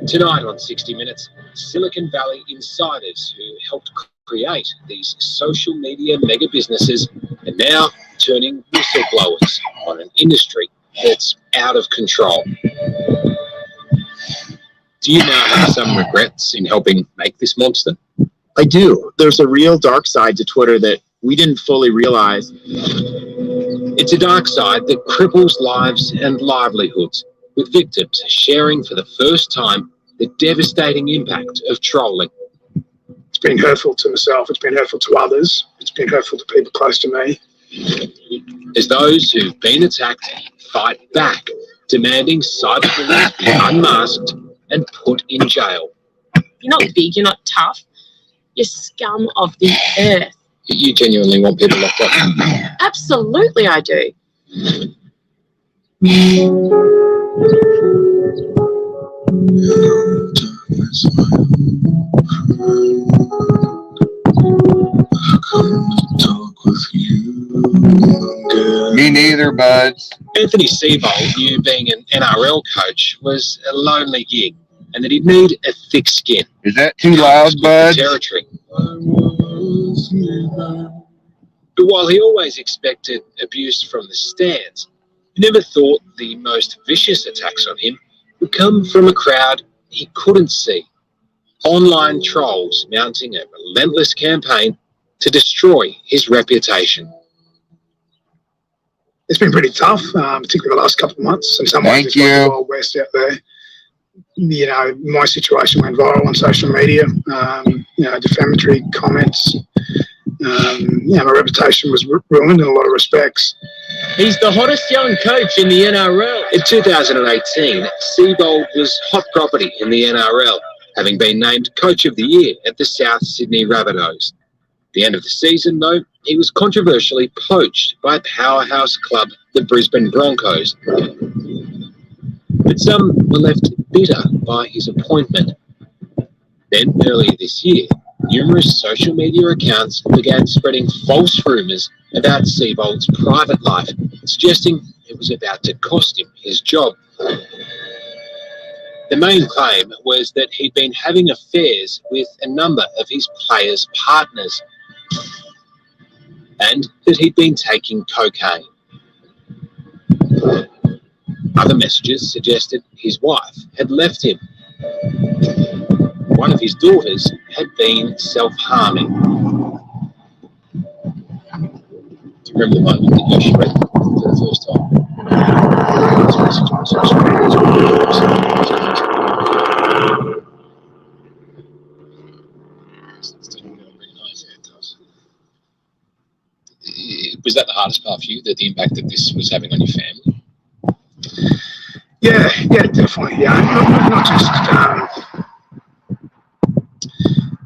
Tonight on 60 Minutes, Silicon Valley insiders who helped create these social media mega businesses are now turning whistleblowers on an industry that's out of control. Do you now have some regrets in helping make this monster? I do. There's a real dark side to Twitter that we didn't fully realize. It's a dark side that cripples lives and livelihoods, with victims sharing for the first time the devastating impact of trolling. It's been hurtful to myself, it's been hurtful to others, it's been hurtful to people close to me. As those who've been attacked fight back, demanding cyberbullies be unmasked and put in jail. You're not big, you're not tough. You're scum of the earth. You genuinely want people locked up? Absolutely, I do. Me neither, buds. Anthony Seibold knew being an NRL coach was a lonely gig and that he'd need a thick skin. Is that too loud, buds? Territory. But while he always expected abuse from the stands, he never thought the most vicious attacks on him would come from a crowd he couldn't see. Online trolls mounting a relentless campaign to destroy his reputation. It's been pretty tough, particularly the last couple of months. In some ways, it's like the Wild West out there. You know, my situation went viral on social media. You know, defamatory comments. You know, my reputation was ruined in a lot of respects. He's the hottest young coach in the NRL. In 2018, Seibold was hot property in the NRL, having been named Coach of the Year at the South Sydney Rabbitohs. At the end of the season, though, he was controversially poached by powerhouse club, the Brisbane Broncos. But some were left bitter by his appointment. Then, earlier this year, numerous social media accounts began spreading false rumours about Seibold's private life, suggesting it was about to cost him his job. The main claim was that he'd been having affairs with a number of his players' partners and that he'd been taking cocaine. Other messages suggested his wife had left him. One of his daughters had been self-harming. Do you remember the moment that you actually read for the first time? Was that the hardest part for you, the impact that this was having on your family? Yeah, definitely. Yeah, not just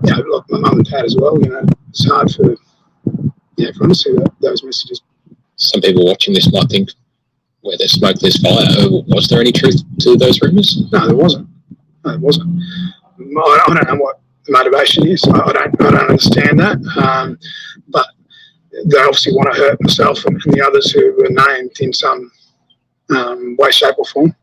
you know, like my mum and dad as well. You know, it's hard for everyone to see those messages. Some people watching this might think, where there's smoke, there's fire. Was there any truth to those rumours? No, there wasn't. No, there wasn't. I don't know what the motivation is. I don't understand that. But they obviously want to hurt myself and the others who were named in some way, shape, or form.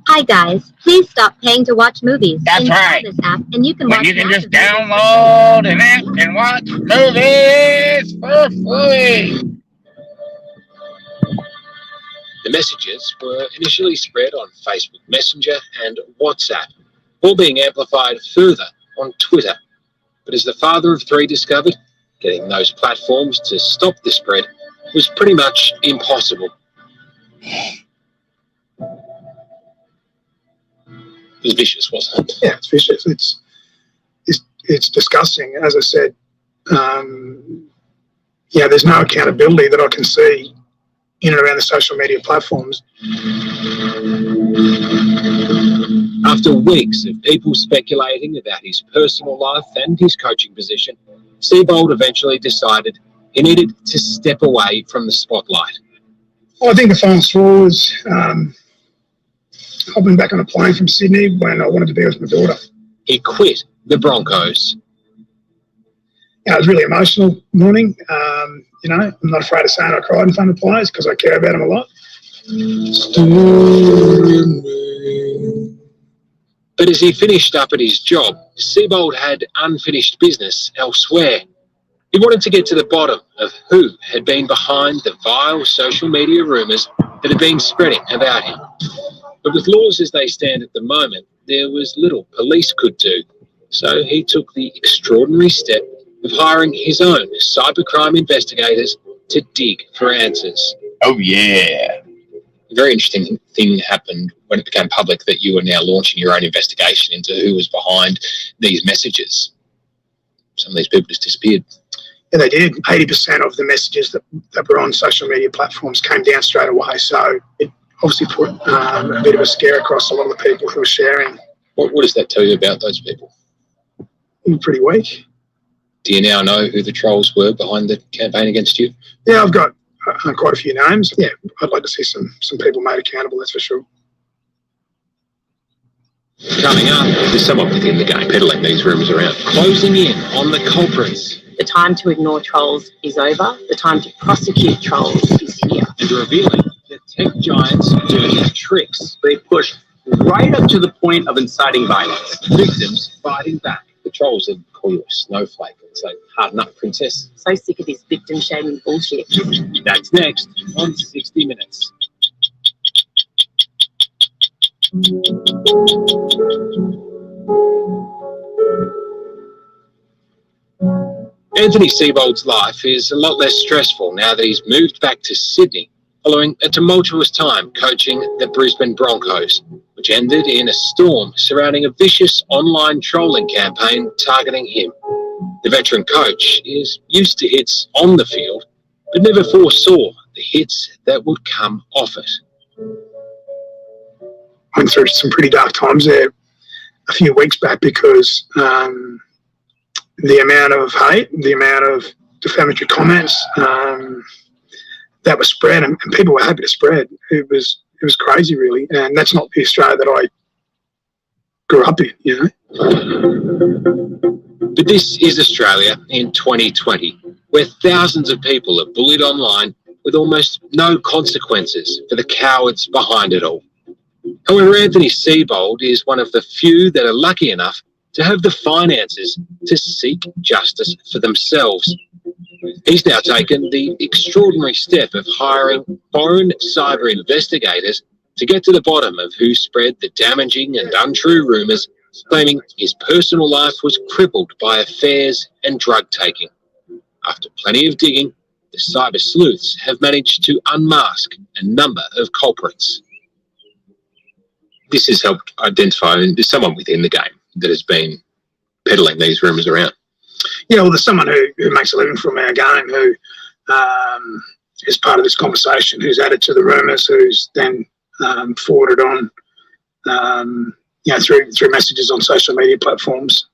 Hi guys, please stop paying to watch movies. That's Install right. this app and you can When watch you can lots just of movies. download an app and watch movies for free. The messages were initially spread on Facebook Messenger and WhatsApp, all being amplified further on Twitter. But as the father of three discovered, getting those platforms to stop the spread was pretty much impossible. It was vicious, wasn't it? Yeah, it's vicious. It's disgusting. As I said, yeah, there's no accountability that I can see in and around the social media platforms. After weeks of people speculating about his personal life and his coaching position, Seibold eventually decided he needed to step away from the spotlight. Well, I think the final straw was hopping back on a plane from Sydney when I wanted to be with my daughter. He quit the Broncos. It was really emotional morning. You know, I'm not afraid of saying I cried in front of players because I care about them a lot. But as he finished up at his job, Siebold had unfinished business elsewhere. He wanted to get to the bottom of who had been behind the vile social media rumours that had been spreading about him. But with laws as they stand at the moment, there was little police could do. So he took the extraordinary step of hiring his own cybercrime investigators to dig for answers. Oh, yeah. A very interesting thing happened when it became public that you were now launching your own investigation into who was behind these messages. Some of these people just disappeared. Yeah, they did. 80% of the messages that were on social media platforms came down straight away. So it obviously put a bit of a scare across a lot of the people who were sharing. What does that tell you about those people? Pretty weak. Do you now know who the trolls were behind the campaign against you? Yeah, I've got quite a few names. Yeah, I'd like to see some people made accountable, that's for sure. Coming up, there's someone within the game peddling these rumours around, closing in on the culprits. The time to ignore trolls is over. The time to prosecute trolls is here. And revealing the tech giants' dirty tricks. They push right up to the point of inciting violence. Victims fighting back. The trolls would call you a snowflake and say, harden up, princess. So sick of this victim shaming bullshit. That's next on 60 Minutes. Anthony Siebold's life is a lot less stressful now that he's moved back to Sydney following a tumultuous time coaching the Brisbane Broncos, which ended in a storm surrounding a vicious online trolling campaign targeting him. The veteran coach is used to hits on the field, but never foresaw the hits that would come off it. Went through some pretty dark times there a few weeks back because the amount of hate, the amount of defamatory comments that were spread, and people were happy to spread. It was crazy, really, and that's not the Australia that I grew up in, you know. But this is Australia in 2020, where thousands of people are bullied online with almost no consequences for the cowards behind it all. However, Anthony Siebold is one of the few that are lucky enough to have the finances to seek justice for themselves. He's now taken the extraordinary step of hiring foreign cyber investigators to get to the bottom of who spread the damaging and untrue rumours, claiming his personal life was crippled by affairs and drug taking. After plenty of digging, the cyber sleuths have managed to unmask a number of culprits. This has helped identify there's someone within the game that has been peddling these rumours around. Yeah, well, there's someone who makes a living from our game who is part of this conversation, who's added to the rumours, who's then forwarded on, through messages on social media platforms.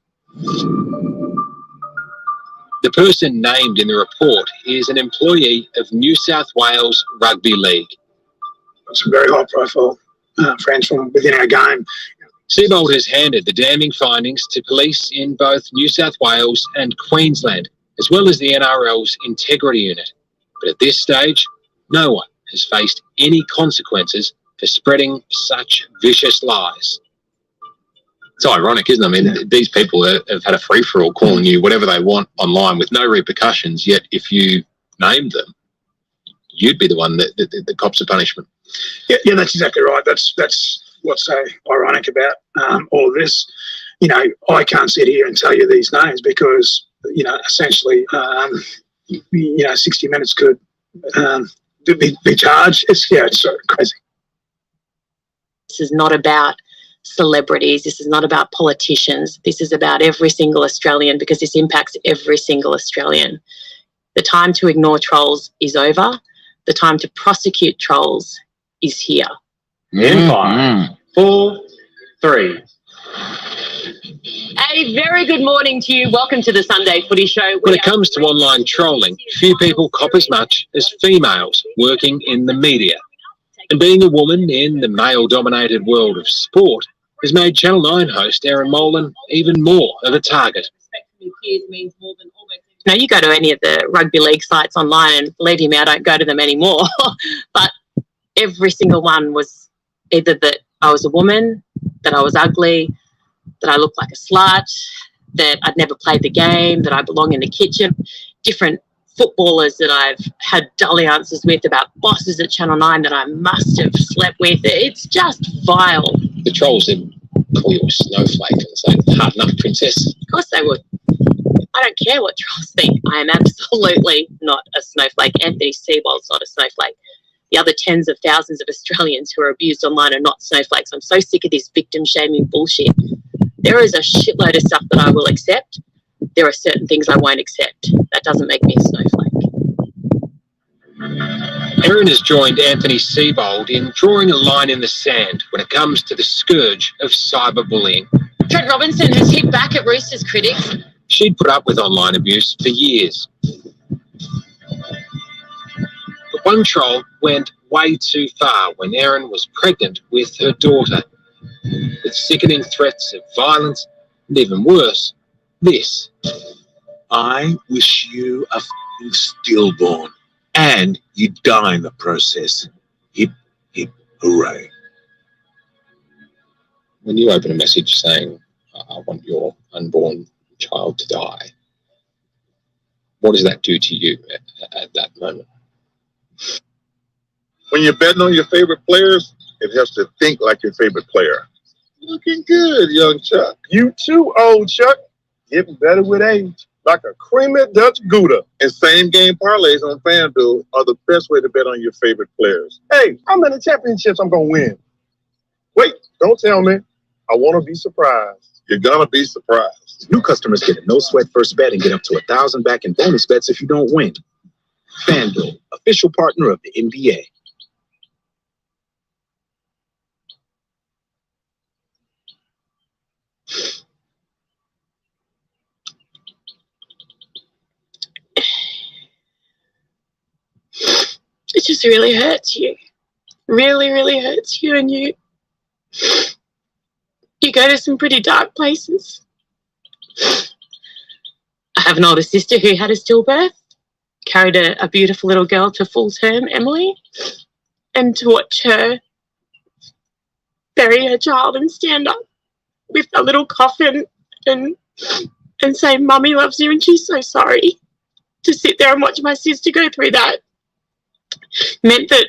The person named in the report is an employee of New South Wales Rugby League. Some very high-profile friends from within our game. Siebold has handed the damning findings to police in both New South Wales and Queensland, as well as the NRL's Integrity Unit. But at this stage, no one has faced any consequences for spreading such vicious lies. It's ironic, isn't it? I mean, these people have had a free-for-all calling you whatever they want online with no repercussions, yet if you named them, you'd be the one that cops a punishment. Yeah, that's exactly right. That's what's so ironic about all of this. You know, I can't sit here and tell you these names because, essentially, 60 Minutes could be charged. It's sort of crazy. This is not about celebrities. This is not about politicians. This is about every single Australian because this impacts every single Australian. The time to ignore trolls is over. The time to prosecute trolls is here. In 5, 4, 3. A very good morning to you. Welcome to the Sunday Footy Show. When it comes to online trolling, few people cop as much as females working in the media. And being a woman in the male-dominated world of sport has made Channel 9 host Erin Molan even more of a target. Now, you go to any of the rugby league sites online, and believe me, I don't go to them anymore. But Every single one was either that I was a woman, that I was ugly, that I looked like a slut, that I'd never played the game, that I belong in the kitchen. Different footballers that I've had dalliances with, about bosses at Channel 9 that I must have slept with. It's just vile. The trolls didn't call you a snowflake and say, hard enough, princess. Of course they would. I don't care what trolls think. I am absolutely not a snowflake. Anthony Seibold's not a snowflake. The other tens of thousands of Australians who are abused online are not snowflakes. I'm so sick of this victim-shaming bullshit. There is a shitload of stuff that I will accept. There are certain things I won't accept. That doesn't make me a snowflake. Erin has joined Anthony Seibold in drawing a line in the sand when it comes to the scourge of cyberbullying. Trent Robinson has hit back at Roosters critics. She'd put up with online abuse for years. But one troll went way too far when Erin was pregnant with her daughter, with sickening threats of violence and, even worse, this. I wish you a f***ing stillborn, and you die in the process. Hip, hip, hooray. When you open a message saying, I want your unborn child to die, what does that do to you at that moment? When you're betting on your favorite players, it helps to think like your favorite player. Looking good, young Chuck. You too, old Chuck. Getting better with age. Like a creamy Dutch Gouda. And same game parlays on FanDuel are the best way to bet on your favorite players. Hey, how many championships I'm going to win? Wait, don't tell me. I want to be surprised. You're going to be surprised. New customers get a no-sweat first bet and get up to $1,000 back in bonus bets if you don't win. FanDuel, official partner of the NBA. It just really hurts you. Really, really hurts you, and you go to some pretty dark places. I have an older sister who had a stillbirth, carried a beautiful little girl to full term, Emily, and to watch her bury her child and stand up with a little coffin and say, Mummy loves you and she's so sorry. To sit there and watch my sister go through that meant that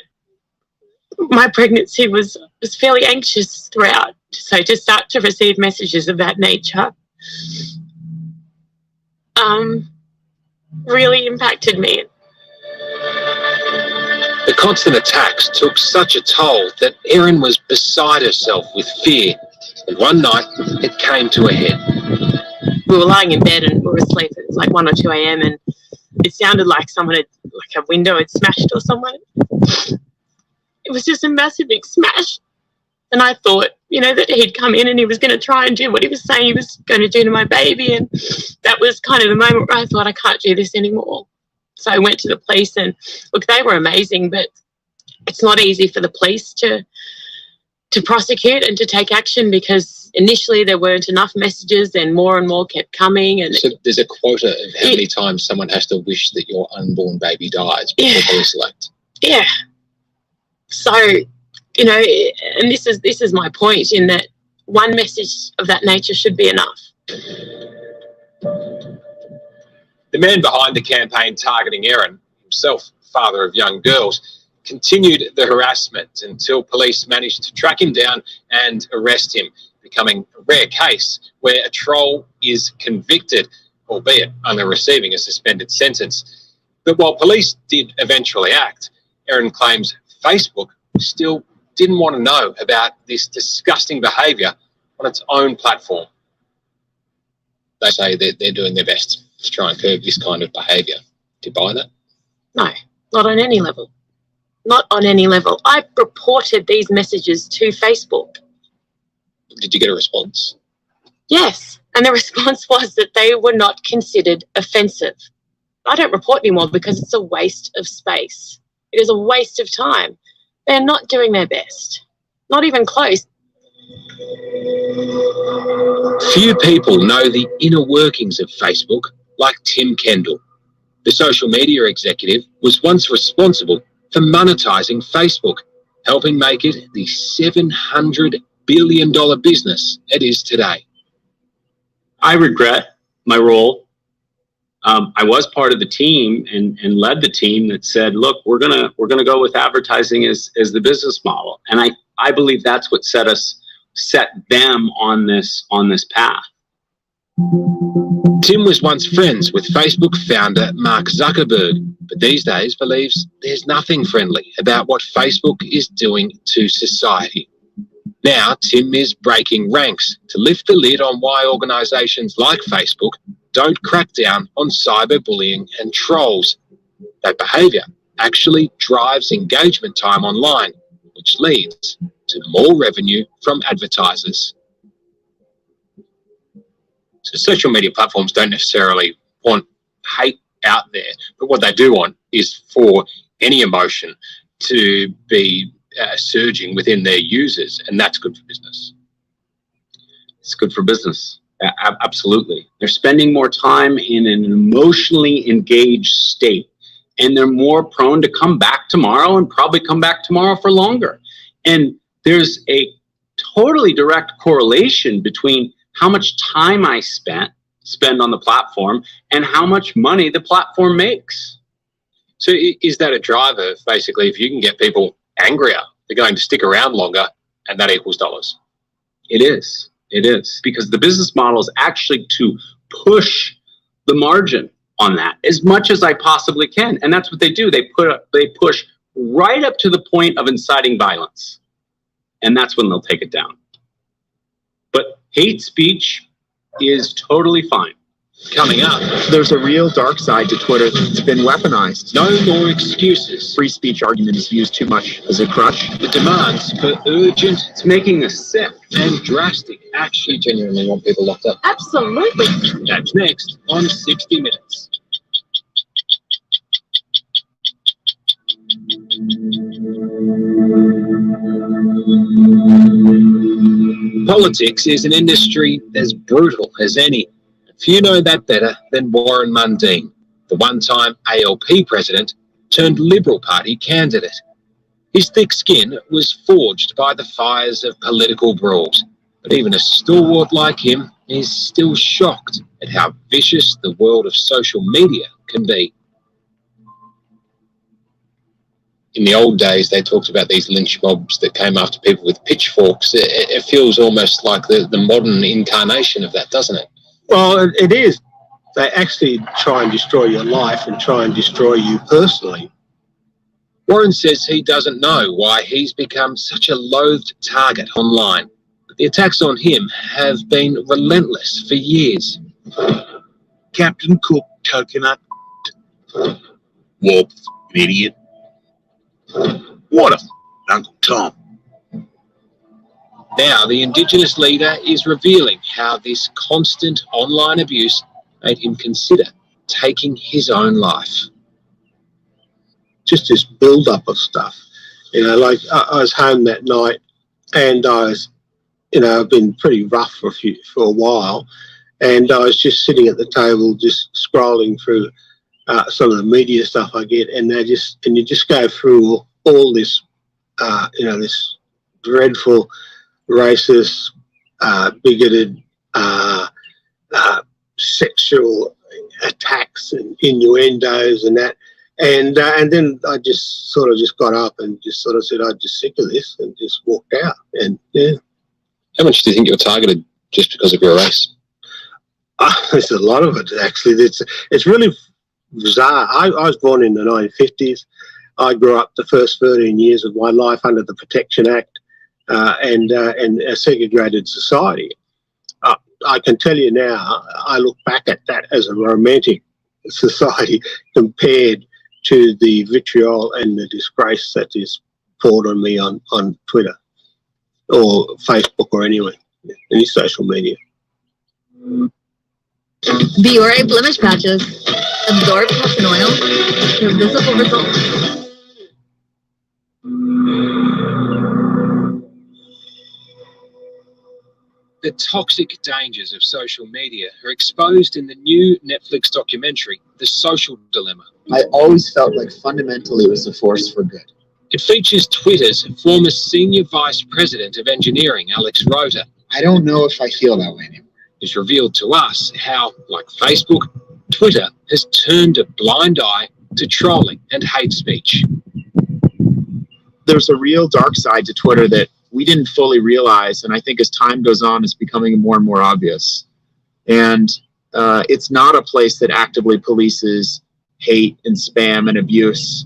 my pregnancy was fairly anxious throughout. So to start to receive messages of that nature really impacted me. The constant attacks took such a toll that Erin was beside herself with fear, and one night it came to a head. We were lying in bed and we were asleep. It was like 1 or 2 a.m. and it sounded like someone had, like a window had smashed or someone. It was just a massive big smash. And I thought, that he'd come in and he was going to try and do what he was saying he was going to do to my baby. And that was kind of the moment where I thought, I can't do this anymore. So I went to the police and, look, they were amazing, but it's not easy for the police to prosecute and to take action because initially there weren't enough messages and more kept coming. And so there's a quota of how many times someone has to wish that your unborn baby dies before police act. Yeah. So, and this is my point, in that one message of that nature should be enough. The man behind the campaign targeting Erin, himself father of young girls, continued the harassment until police managed to track him down and arrest him, becoming a rare case where a troll is convicted, albeit only receiving a suspended sentence. But while police did eventually act, Erin claims Facebook still didn't want to know about this disgusting behaviour on its own platform. They say that they're doing their best to try and curb this kind of behaviour. Do you buy that? No, not on any level. Not on any level. I reported these messages to Facebook. Did you get a response? Yes, and the response was that they were not considered offensive. I don't report anymore because it's a waste of space. It is a waste of time. They're not doing their best. Not even close. Few people know the inner workings of Facebook like Tim Kendall. The social media executive was once responsible for monetising Facebook helping make it the $700 billion business it is today. I regret my role. I was part of the team and led the team that said, look, we're gonna go with advertising as the business model. And I believe that's what set them on this path. Tim was once friends with Facebook founder Mark Zuckerberg, but these days believes there's nothing friendly about what Facebook is doing to society. Now, Tim is breaking ranks to lift the lid on why organisations like Facebook don't crack down on cyberbullying and trolls. That behaviour actually drives engagement time online, which leads to more revenue from advertisers. So social media platforms don't necessarily want hate out there, but what they do want is for any emotion to be surging within their users, and that's good for business. It's good for business. Absolutely. They're spending more time in an emotionally engaged state, and they're more prone to come back tomorrow and probably come back tomorrow for longer. And there's a totally direct correlation between how much time I spend on the platform and how much money the platform makes. So is that a driver? Basically, if you can get people angrier, they're going to stick around longer, and that equals dollars. It is. It is, because the business model is actually to push the margin on that as much as I possibly can. And that's what they do. They push right up to the point of inciting violence. And that's when they'll take it down. But hate speech is totally fine. Coming up, There's a real dark side to Twitter that's been weaponized. no more excuses. Free speech argument is used too much as a crutch. The demands for urgent It's making us sick. and drastic action. You genuinely want people locked up. Absolutely. That's next on 60 Minutes. Politics is an industry as brutal as any. Few know that better than Warren Mundine, the one-time ALP president turned Liberal Party candidate. His thick skin was forged by the fires of political brawls, but even a stalwart like him is still shocked at how vicious the world of social media can be. In the old days, they talked about these lynch mobs that came after people with pitchforks. It feels almost like the modern incarnation of that, doesn't it? Well, it is. They actually try and destroy your life and try and destroy you personally. Warren says he doesn't know why he's become such a loathed target online. But the attacks on him have been relentless for years. Captain Cook coconut. Warp, idiot. What a Uncle Tom. Now, the Indigenous leader is revealing how this constant online abuse made him consider taking his own life. Just this build-up of stuff. Like I was home that night and I was, I've been pretty rough for a while, and I was just sitting at the table just scrolling through some of the media stuff I get, and you just go through all this, this dreadful, racist, bigoted, sexual attacks and innuendos and that, and then I just sort of got up and just sort of said I'm just sick of this and just walked out. And yeah. How much do you think you're targeted just because of your race? There's a lot of it actually. It's really bizarre. I was born in the 1950s. I grew up the first 13 years of my life under the Protection Act. And a segregated society. I can tell you now, I look back at that as a romantic society compared to the vitriol and the disgrace that is poured on me on Twitter or Facebook or anywhere, any social media. Biore blemish patches. Absorb toxin oil. Your visible results. The toxic dangers of social media are exposed in the new Netflix documentary, The Social Dilemma. I always felt like fundamentally it was a force for good. It features Twitter's former Senior Vice President of Engineering, Alex Rota. I don't know if I feel that way anymore. It's revealed to us how, like Facebook, Twitter has turned a blind eye to trolling and hate speech. There's a real dark side to Twitter that we didn't fully realize, and I think as time goes on, it's becoming more and more obvious. And it's not a place that actively polices hate and spam and abuse,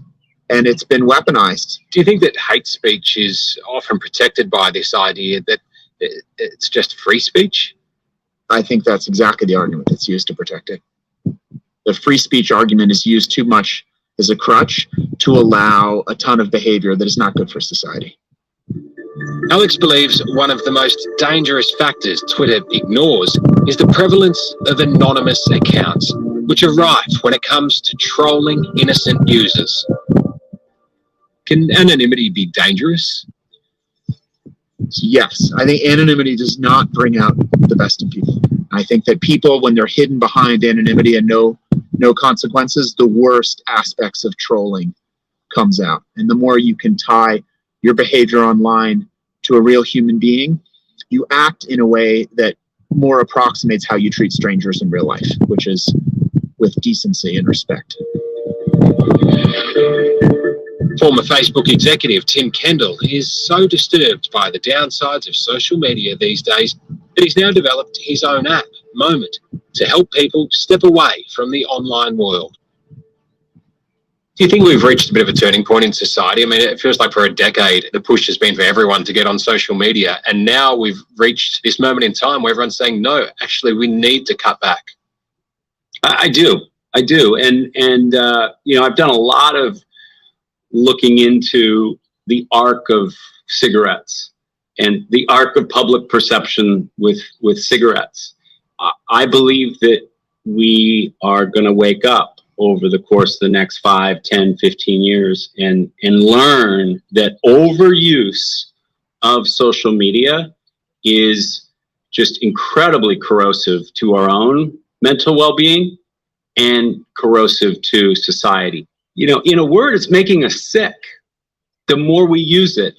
and it's been weaponized. Do you think that hate speech is often protected by this idea that it's just free speech? I think that's exactly the argument that's used to protect it. The free speech argument is used too much as a crutch to allow a ton of behavior that is not good for society. Alex believes one of the most dangerous factors Twitter ignores is the prevalence of anonymous accounts, which are rife when it comes to trolling innocent users. Can anonymity be dangerous? Yes, I think anonymity does not bring out the best in people. I think that people, when they're hidden behind anonymity and no consequences, the worst aspects of trolling comes out. And the more you can tie your behavior online to a real human being, you act in a way that more approximates how you treat strangers in real life, which is with decency and respect. Former Facebook executive Tim Kendall is so disturbed by the downsides of social media these days that he's now developed his own app, Moment, to help people step away from the online world. Do you think we've reached a bit of a turning point in society? I mean, it feels like for a decade, the push has been for everyone to get on social media. And now we've reached this moment in time where everyone's saying, no, actually, we need to cut back. I do. And you know, I've done a lot of looking into the arc of cigarettes and the arc of public perception with cigarettes. I believe that we are going to wake up over the course of the next 5, 10, 15 years and learn that overuse of social media is just incredibly corrosive to our own mental well-being and corrosive to society. You know, in a word, it's making us sick the more we use it.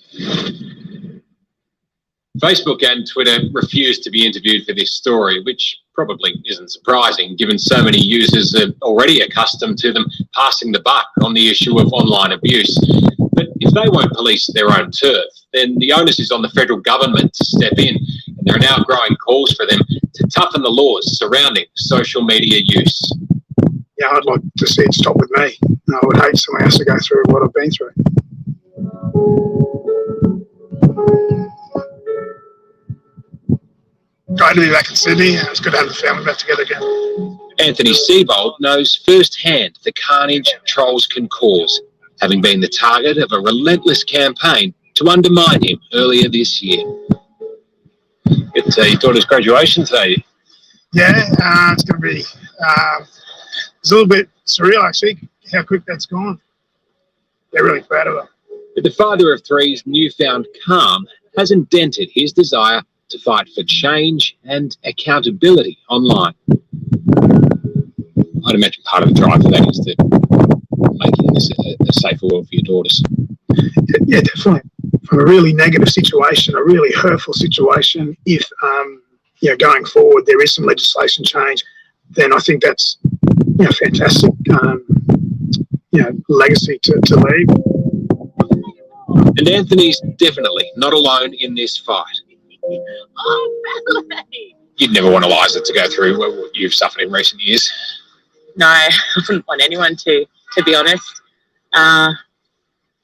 Facebook and Twitter refused to be interviewed for this story, which probably isn't surprising, given so many users are already accustomed to them passing the buck on the issue of online abuse. But if they won't police their own turf, then the onus is on the federal government to step in, and there are now growing calls for them to toughen the laws surrounding social media use. Yeah, I'd like to see it stop with me. I would hate someone else to go through what I've been through. Great to be back in Sydney, and it's good to have the family back together again. Anthony Seibold knows firsthand the carnage trolls can cause, having been the target of a relentless campaign to undermine him earlier this year. It's your daughter's graduation today. Yeah, it's going to be it's a little bit surreal, actually, how quick that's gone. They're really proud of her. But the father of three's newfound calm hasn't dented his desire to fight for change and accountability online. I'd imagine part of the drive for that is to making this a safer world for your daughters. Yeah, definitely. From a really negative situation, a really hurtful situation, if going forward there is some legislation change, then I think that's fantastic. Legacy to leave. And Anthony's definitely not alone in this fight. Oh, really? You'd never want Eliza to go through what you've suffered in recent years. No, I wouldn't want anyone to be honest. And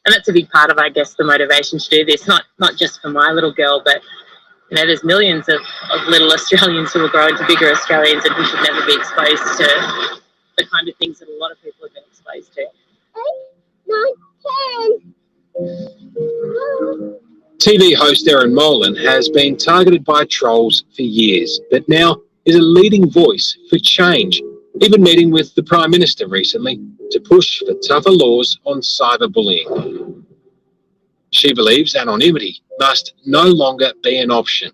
that's a big part of, I guess, the motivation to do this. Not just for my little girl, but there's millions of little Australians who will grow into bigger Australians and who should never be exposed to the kind of things that a lot of people have been exposed to. TV host Erin Molan has been targeted by trolls for years, but now is a leading voice for change, even meeting with the Prime Minister recently to push for tougher laws on cyberbullying. She believes anonymity must no longer be an option,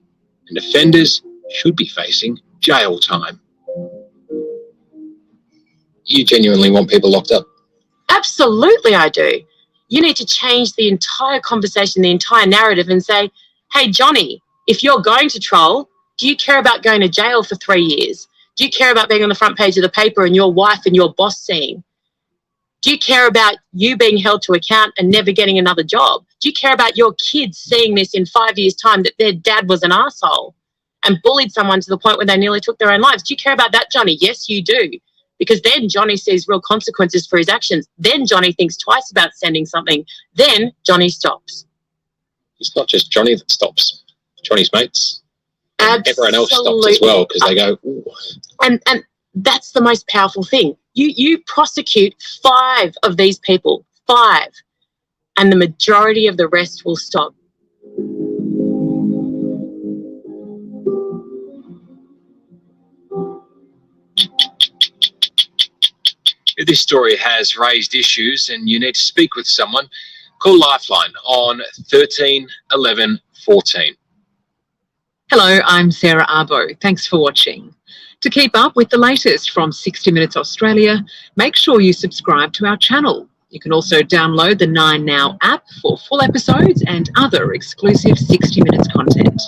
and offenders should be facing jail time. You genuinely want people locked up? Absolutely, I do. You need to change the entire conversation, the entire narrative, and say, hey, Johnny, if you're going to troll, do you care about going to jail for 3 years? Do you care about being on the front page of the paper and your wife and your boss seeing? Do you care about you being held to account and never getting another job? Do you care about your kids seeing this in 5 years' time, that their dad was an asshole and bullied someone to the point where they nearly took their own lives? Do you care about that, Johnny? Yes, you do. Because then Johnny sees real consequences for his actions. Then Johnny thinks twice about sending something. Then Johnny stops. It's not just Johnny that stops. Johnny's mates. And everyone else stops as Absolutely. well because they go, ooh. And that's the most powerful thing. You prosecute 5 of these people, 5, and the majority of the rest will stop. If this story has raised issues and you need to speak with someone, call Lifeline on 13 11 14. Hello, I'm Sarah Arbo. Thanks for watching. To keep up with the latest from 60 Minutes Australia, make sure you subscribe to our channel. You can also download the 9Now app for full episodes and other exclusive 60 Minutes content.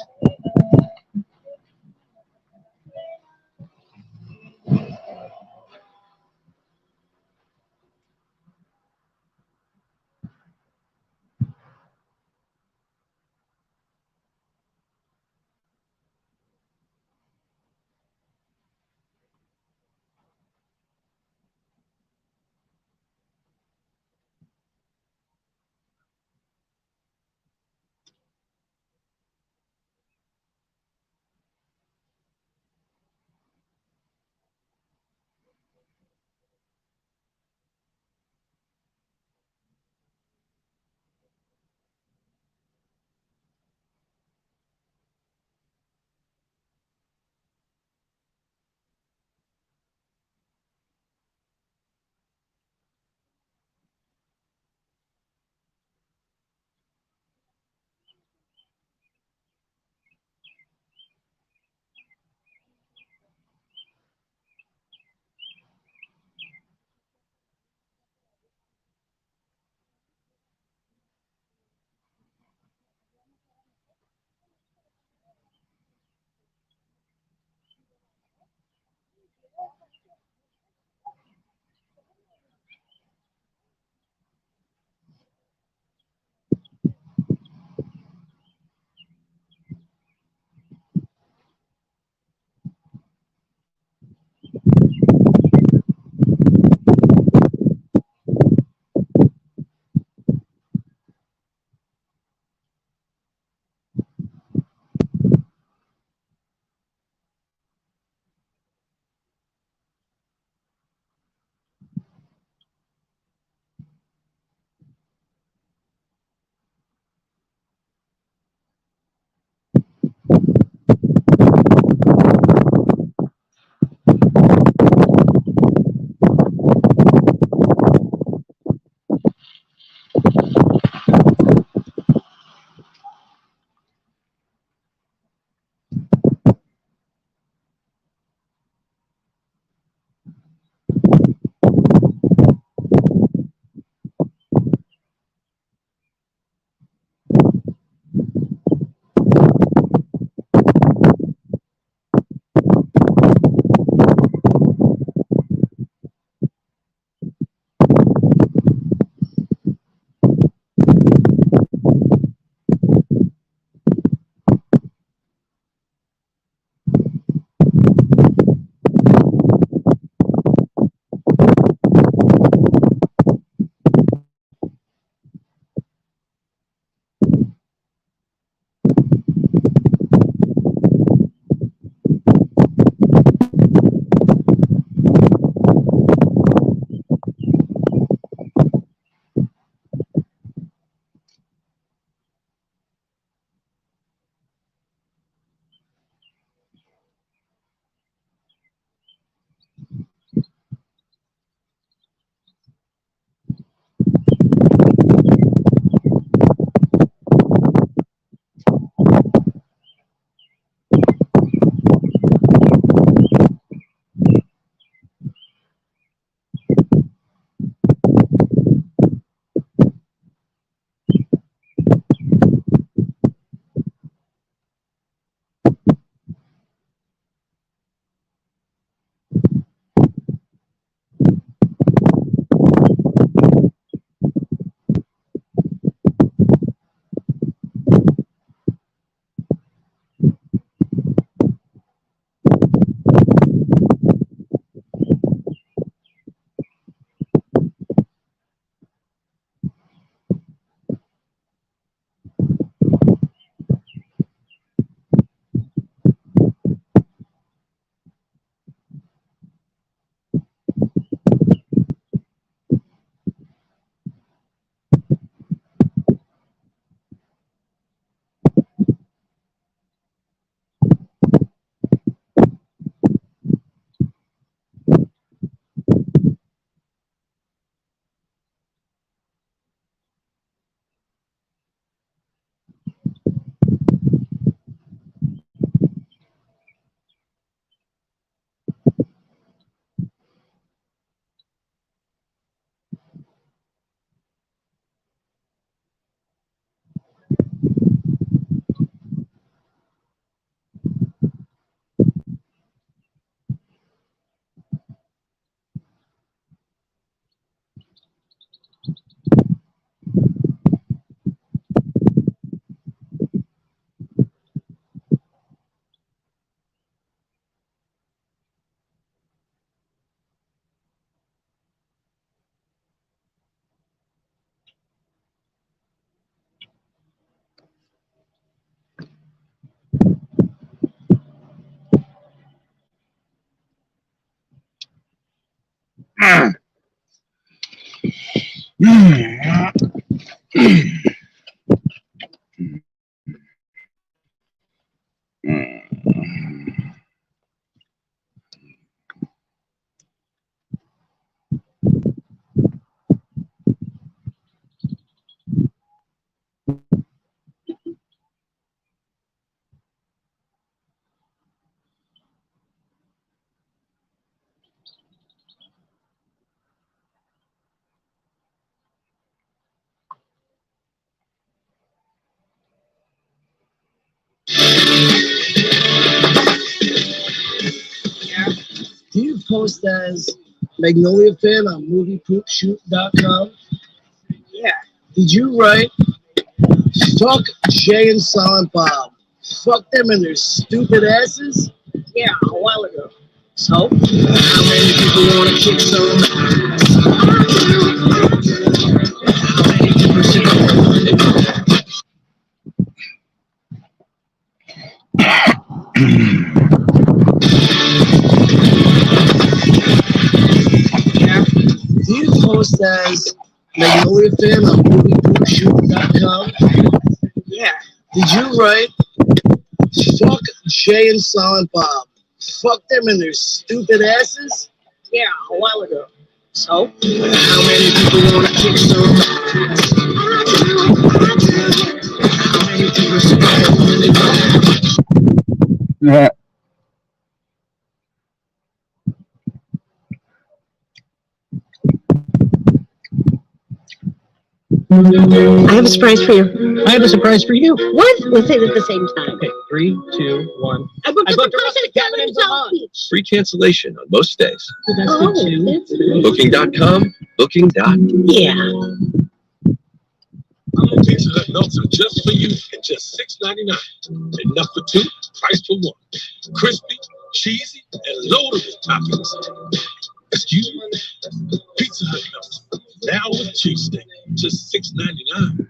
Do you post as Magnolia Fan on MoviePoopShoot.com? Yeah. Did you write, fuck Jay and Silent Bob? Fuck them and their stupid asses? Yeah, a while ago. So, how many people want to kick some? How many people should Do you post as Magnolia Fan on MoviePoopShoot.com? Yeah. Did you write, fuck Jay and Silent Bob? Fuck them and their stupid asses? Yeah, a while ago. So, how many people want to kick some? How many people should Yeah. I have a surprise for you. I have a surprise for you. What? Let's say it at the same time. Okay, 3, 2, 1. I booked a person cabin in South Beach. Free cancellation on most days. Well, that's good too. That's good. Booking.com, booking.com. Yeah. Pizza Hut melts are just for you at just $6.99. Enough for two, price for one. Crispy, cheesy, and loaded with toppings. Excuse me? Pizza Hut melts now with cheesesteak, just $6.99.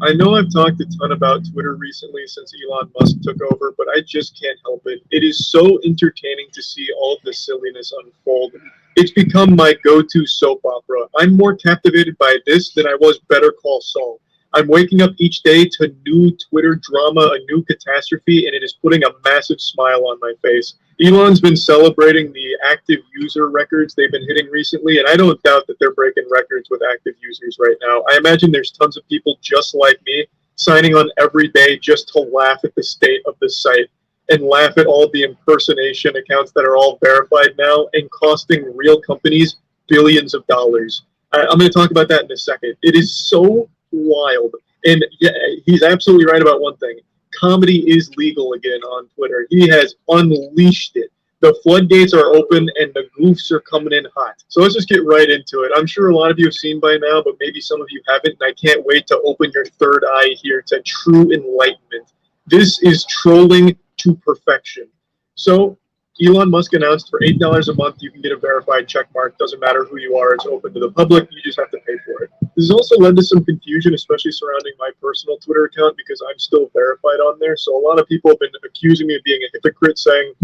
I know I've talked a ton about Twitter recently since Elon Musk took over, but I just can't help it. It is so entertaining to see all of the silliness unfold. It's become my go-to soap opera. I'm more captivated by this than I was Better Call Saul. I'm waking up each day to new Twitter drama, a new catastrophe, and it is putting a massive smile on my face. Elon's been celebrating the active user records they've been hitting recently, and I don't doubt that they're breaking records with active users right now. I imagine there's tons of people just like me signing on every day just to laugh at the state of the site and laugh at all the impersonation accounts that are all verified now and costing real companies billions of dollars. I'm going to talk about that in a second. It is so wild. And yeah, he's absolutely right about one thing. Comedy is legal again on Twitter. He has unleashed it. The floodgates are open and the goofs are coming in hot. So let's just get right into it. I'm sure a lot of you have seen by now, but maybe some of you haven't, and I can't wait to open your third eye here to true enlightenment. This is trolling to perfection. So Elon Musk announced for $8 a month you can get a verified check mark. Doesn't matter who you are, it's open to the public. You just have to pay for it. This has also led to some confusion, especially surrounding my personal Twitter account because I'm still verified on there. So a lot of people have been accusing me of being a hypocrite, saying,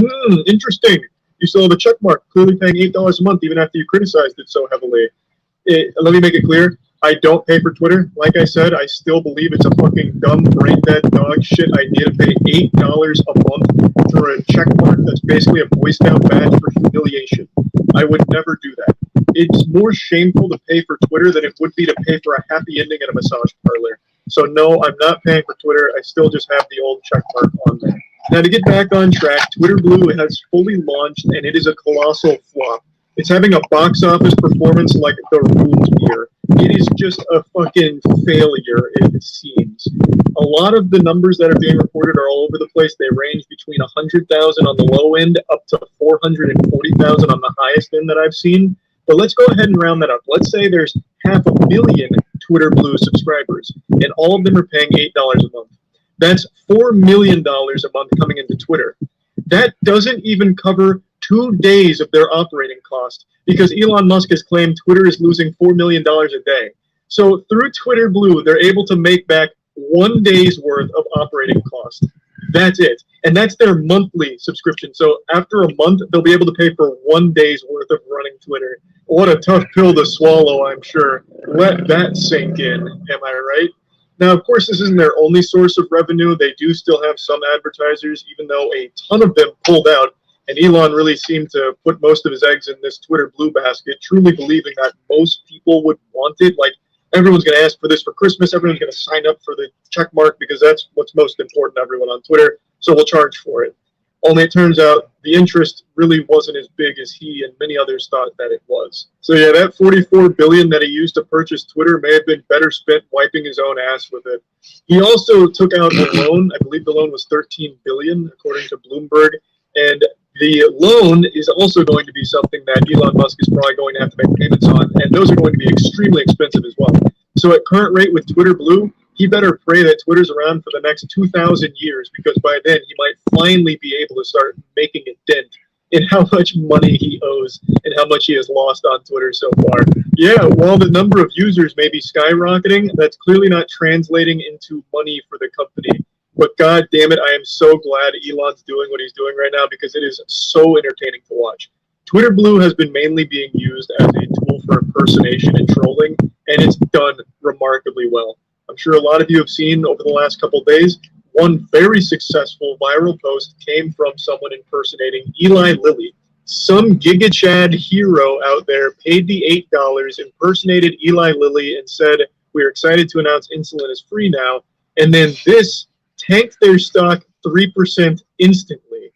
interesting, you still have a check mark, clearly paying $8 a month even after you criticized it so heavily. Let me make it clear. I don't pay for Twitter. Like I said, I still believe it's a fucking dumb, brain-dead dog shit idea to pay $8 a month for a check mark that's basically a Boy Scout badge for humiliation. I would never do that. It's more shameful to pay for Twitter than it would be to pay for a happy ending at a massage parlor. So no, I'm not paying for Twitter. I still just have the old check mark on there. Now to get back on track, Twitter Blue has fully launched and it is a colossal flop. It's having a box office performance like The Room here. It is just a fucking failure, it seems. A lot of the numbers that are being reported are all over the place. They range between 100,000 on the low end up to 440,000 on the highest end that I've seen. But let's go ahead and round that up. Let's say there's 500,000 Twitter Blue subscribers, and all of them are paying $8 a month. That's $4 million a month coming into Twitter. That doesn't even cover 2 days of their operating cost because Elon Musk has claimed Twitter is losing $4 million a day. So through Twitter Blue, they're able to make back 1 day's worth of operating cost. That's it. And that's their monthly subscription. So after a month, they'll be able to pay for 1 day's worth of running Twitter. What a tough pill to swallow, I'm sure. Let that sink in, am I right? Now, of course, this isn't their only source of revenue. They do still have some advertisers, even though a ton of them pulled out. And Elon really seemed to put most of his eggs in this Twitter blue basket, truly believing that most people would want it. Like, everyone's going to ask for this for Christmas. Everyone's going to sign up for the check mark because that's what's most important to everyone on Twitter. So we'll charge for it. Only it turns out the interest really wasn't as big as he and many others thought that it was. So yeah, that $44 billion that he used to purchase Twitter may have been better spent wiping his own ass with it. He also took out a loan. I believe the loan was $13 billion, according to Bloomberg. And the loan is also going to be something that Elon Musk is probably going to have to make payments on, and those are going to be extremely expensive as well. So at current rate with Twitter Blue, he better pray that Twitter's around for the next 2,000 years, because by then he might finally be able to start making a dent in how much money he owes and how much he has lost on Twitter so far. Yeah, while the number of users may be skyrocketing, that's clearly not translating into money for the company. But god damn it, I am so glad Elon's doing what he's doing right now, because it is so entertaining to watch. Twitter Blue has been mainly being used as a tool for impersonation and trolling, and it's done remarkably well. I'm sure a lot of you have seen over the last couple days, one very successful viral post came from someone impersonating Eli Lilly. Some Giga Chad hero out there paid the $8, impersonated Eli Lilly, and said, "We're excited to announce insulin is free now." And then this tanked their stock 3% instantly,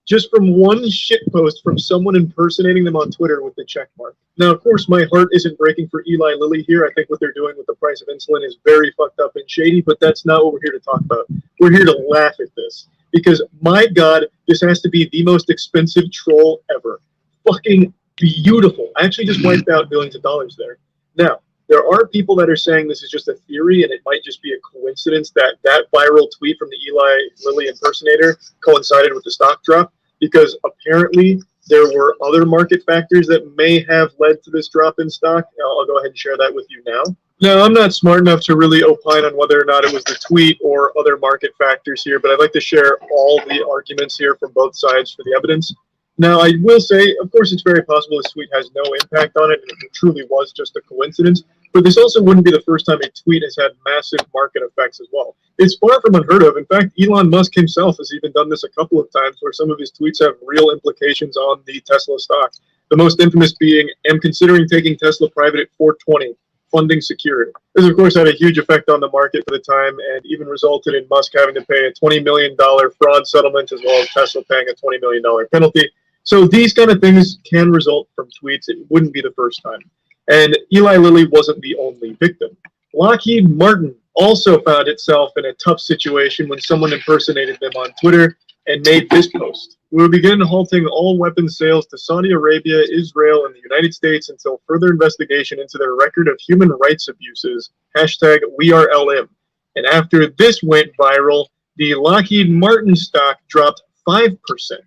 just from one shitpost from someone impersonating them on Twitter with the check mark. Now, of course, my heart isn't breaking for Eli Lilly here. I think what they're doing with the price of insulin is very fucked up and shady, but that's not what we're here to talk about. We're here to laugh at this, because my god, this has to be the most expensive troll ever. Fucking beautiful. I actually just wiped out billions of dollars there. Now, there are people that are saying this is just a theory and it might just be a coincidence that that viral tweet from the Eli Lilly impersonator coincided with the stock drop, because apparently there were other market factors that may have led to this drop in stock. I'll go ahead and share that with you now. Now, I'm not smart enough to really opine on whether or not it was the tweet or other market factors here, but I'd like to share all the arguments here from both sides for the evidence. Now, I will say, of course, it's very possible this tweet has no impact on it, and it truly was just a coincidence. But this also wouldn't be the first time a tweet has had massive market effects as well. It's far from unheard of. In fact, Elon Musk himself has even done this a couple of times, where some of his tweets have real implications on the Tesla stock. The most infamous being, "Am considering taking Tesla private at $420, funding security." This, of course, had a huge effect on the market for the time, and even resulted in Musk having to pay a $20 million fraud settlement, as well as Tesla paying a $20 million penalty. So these kind of things can result from tweets. It wouldn't be the first time. And Eli Lilly wasn't the only victim. Lockheed Martin also found itself in a tough situation when someone impersonated them on Twitter and made this post: "We will begin halting all weapons sales to Saudi Arabia, Israel, and the United States until further investigation into their record of human rights abuses. #WeAreLM. And after this went viral, the Lockheed Martin stock dropped 5%.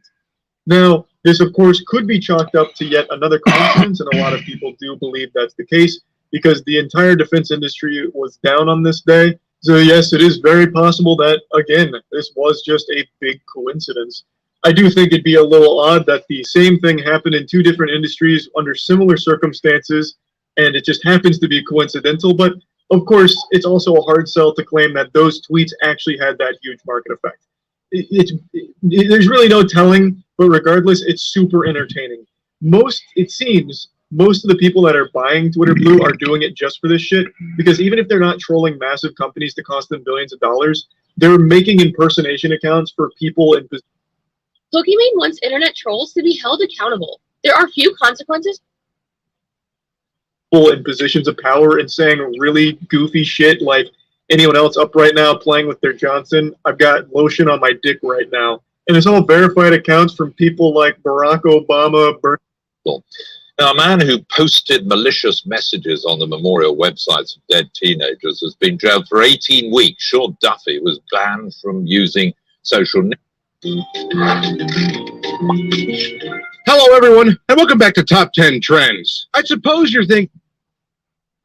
Now, this, of course, could be chalked up to yet another coincidence, and a lot of people do believe that's the case, because the entire defense industry was down on this day. So yes, it is very possible that, again, this was just a big coincidence. I do think it'd be a little odd that the same thing happened in two different industries under similar circumstances, and it just happens to be coincidental. But of course, it's also a hard sell to claim that those tweets actually had that huge market effect. There's really no telling, but regardless, it's super entertaining. It seems most of the people that are buying Twitter Blue are doing it just for this shit, because even if they're not trolling massive companies to cost them billions of dollars, they're making impersonation accounts for people in Pokimane wants internet trolls to be held accountable. There are few consequences. In positions of power and saying really goofy shit like, "Anyone else up right now playing with their Johnson? I've got lotion on my dick right now." And it's all verified accounts from people like Barack Obama, Now, a man who posted malicious messages on the memorial websites of dead teenagers has been jailed for 18 weeks. Sean Duffy was banned from using social networks. Hello, everyone, and welcome back to Top 10 Trends. I suppose you're thinking,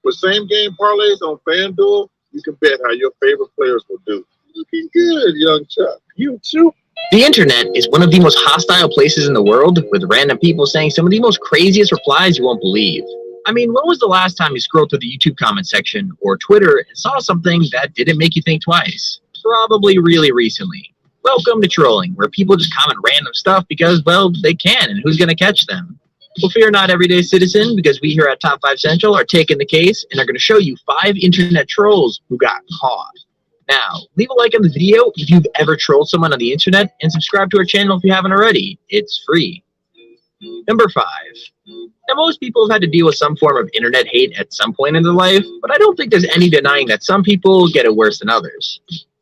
with same game parlays on FanDuel, you can bet how your favorite players will do. Looking good, young Chuck. You too? The internet is one of the most hostile places in the world, with random people saying some of the most craziest replies you won't believe. I mean, when was the last time you scrolled through the YouTube comment section or Twitter and saw something that didn't make you think twice? Probably really recently. Welcome to trolling, where people just comment random stuff because, well, they can, and who's gonna catch them? Well, fear not, everyday citizen, because we here at Top 5 Central are taking the case and are going to show you 5 internet trolls who got caught. Now, leave a like on the video if you've ever trolled someone on the internet, and subscribe to our channel if you haven't already. It's free. Number 5. Now, most people have had to deal with some form of internet hate at some point in their life, but I don't think there's any denying that some people get it worse than others.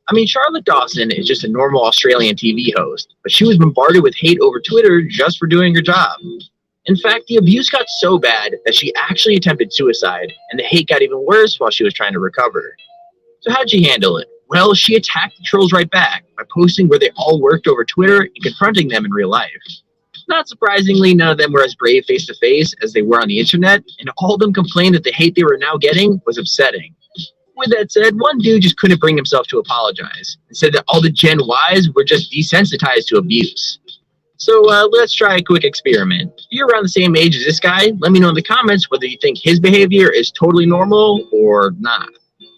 I mean, Charlotte Dawson is just a normal Australian TV host, but she was bombarded with hate over Twitter just for doing her job. In fact, the abuse got so bad that she actually attempted suicide, and the hate got even worse while she was trying to recover. So how'd she handle it? Well, she attacked the trolls right back by posting where they all worked over Twitter and confronting them in real life. Not surprisingly, none of them were as brave face-to-face as they were on the internet, and all of them complained that the hate they were now getting was upsetting. With that said, one dude just couldn't bring himself to apologize, and said that all the Gen Ys were just desensitized to abuse. So let's try a quick experiment. If you're around the same age as this guy, let me know in the comments whether you think his behavior is totally normal or not.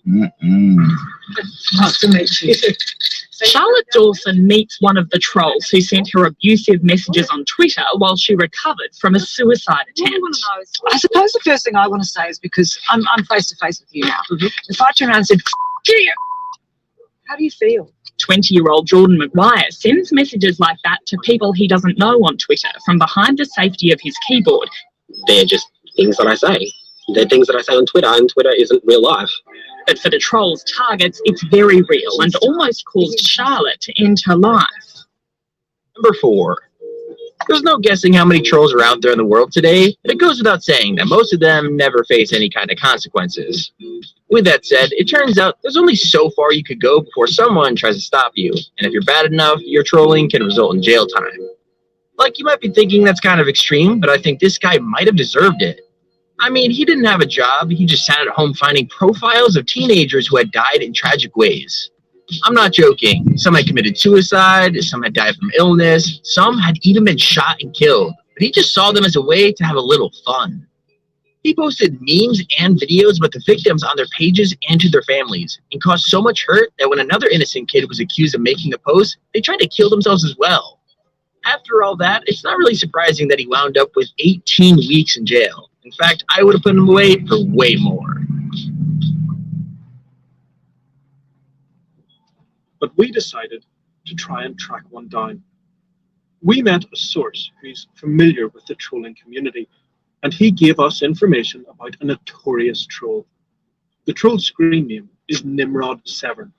Nice to meet you. Charlotte Dawson meets one of the trolls who sent her abusive messages on Twitter while she recovered from a suicide attempt. I suppose the first thing I want to say is, because I'm face to face with you now. If I turned around and said, "F you," how do you feel? 20-year-old Jordan Maguire sends messages like that to people he doesn't know on Twitter from behind the safety of his keyboard. They're just things that I say. They're things that I say on Twitter, and Twitter isn't real life. But for the troll's targets, it's very real and almost caused Charlotte to end her life. Number 4. There's no guessing how many trolls are out there in the world today, and it goes without saying that most of them never face any kind of consequences. With that said, it turns out there's only so far you could go before someone tries to stop you, and if you're bad enough, your trolling can result in jail time. Like, you might be thinking that's kind of extreme, but I think this guy might have deserved it. I mean, he didn't have a job, he just sat at home finding profiles of teenagers who had died in tragic ways. I'm not joking. Some had committed suicide, some had died from illness, some had even been shot and killed, but he just saw them as a way to have a little fun. He posted memes and videos about the victims on their pages and to their families, and caused so much hurt that when another innocent kid was accused of making the post, they tried to kill themselves as well. After all that, it's not really surprising that he wound up with 18 weeks in jail. In fact, I would have put him away for way more. But we decided to try and track one down. We met a source who's familiar with the trolling community, and he gave us information about a notorious troll. The troll's screen name is Nimrod Severn.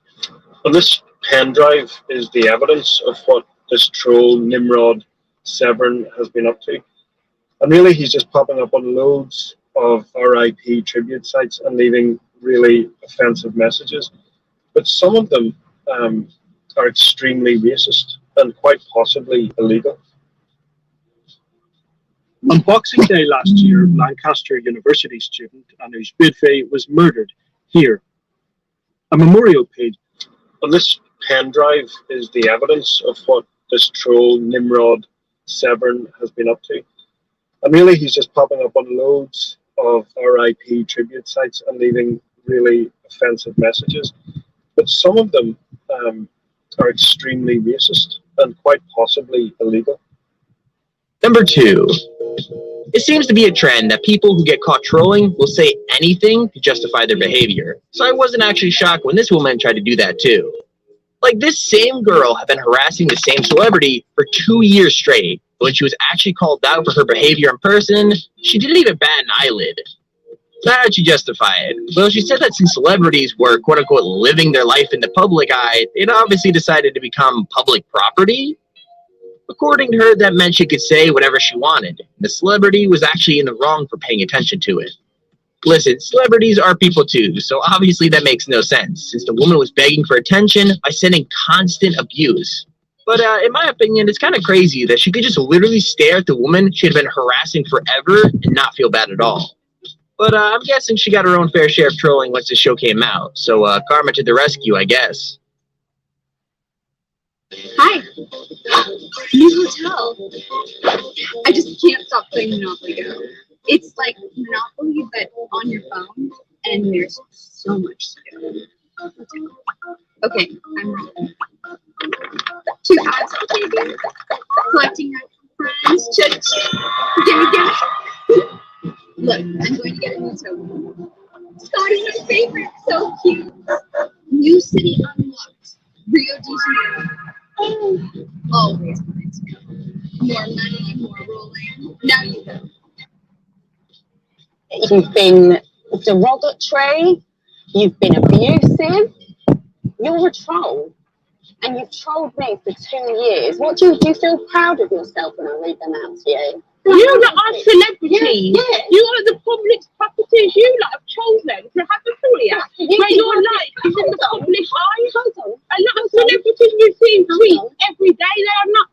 On this pen drive is the evidence of what this troll, Nimrod Severn, has been up to. And really, he's just popping up on loads of RIP tribute sites and leaving really offensive messages. But some of them are extremely racist and quite possibly illegal. On Boxing Day last year, Lancaster University student Anuj Bidve was murdered here. A memorial page on this pen drive is the evidence of what this troll, Nimrod Severn, has been up to. And really, he's just popping up on loads of RIP tribute sites and leaving really offensive messages. But some of them are extremely racist and quite possibly illegal. Number 2. It seems to be a trend that people who get caught trolling will say anything to justify their behavior. So I wasn't actually shocked when this woman tried to do that too. Like, this same girl had been harassing the same celebrity for 2 years straight. When she was actually called out for her behavior in person, she didn't even bat an eyelid. So how did she justify it? Well, she said that since celebrities were quote-unquote living their life in the public eye, they'd obviously decided to become public property. According to her, that meant she could say whatever she wanted. The celebrity was actually in the wrong for paying attention to it. Listen, celebrities are people too, so obviously that makes no sense, since the woman was begging for attention by sending constant abuse. But in my opinion, it's kind of crazy that she could just literally stare at the woman she had been harassing forever and not feel bad at all. But I'm guessing she got her own fair share of trolling once the show came out, so karma to the rescue, I guess. Hi. New hotel. I just can't stop playing Monopoly Go. It's like Monopoly, but on your phone, and there's so much skill. Okay, I'm wrong. 2 ads on TV. Collecting your friends. Gimme. Look, I'm going to get a new token. Scotty's my favorite. So cute. New city unlocked. Rio de Janeiro. Oh, always wanted to go. More money, more rolling. Now you go. You've been derogatory, you've been abusive, you're a troll, and you've trolled me for 2 years. What do you feel proud of yourself when I read them out to you? You lot are celebrities. Yeah. You are the public's puppeteers. You lot have chosen to have a career where your life is in the public eye. A lot of celebrities you see in tweets every day. They are not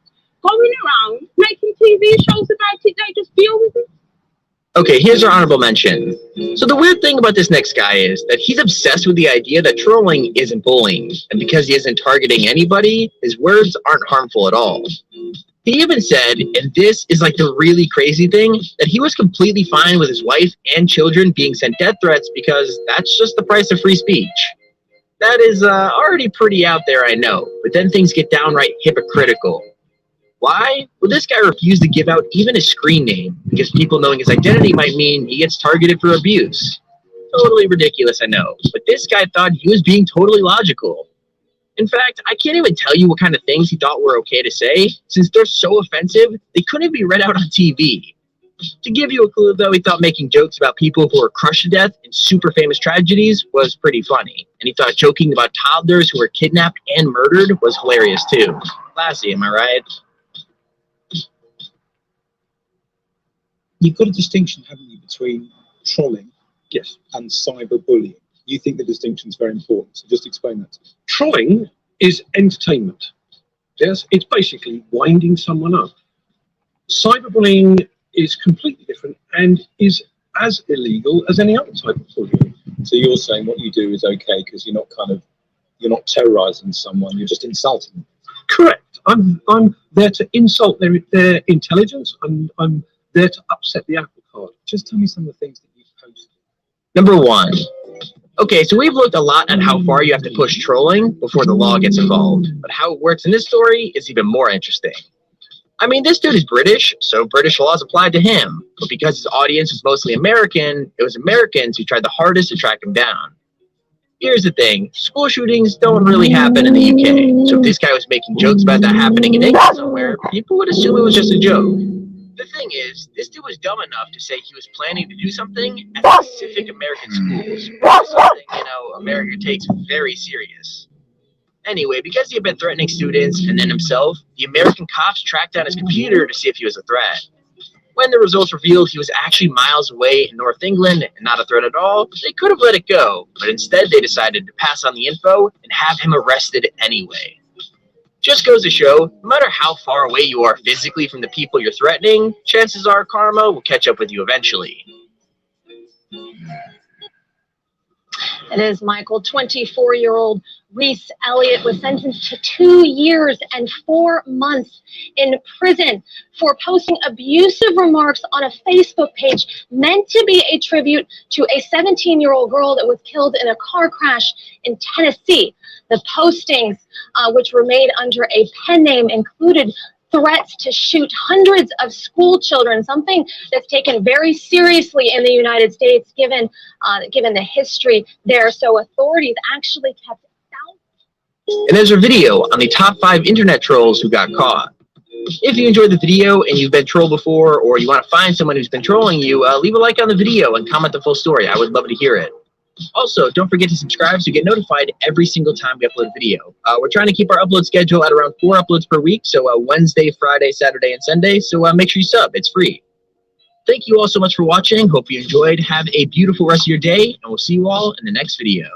going around making TV shows about it. They just deal with it. Okay, here's our honorable mention. So the weird thing about this next guy is that he's obsessed with the idea that trolling isn't bullying, and because he isn't targeting anybody, his words aren't harmful at all. He even said, and this is like the really crazy thing, that he was completely fine with his wife and children being sent death threats because that's just the price of free speech. That is already pretty out there, I know, but then things get downright hypocritical. Why? Well, this guy refused to give out even his screen name because people knowing his identity might mean he gets targeted for abuse. Totally ridiculous, I know, but this guy thought he was being totally logical. In fact, I can't even tell you what kind of things he thought were okay to say, since they're so offensive, they couldn't be read out on TV. To give you a clue, though, he thought making jokes about people who were crushed to death in super famous tragedies was pretty funny, and he thought joking about toddlers who were kidnapped and murdered was hilarious, too. Classy, am I right? You've got a distinction, haven't you, between trolling and cyberbullying? You think the distinction is very important, so just explain that to me. Trolling is entertainment. Yes, it's basically winding someone up. Cyberbullying is completely different and is as illegal as any other type of bullying. So you're saying what you do is okay because you're not terrorizing someone, you're just insulting them. Correct. I'm there to insult their intelligence, and I'm there to upset the apple cart. Just tell me some of the things that you've posted. Number 1. Okay, so we've looked a lot at how far you have to push trolling before the law gets involved, but how it works in this story is even more interesting. I mean, this dude is British, so British laws applied to him, but because his audience was mostly American, it was Americans who tried the hardest to track him down. Here's the thing, school shootings don't really happen in the UK, so if this guy was making jokes about that happening in England somewhere, people would assume it was just a joke. The thing is, this dude was dumb enough to say he was planning to do something at specific American schools, something, America takes very serious. Anyway, because he had been threatening students and then himself, the American cops tracked down his computer to see if he was a threat. When the results revealed he was actually miles away in North England and not a threat at all, they could have let it go, but instead they decided to pass on the info and have him arrested anyway. Just goes to show, no matter how far away you are physically from the people you're threatening, chances are karma will catch up with you eventually. It is Michael. 24-year-old Reese Elliott was sentenced to 2 years and 4 months in prison for posting abusive remarks on a Facebook page meant to be a tribute to a 17-year-old girl that was killed in a car crash in Tennessee. The postings, which were made under a pen name, included threats to shoot hundreds of school children, something that's taken very seriously in the United States, given the history there. So authorities actually kept thousands. And there's a video on the top 5 internet trolls who got caught. If you enjoyed the video and you've been trolled before, or you want to find someone who's been trolling you, leave a like on the video and comment the full story. I would love to hear it. Also, don't forget to subscribe so you get notified every single time we upload a video. We're trying to keep our upload schedule at around 4 uploads per week, so Wednesday, Friday, Saturday, and Sunday, so make sure you sub. It's free. Thank you all so much for watching. Hope you enjoyed. Have a beautiful rest of your day, and we'll see you all in the next video.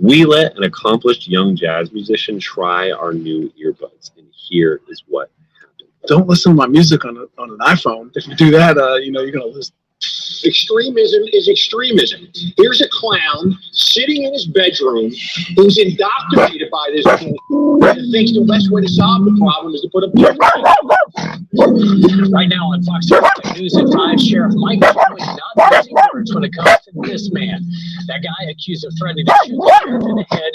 We let an accomplished young jazz musician try our new earbuds, and here is what happened. Don't listen to my music on an iPhone. If you do that, you're gonna lose. Extremism is extremism. Here's a clown sitting in his bedroom who's indoctrinated by this thing and thinks the best way to solve the problem is to put a Right now on Fox News at 5, Sheriff Mike Conway not using words when it comes to this man. That guy accused of threatening to shoot the sheriff in the head.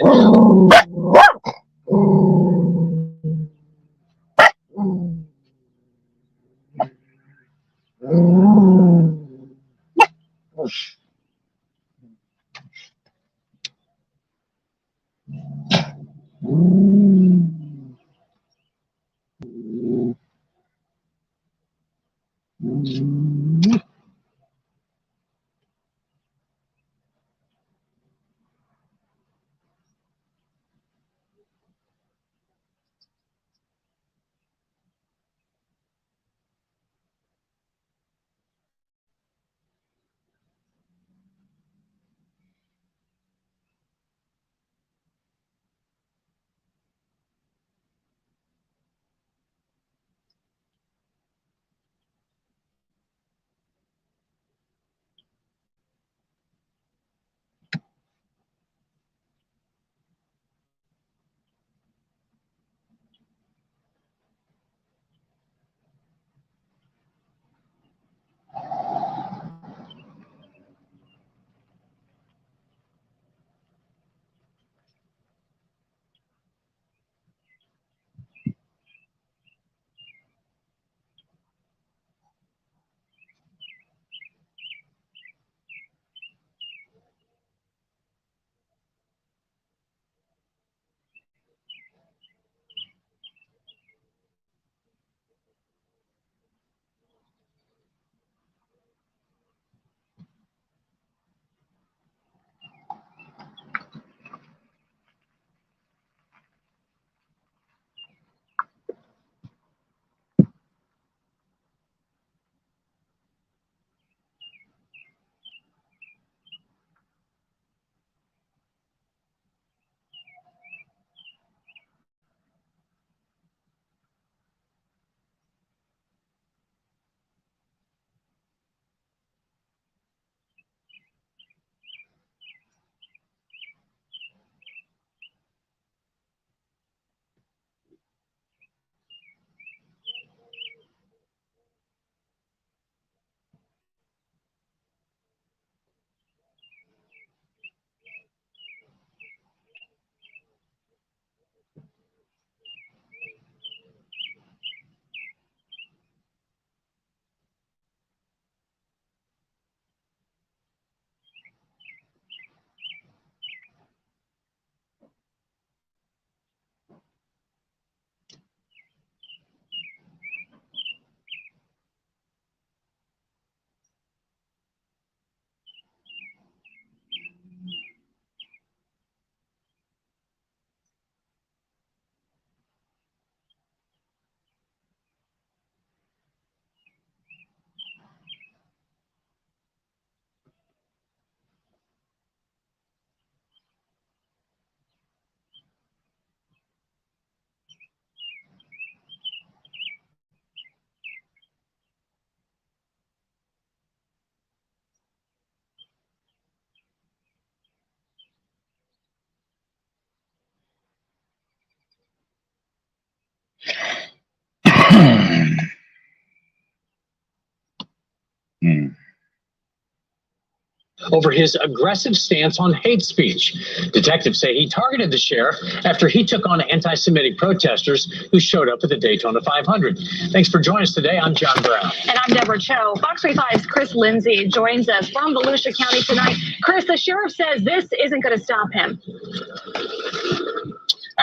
over his aggressive stance on hate speech. Detectives say he targeted the sheriff after he took on anti-Semitic protesters who showed up at the Daytona 500. Thanks for joining us today. I'm John Brown. And I'm Deborah Cho. Fox 35's Chris Lindsay joins us from Volusia County tonight. Chris, the sheriff says this isn't going to stop him.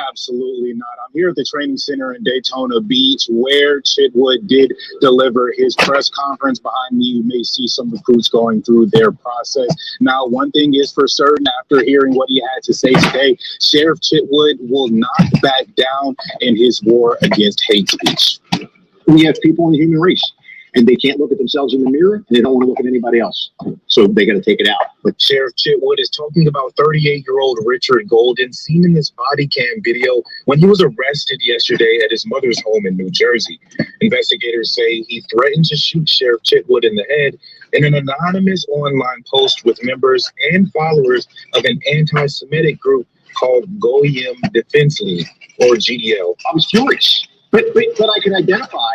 Absolutely not. I'm here at the training center in Daytona Beach where Chitwood did deliver his press conference. Behind me, you may see some recruits going through their process. Now, one thing is for certain, after hearing what he had to say today, Sheriff Chitwood will not back down in his war against hate speech. We have people in the human race, and they can't look at themselves in the mirror, and they don't want to look at anybody else. So they got to take it out. But Sheriff Chitwood is talking about 38-year-old Richard Golden, seen in this body cam video when he was arrested yesterday at his mother's home in New Jersey. Investigators say he threatened to shoot Sheriff Chitwood in the head in an anonymous online post with members and followers of an anti-Semitic group called Goyim Defense League, or GDL. I was furious, but I can identify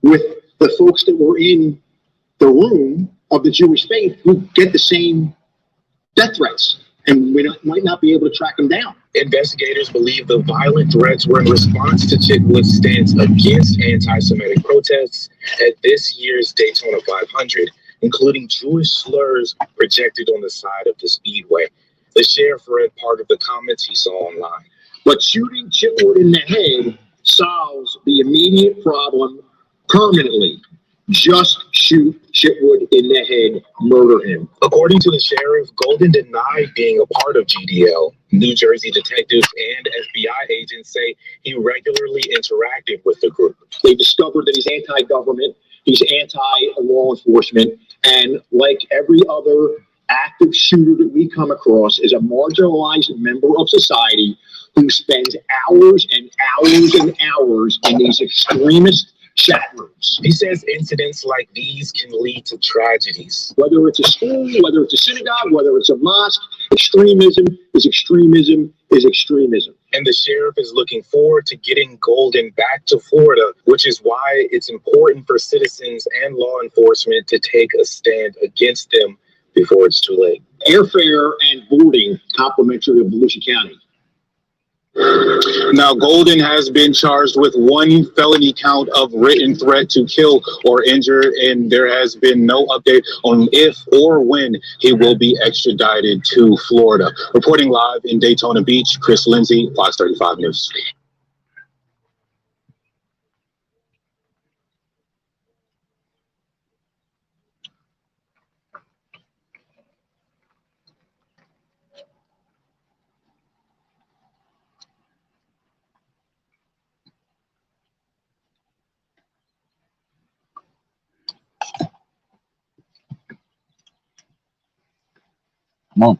with the folks that were in the room of the Jewish faith who get the same death threats, and we might not be able to track them down. Investigators believe the violent threats were in response to Chitwood's stance against anti-Semitic protests at this year's Daytona 500, including Jewish slurs projected on the side of the speedway. The sheriff read part of the comments he saw online. But shooting Chitwood in the head solves the immediate problem permanently. Just shoot Chitwood in the head, murder him. According to the sheriff, Golden denied being a part of GDL. New Jersey detectives and FBI agents say he regularly interacted with the group. They discovered that he's anti-government, he's anti-law enforcement, and like every other active shooter that we come across, is a marginalized member of society who spends hours and hours and hours in these extremist chat rooms. He says incidents like these can lead to tragedies. Whether it's a school, whether it's a synagogue, whether it's a mosque, extremism is extremism is extremism. And the sheriff is looking forward to getting Golden back to Florida, which is why it's important for citizens and law enforcement to take a stand against them before it's too late. Airfare and boarding complimentary of Volusia County. Now, Golden has been charged with one felony count of written threat to kill or injure, and there has been no update on if or when he will be extradited to Florida. Reporting live in Daytona Beach, Chris Lindsay, Fox 35 News. Come on.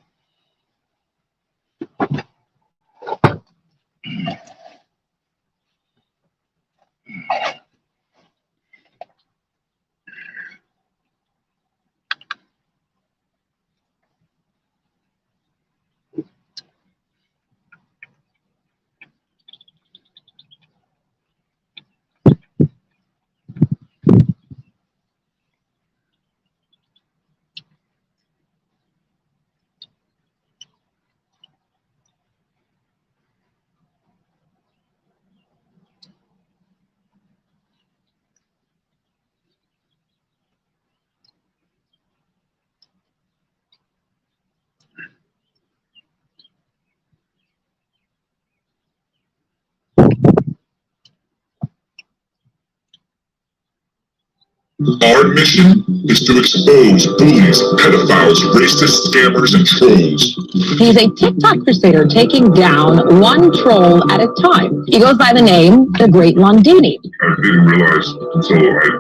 Our mission is to expose bullies, pedophiles, racist scammers, and trolls. He's a TikTok crusader taking down one troll at a time. He goes by the name The Great Londini. I didn't realize until I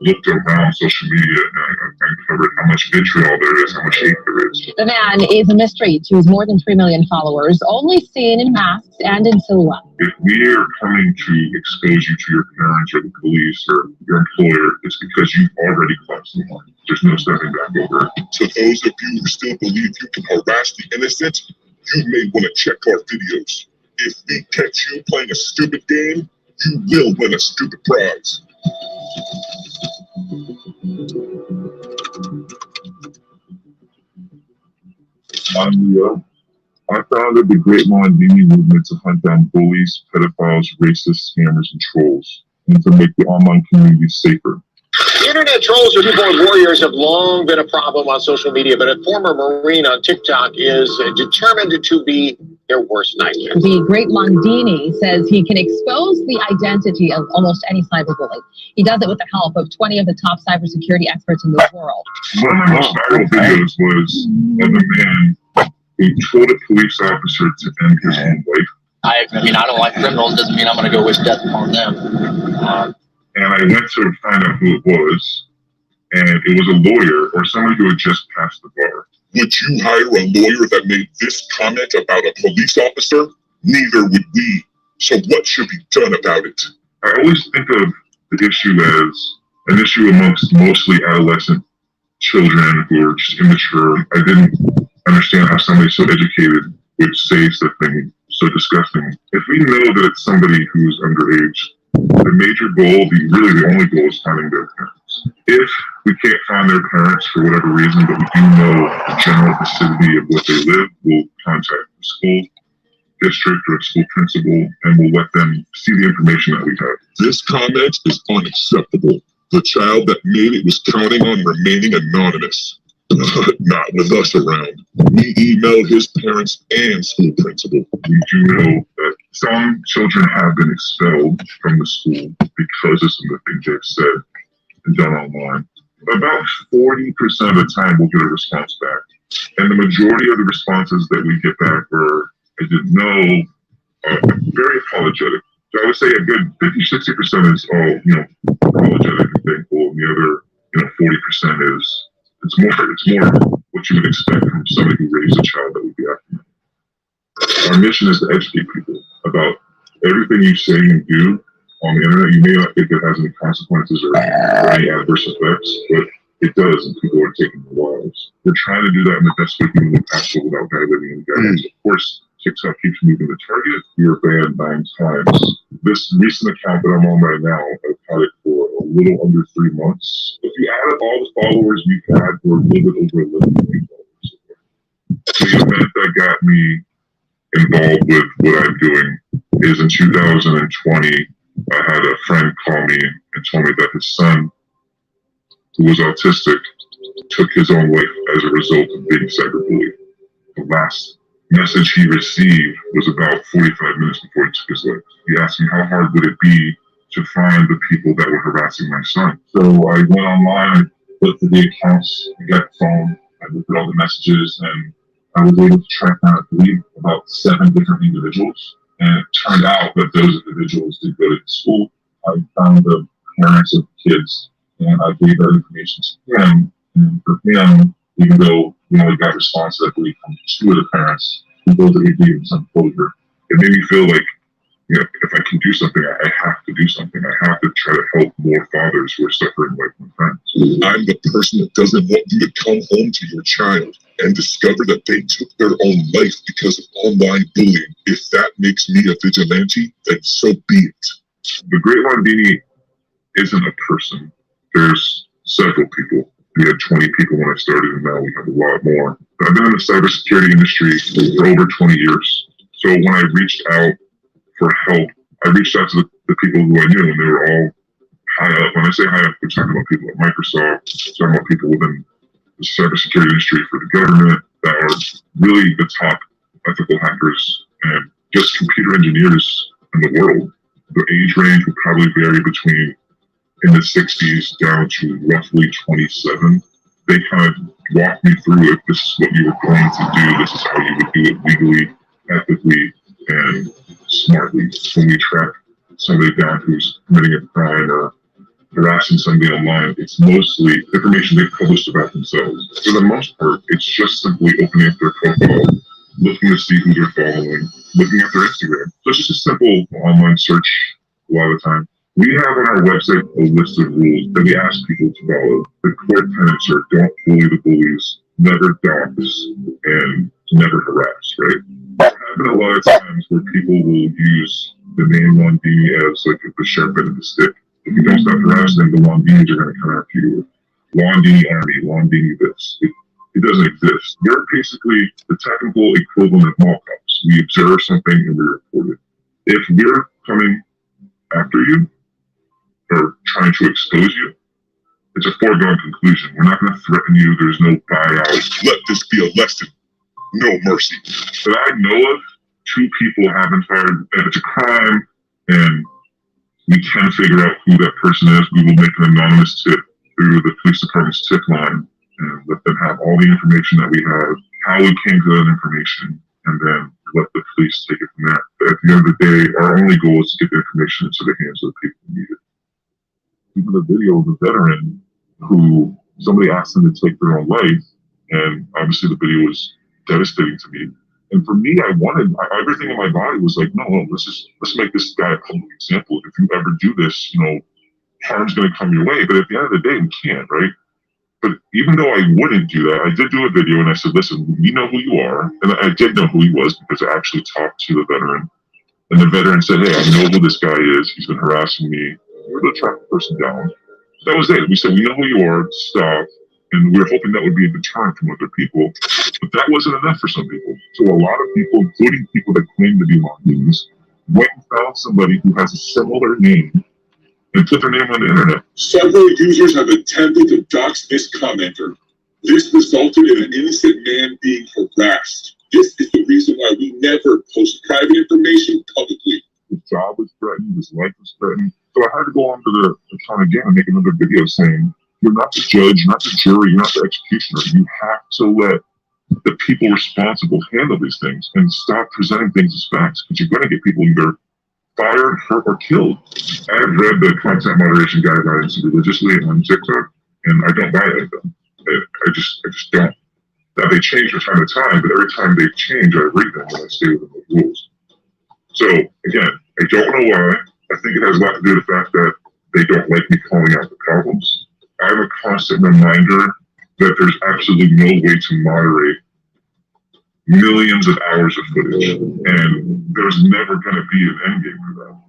looked around social media and I uncovered how much vitriol there is, how much hate there is. The man is a mystery to his more than 3 million followers, only seen in masks and in silhouette. If we are coming to expose you to your parents or the police or your employer, it's because you've already crossed the line. There's no stepping back over it. To those of you who still believe you can harass the innocent, you may want to check our videos. If we catch you playing a stupid game, you will win a stupid prize. I'm Leo. I founded the Great Londini movement to hunt down bullies, pedophiles, racists, scammers, and trolls, and to make the online community safer. Internet trolls or keyboard warriors have long been a problem on social media, but a former Marine on TikTok is determined to be their worst nightmare. The Great Londini says he can expose the identity of almost any cyberbully. He does it with the help of 20 of the top cybersecurity experts in the world. One of the most viral videos was of a man who told a police officer to end his own life. I mean, I don't like criminals. Doesn't mean I'm going to go wish death upon them. And I went to find out who it was, and it was a lawyer or somebody who had just passed the bar. Would you hire a lawyer that made this comment about a police officer? Neither would we. So what should be done about it? I always think of the issue as an issue amongst mostly adolescent children who are just immature. I didn't understand how somebody so educated would say something so disgusting. If we know that it's somebody who's underage, the major goal, really the only goal, is finding their parents. If we can't find their parents for whatever reason, but we do know the general vicinity of what they live, we'll contact the school district or school principal, and we'll let them see the information that we have. This comment is unacceptable. The child that made it was counting on remaining anonymous. Not with us around. We emailed his parents and school principal. We do know that some children have been expelled from the school because of some of the things they've said and done online. About 40% of the time we'll get a response back. And the majority of the responses that we get back are, I didn't know, very apologetic. So I would say a good 50-60% is all, apologetic and thankful, and the other, 40% is it's more what you would expect from somebody who raised a child that would be after you. Our mission is to educate people about everything you say and do on the internet. You may not think it has any consequences or any adverse effects, but it does, and people are taking their lives. We're trying to do that in the best way humanly possible without violating any guidelines. Of course, TikTok keeps moving the target. We were banned 9 times. This recent account that I'm on right now, I've had it for a little under 3 months. If you add up all the followers we've had, we're a little bit over 11 million followers. The event that got me involved with what I'm doing is in 2020, I had a friend call me and told me that his son, who was autistic, took his own life as a result of being cyberbullied. The last message he received was about 45 minutes before he took his life. He asked me how hard would it be to find the people that were harassing my son. So I went online, looked at the accounts, I got the phone, I looked at all the messages, and I was able to track down, I believe, about 7 different individuals. And it turned out that those individuals did go to school. I found the parents of the kids, and I gave that information to him. And for him, even though we only got responses, I believe, from 2 of the parents, those that we gave some closure, it made me feel like, if I can do something, I have to do something. I have to try to help more fathers who are suffering like my friends. I'm the person that doesn't want you to come home to your child and discover that they took their own life because of online bullying. If that makes me a vigilante, then so be it. The Great Londini isn't a person. There's several people. We had 20 people when I started, and now we have a lot more. I've been in the cybersecurity industry for over 20 years. So when I reached out for help, I reached out to the people who I knew, and they were all high up. When I say high up, we're talking about people at Microsoft, we're talking about people within the cybersecurity industry for the government that are really the top ethical hackers and just computer engineers in the world. The age range would probably vary between in the 60s down to roughly 27. They kind of walked me through if this is what you were going to do, this is how you would do it legally, ethically, and smartly. When we track somebody down who's committing a crime or harassing somebody online, it's mostly information they've published about themselves. For the most part, it's just simply opening up their profile, looking to see who they're following, looking at their Instagram. So it's just a simple online search a lot of the time. We have on our website a list of rules that we ask people to follow. The core tenets are don't bully the bullies, never dox, and never harass, right? There have been a lot of times where people will use the name Londini as like the sharp end of the stick. If you don't stop harassing them, the Londinis are going to come after you. Londini Army, Londini this. It doesn't exist. They're basically the technical equivalent of mall cops. We observe something and we report it. If we're coming after you or trying to expose you, it's a foregone conclusion. We're not going to threaten you. There's no buyout. Let this be a lesson. No mercy. That I know of, 2 people have been fired, and it's a crime, and we can figure out who that person is. We will make an anonymous tip through the police department's tip line and let them have all the information that we have, how we came to that information, and then let the police take it from there. But at the end of the day, our only goal is to get the information into the hands of the people who need it. Even the video of the veteran who somebody asked them to take their own life, and obviously the video was devastating to me. And for me, everything in my body was like, no, let's make this guy a public example. If you ever do this, harm's going to come your way. But at the end of the day, we can't, right? But even though I wouldn't do that, I did do a video and I said, listen, we know who you are. And I did know who he was because I actually talked to the veteran. And the veteran said, hey, I know who this guy is. He's been harassing me. We're going to track the person down. That was it. We said, we know who you are. Stop. And we were hoping that would be a deterrent from other people. But that wasn't enough for some people. So a lot of people, including people that claim to be Londoners, went and found somebody who has a similar name and put their name on the internet. Several users have attempted to dox this commenter. This resulted in an innocent man being harassed. This is the reason why we never post private information publicly. His job was threatened, his life was threatened. So I had to go onto the account again and make another video saying, you're not the judge, you're not the jury, you're not the executioner. You have to let the people responsible handle these things and stop presenting things as facts, because you're going to get people either fired, hurt, or killed. I have read the content moderation guidelines religiously on TikTok, and I don't buy them. I just don't. Now they change from time to time, but every time they change, I read them and I stay within the rules. So again, I don't know why. I think it has a lot to do with the fact that they don't like me calling out the problems. I'm a constant reminder that there's absolutely no way to moderate millions of hours of footage, and there's never going to be an end game for that.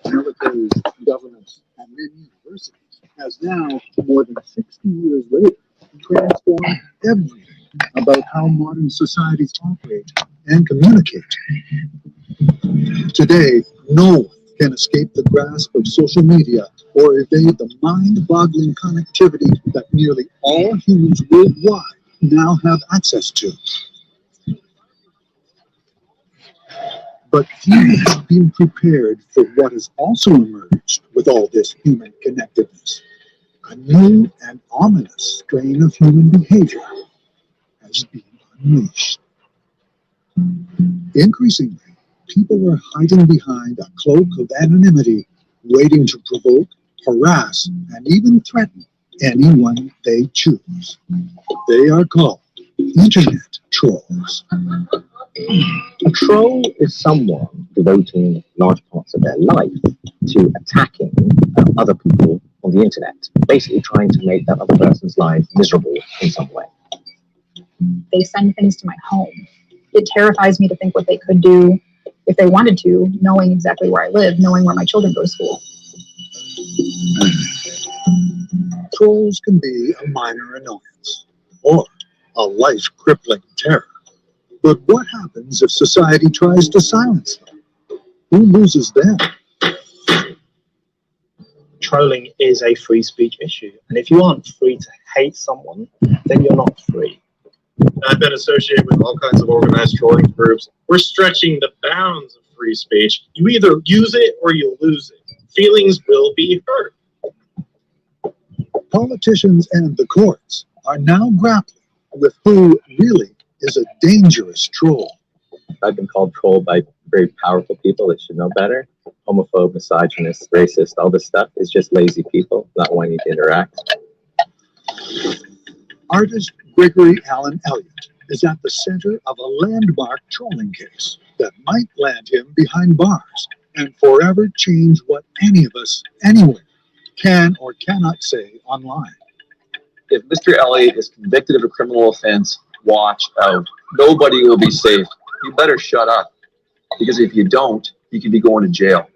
Military, governments, and many universities has now, more than 60 years later, transformed everything about how modern societies operate and communicate. Today, no one can escape the grasp of social media or evade the mind-boggling connectivity that nearly all humans worldwide now have access to. But few have been prepared for what has also emerged with all this human connectedness. A new and ominous strain of human behavior has been unleashed. Increasingly, people are hiding behind a cloak of anonymity, waiting to provoke, harass, and even threaten anyone they choose. They are called internet trolls. A troll is someone devoting large parts of their life to attacking other people on the internet, basically trying to make that other person's life miserable in some way. They send things to my home. It terrifies me to think what they could do if they wanted to, knowing exactly where I live, knowing where my children go to school. Trolls can be a minor annoyance or a life-crippling terror. But what happens if society tries to silence them? Who loses then? Trolling is a free speech issue. And if you aren't free to hate someone, then you're not free. I've been associated with all kinds of organized trolling groups. We're stretching the bounds of free speech. You either use it or you lose it. Feelings will be hurt. Politicians and the courts are now grappling with who really is a dangerous troll. I've been called troll by very powerful people that should know better. Homophobe, misogynist, racist, all this stuff is just lazy people not wanting to interact. Artist Gregory Allen Elliott is at the center of a landmark trolling case that might land him behind bars and forever change what any of us, anywhere, can or cannot say online. If Mr. Elliott is convicted of a criminal offense, watch out. Nobody will be safe. You better shut up. Because if you don't, you could be going to jail.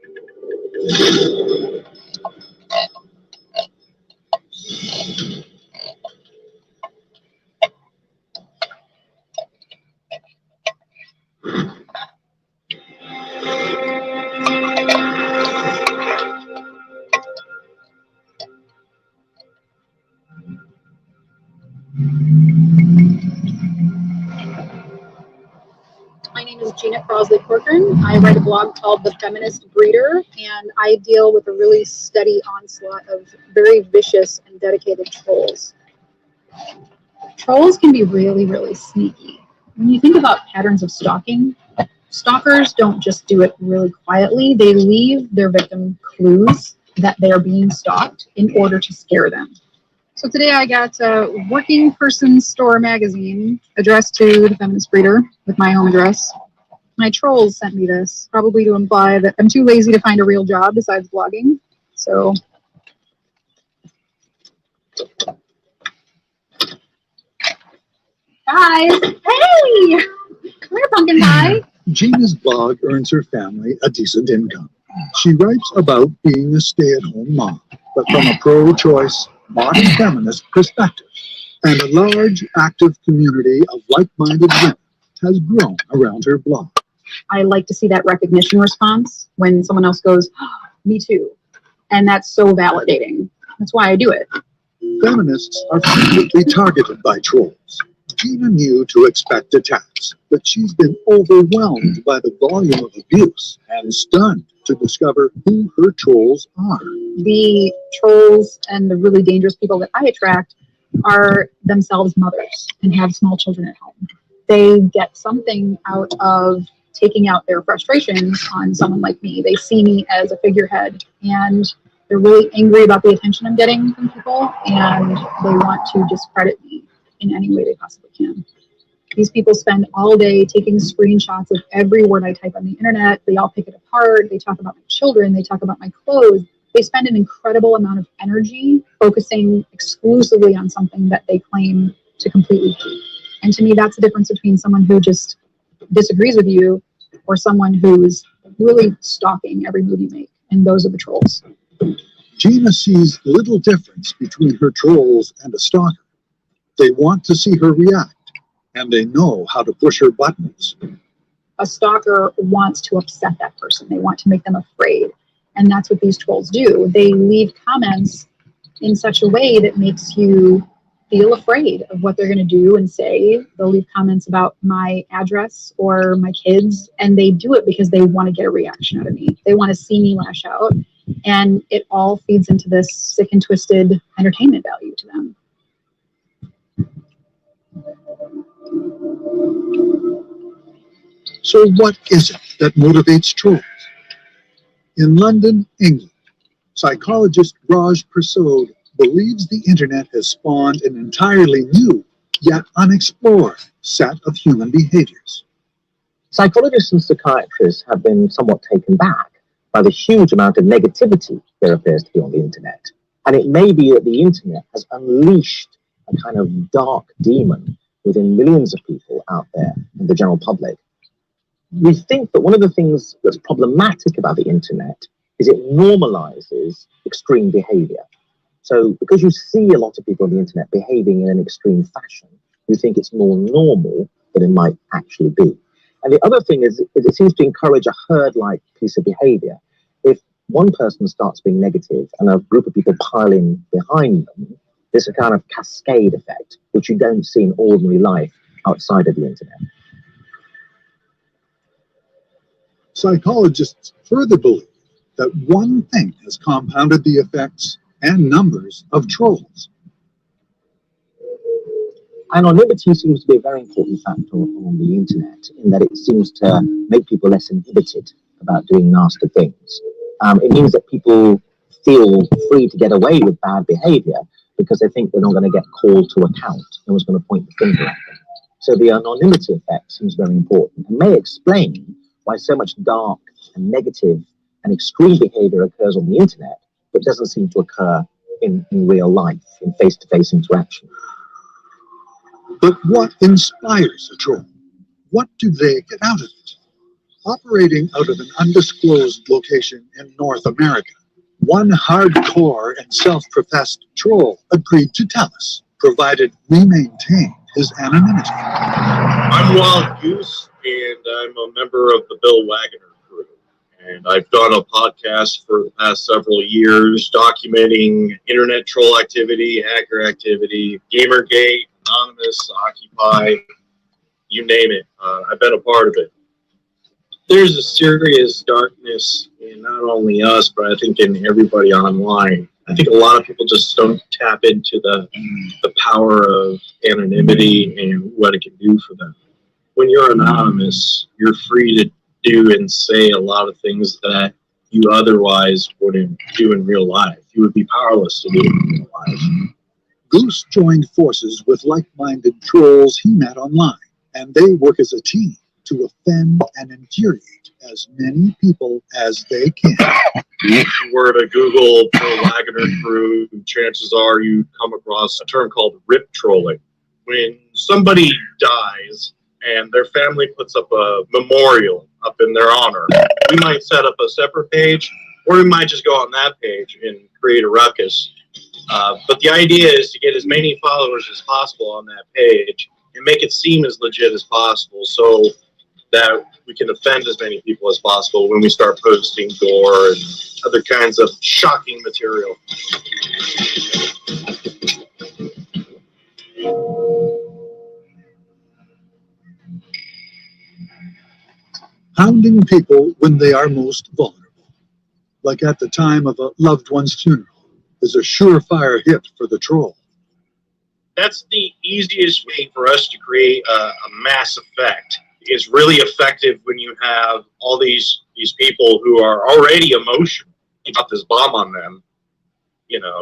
My name is Gina Crosley Corcoran. I write a blog called The Feminist Breeder, and I deal with a really steady onslaught of very vicious and dedicated trolls. Trolls can be really, really sneaky. When you think about patterns of stalking, stalkers don't just do it really quietly. They leave their victim clues that they are being stalked in order to scare them. So today I got a Working Person Store magazine addressed to The Feminist Breeder with my home address. My trolls sent me this, probably to imply that I'm too lazy to find a real job besides blogging. So, guys, hey! Come here, pumpkin pie. Gina's blog earns her family a decent income. She writes about being a stay-at-home mom, but from a pro-choice, modern feminist perspective. And a large, active community of like-minded women has grown around her blog. I like to see that recognition response when someone else goes, oh, me too. And that's so validating. That's why I do it. Feminists are frequently targeted by trolls. Gina knew to expect attacks, but she's been overwhelmed by the volume of abuse and stunned to discover who her trolls are. The trolls and the really dangerous people that I attract are themselves mothers and have small children at home. They get something out of taking out their frustrations on someone like me. They see me as a figurehead, and They're really angry about the attention I'm getting from people, and they want to discredit me in any way they possibly can. These people spend all day taking screenshots of every word I type on the internet. They all pick it apart. They talk about my children. They talk about my clothes. They spend an incredible amount of energy focusing exclusively on something that they claim to completely hate. And to me, that's the difference between someone who just disagrees with you or someone who's really stalking every move you make. And those are the trolls. Gina sees little difference between her trolls and a stalker. They want to see her react, and they know how to push her buttons. A stalker wants to upset that person. They want to make them afraid. And that's what these trolls do. They leave comments in such a way that makes you feel afraid of what they're going to do and say. They'll leave comments about my address or my kids, and they do it because they want to get a reaction out of me. They want to see me lash out, and it all feeds into this sick and twisted entertainment value to them. So what is it that motivates trolls? In London, England, psychologist Raj Persaud believes the internet has spawned an entirely new, yet unexplored, set of human behaviors. Psychologists and psychiatrists have been somewhat taken back by the huge amount of negativity there appears to be on the internet. And it may be that the internet has unleashed a kind of dark demon within millions of people out there in the general public. We think that one of the things that's problematic about the internet is it normalizes extreme behavior. So because you see a lot of people on the internet behaving in an extreme fashion, you think it's more normal than it might actually be. And the other thing is it seems to encourage a herd-like piece of behavior. If one person starts being negative and a group of people pile in behind them, there's a kind of cascade effect, which you don't see in ordinary life outside of the internet. Psychologists further believe that one thing has compounded the effects and numbers of trolls. Anonymity seems to be a very important factor on the internet, in that it seems to make people less inhibited about doing nasty things. It means that people feel free to get away with bad behavior because they think they're not going to get called to account. No one's going to point the finger at them. So the anonymity effect seems very important and may explain why so much dark and negative and extreme behavior occurs on the internet, but doesn't seem to occur in real life, in face-to-face interaction. But what inspires a troll? What do they get out of it? Operating out of an undisclosed location in North America, one hardcore and self-professed troll agreed to tell us, provided we maintain his anonymity. I'm Wild Goose, and I'm a member of the Bill Wagner crew. And I've done a podcast for the past several years documenting internet troll activity, hacker activity, Gamergate, Anonymous, Occupy, you name it. I've been a part of it. There's a serious darkness in not only us, but I think in everybody online. I think a lot of people just don't tap into the power of anonymity and what it can do for them. When you're anonymous, you're free to do and say a lot of things that you otherwise wouldn't do in real life. You would be powerless to do in real life. Goose joined forces with like-minded trolls he met online, and they work as a team to offend and infuriate as many people as they can. If you were to Google Bill Wagner crew, chances are you'd come across a term called rip trolling. When somebody dies and their family puts up a memorial up in their honor, we might set up a separate page, or we might just go on that page and create a ruckus. But the idea is to get as many followers as possible on that page and make it seem as legit as possible so that we can offend as many people as possible when we start posting gore and other kinds of shocking material. Hounding people when they are most vulnerable, like at the time of a loved one's funeral, is a surefire hit for the troll. That's the easiest way for us to create a mass effect. It's really effective when you have all these people who are already emotional about this bomb on them,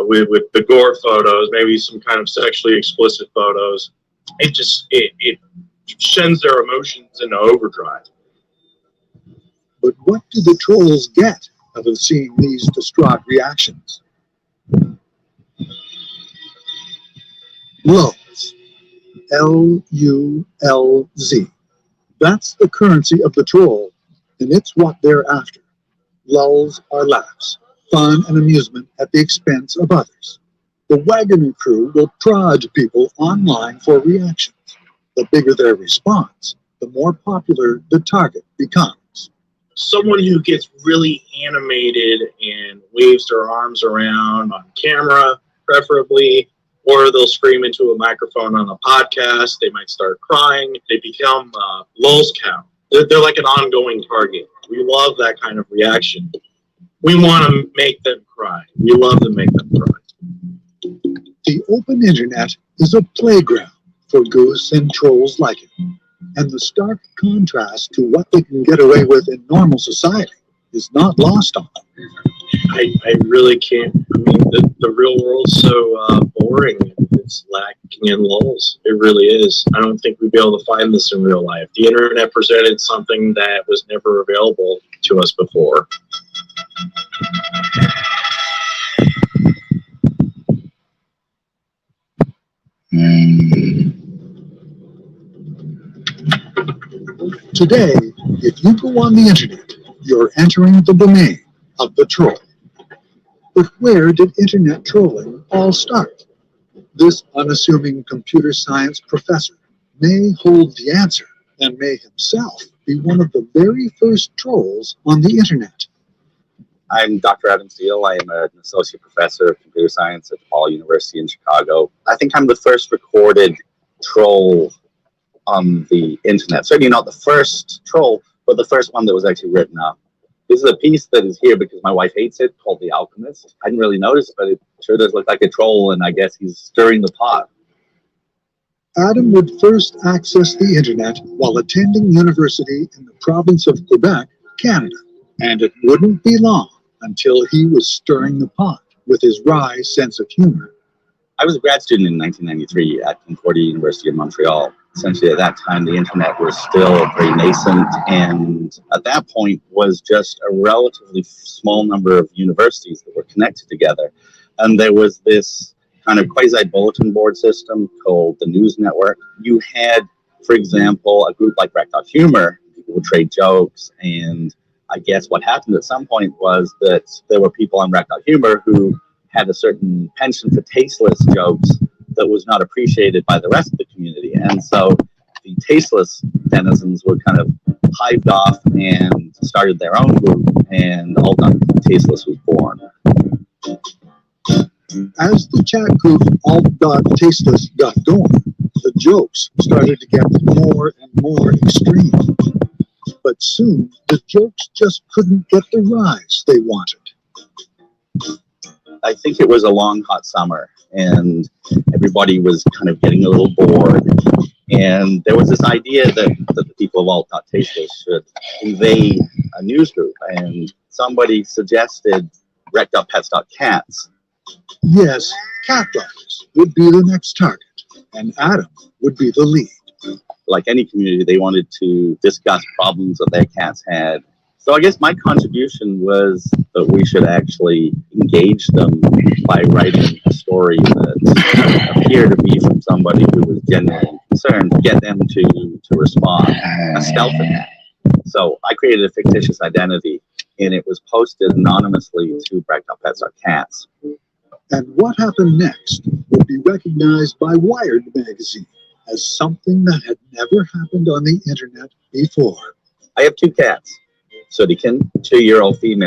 with the gore photos, maybe some kind of sexually explicit photos. It sends their emotions into overdrive. But what do the trolls get out of seeing these distraught reactions? Lulz. L-U-L-Z. That's the currency of the troll, and it's what they're after. Lulz are laughs, fun and amusement at the expense of others. The Wagoner crew will prod people online for reactions. The bigger their response, the more popular the target becomes. Someone who gets really animated and waves their arms around on camera, preferably, or they'll scream into a microphone on a podcast. They might start crying. They become Lulz cow. They're like an ongoing target. We love that kind of reaction. We want to make them cry. We love to make them cry. The open internet is a playground for goose and trolls like it. And the stark contrast to what they can get away with in normal society is not lost on them. I really can't. I mean, the real world's so boring. It's lacking in lulls. It really is. I don't think we'd be able to find this in real life. The internet presented something that was never available to us before. Today, if you go on the internet, you're entering the domain of the troll. But where did internet trolling all start? This unassuming computer science professor may hold the answer and may himself be one of the very first trolls on the internet. I'm Dr. Adam Steele. I am an associate professor of computer science at DePaul University in Chicago. I think I'm the first recorded troll on the internet. Certainly not the first troll, but the first one that was actually written up. This is a piece that is here because my wife hates it, called The Alchemist. I didn't really notice, but it sure does look like a troll, and I guess he's stirring the pot. Adam would first access the internet while attending university in the province of Quebec, Canada. And it wouldn't be long until he was stirring the pot with his wry sense of humor. I was a grad student in 1993 at Concordia University of Montreal. Essentially, at that time, the internet was still very nascent, and at that point was just a relatively small number of universities that were connected together. And there was this kind of quasi-bulletin board system called the News Network. You had, for example, a group like Rec.Humor. People would trade jokes, and I guess what happened at some point was that there were people on Rec.Humor who had a certain penchant for tasteless jokes that was not appreciated by the rest of the community. And so the tasteless denizens were kind of hived off and started their own group, and All Done Tasteless was born. As the chat group All Done Tasteless got going, the jokes started to get more and more extreme. But soon, the jokes just couldn't get the rise they wanted. I think it was a long, hot summer, and everybody was kind of getting a little bored. And there was this idea that the people of All Done Tasteless should invade a news group, and somebody suggested Rec.Pets.Cats. Yes, cat lovers would be the next target, and Adam would be the lead. Like any community, they wanted to discuss problems that their cats had. So I guess my contribution was that we should actually engage them by writing a story that appeared to be from somebody who was genuinely concerned, get them to respond, a stealth attack. So I created a fictitious identity, and it was posted anonymously to Rec.Pets.Cats. And what happened next would be recognized by Wired magazine as something that had never happened on the internet before. I have two cats. Sootykin, 2-year-old female.